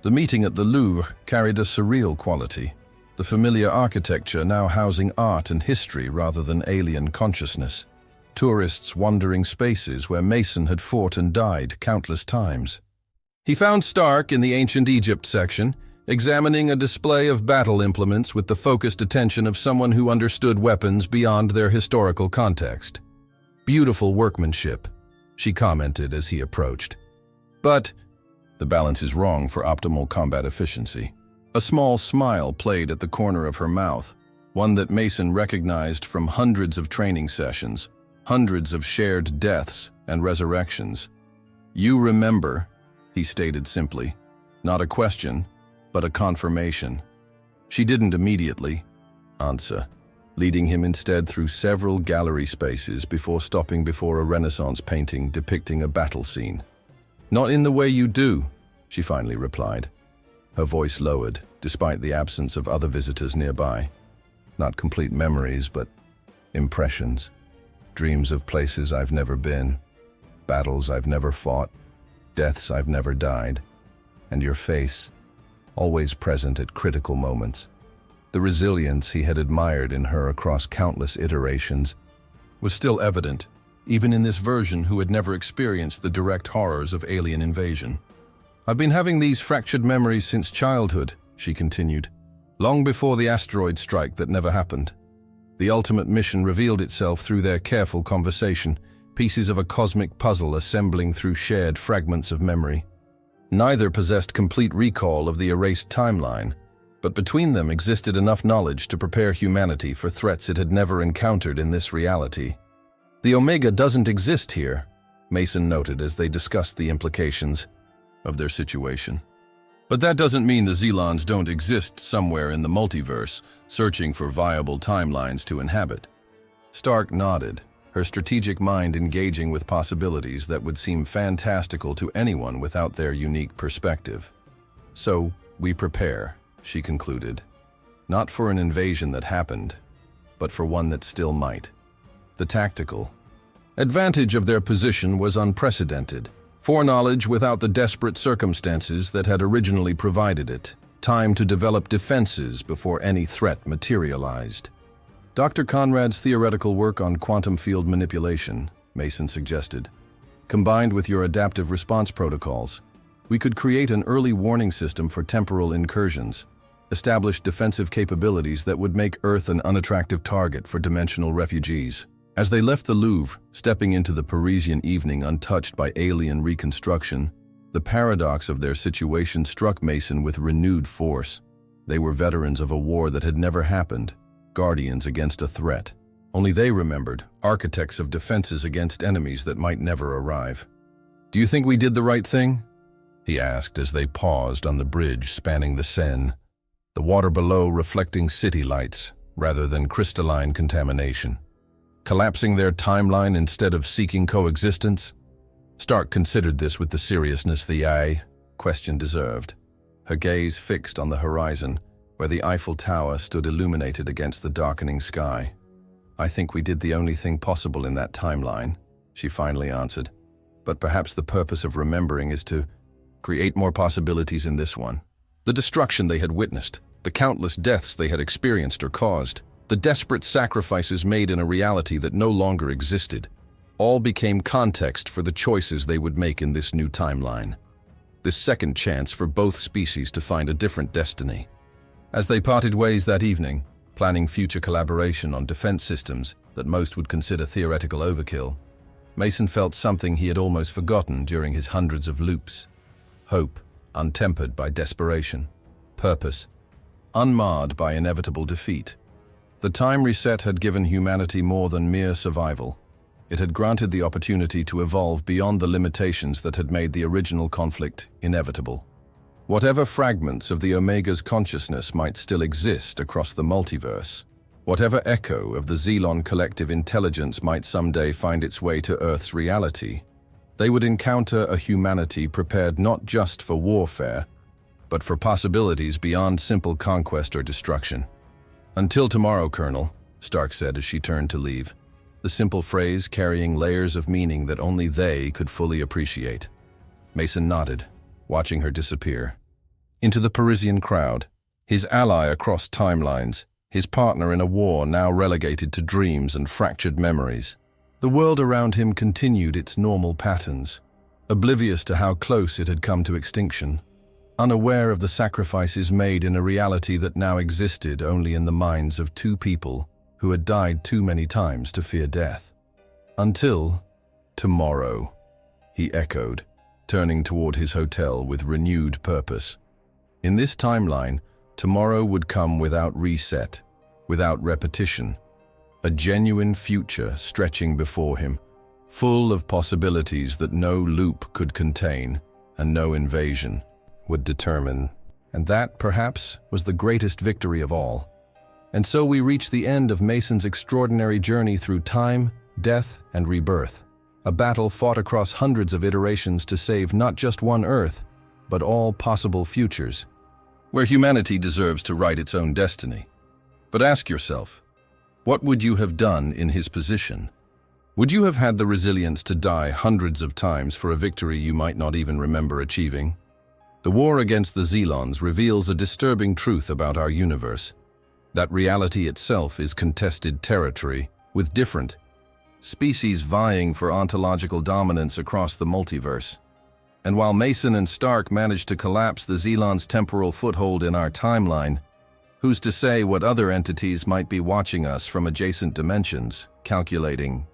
The meeting at the Louvre carried a surreal quality, the familiar architecture now housing art and history rather than alien consciousness. Tourists wandering spaces where Mason had fought and died countless times. He found Stark in the Ancient Egypt section, examining a display of battle implements with the focused attention of someone who understood weapons beyond their historical context. "Beautiful workmanship," she commented as he approached. "But the balance is wrong for optimal combat efficiency." A small smile played at the corner of her mouth, one that Mason recognized from hundreds of training sessions, hundreds of shared deaths and resurrections. "You remember," he stated simply, not a question, but a confirmation. She didn't immediately answer, leading him instead through several gallery spaces before stopping before a Renaissance painting depicting a battle scene. "Not in the way you do," she finally replied. Her voice lowered, despite the absence of other visitors nearby. "Not complete memories, but impressions. Dreams of places I've never been, battles I've never fought, deaths I've never died, and your face, always present at critical moments." The resilience he had admired in her across countless iterations was still evident, even in this version who had never experienced the direct horrors of alien invasion. "I've been having these fractured memories since childhood," she continued, "long before the asteroid strike that never happened." The ultimate mission revealed itself through their careful conversation, pieces of a cosmic puzzle assembling through shared fragments of memory. Neither possessed complete recall of the erased timeline, but between them existed enough knowledge to prepare humanity for threats it had never encountered in this reality. "The Omega doesn't exist here," Mason noted as they discussed the implications of their situation. "But that doesn't mean the Zelons don't exist somewhere in the multiverse, searching for viable timelines to inhabit." Stark nodded, her strategic mind engaging with possibilities that would seem fantastical to anyone without their unique perspective. "So, we prepare," she concluded, "not for an invasion that happened, but for one that still might." The tactical advantage of their position was unprecedented. Foreknowledge without the desperate circumstances that had originally provided it, time to develop defenses before any threat materialized. Dr. Conrad's theoretical work on quantum field manipulation, Mason suggested, combined with your adaptive response protocols, we could create an early warning system for temporal incursions. established defensive capabilities that would make Earth an unattractive target for dimensional refugees. As they left the Louvre, stepping into the Parisian evening untouched by alien reconstruction, the paradox of their situation struck Mason with renewed force. They were veterans of a war that had never happened, guardians against a threat. Only they remembered, architects of defenses against enemies that might never arrive. "Do you think we did the right thing?" he asked as they paused on the bridge spanning the Seine, the water below reflecting city lights rather than crystalline contamination. Collapsing their timeline instead of seeking coexistence? Stark considered this with the seriousness the question deserved, her gaze fixed on the horizon, where the Eiffel Tower stood illuminated against the darkening sky. "I think we did the only thing possible in that timeline," she finally answered. "But perhaps the purpose of remembering is to create more possibilities in this one." The destruction they had witnessed, the countless deaths they had experienced or caused, the desperate sacrifices made in a reality that no longer existed, all became context for the choices they would make in this new timeline. This second chance for both species to find a different destiny. As they parted ways that evening, planning future collaboration on defense systems that most would consider theoretical overkill, Mason felt something he had almost forgotten during his hundreds of loops. Hope, untempered by desperation. Purpose, unmarred by inevitable defeat. The time reset had given humanity more than mere survival. It had granted the opportunity to evolve beyond the limitations that had made the original conflict inevitable. Whatever fragments of the Omega's consciousness might still exist across the multiverse, whatever echo of the Xelon collective intelligence might someday find its way to Earth's reality, they would encounter a humanity prepared not just for warfare, but for possibilities beyond simple conquest or destruction. "Until tomorrow, Colonel," Stark said as she turned to leave, the simple phrase carrying layers of meaning that only they could fully appreciate. Mason nodded, watching her disappear. Into the Parisian crowd, his ally across timelines, his partner in a war now relegated to dreams and fractured memories. The world around him continued its normal patterns, oblivious to how close it had come to extinction, unaware of the sacrifices made in a reality that now existed only in the minds of two people who had died too many times to fear death. "Until tomorrow," he echoed, turning toward his hotel with renewed purpose. In this timeline, tomorrow would come without reset, without repetition, a genuine future stretching before him, full of possibilities that no loop could contain and no invasion would determine. And that, perhaps, was the greatest victory of all. And so we reach the end of Mason's extraordinary journey through time, death, and rebirth. A battle fought across hundreds of iterations to save not just one Earth, but all possible futures, where humanity deserves to write its own destiny. But ask yourself, what would you have done in his position? Would you have had the resilience to die hundreds of times for a victory you might not even remember achieving? The war against the Xelons reveals a disturbing truth about our universe. That reality itself is contested territory, with different species vying for ontological dominance across the multiverse. And while Mason and Stark managed to collapse the Xelons' temporal foothold in our timeline, who's to say what other entities might be watching us from adjacent dimensions, calculating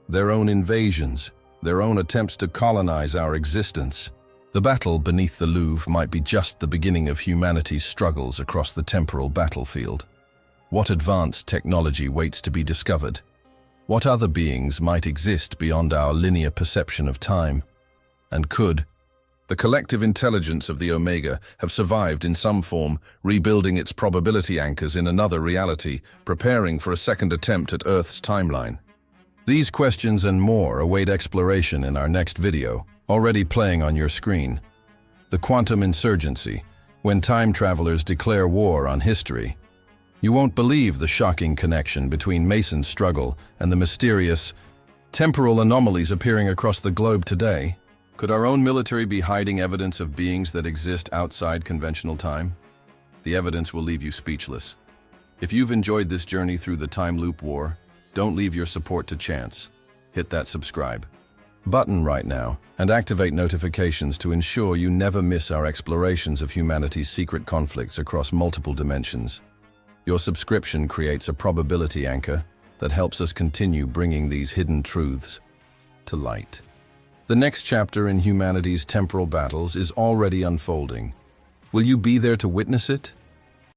their own invasions, their own attempts to colonize our existence? The battle beneath the Louvre might be just the beginning of humanity's struggles across the temporal battlefield. What advanced technology waits to be discovered? What other beings might exist beyond our linear perception of time? And could the collective intelligence of the Omega have survived in some form, rebuilding its probability anchors in another reality, preparing for a second attempt at Earth's timeline? These questions and more await exploration in our next video, already playing on your screen. The Quantum Insurgency, when time travelers declare war on history. You won't believe the shocking connection between Mason's struggle and the mysterious temporal anomalies appearing across the globe today. Could our own military be hiding evidence of beings that exist outside conventional time? The evidence will leave you speechless. If you've enjoyed this journey through the time loop war, don't leave your support to chance. Hit that subscribe. button right now and activate notifications to ensure you never miss our explorations of humanity's secret conflicts across multiple dimensions. Your subscription creates a probability anchor that helps us continue bringing these hidden truths to light. The next chapter in humanity's temporal battles is already unfolding. Will you be there to witness it?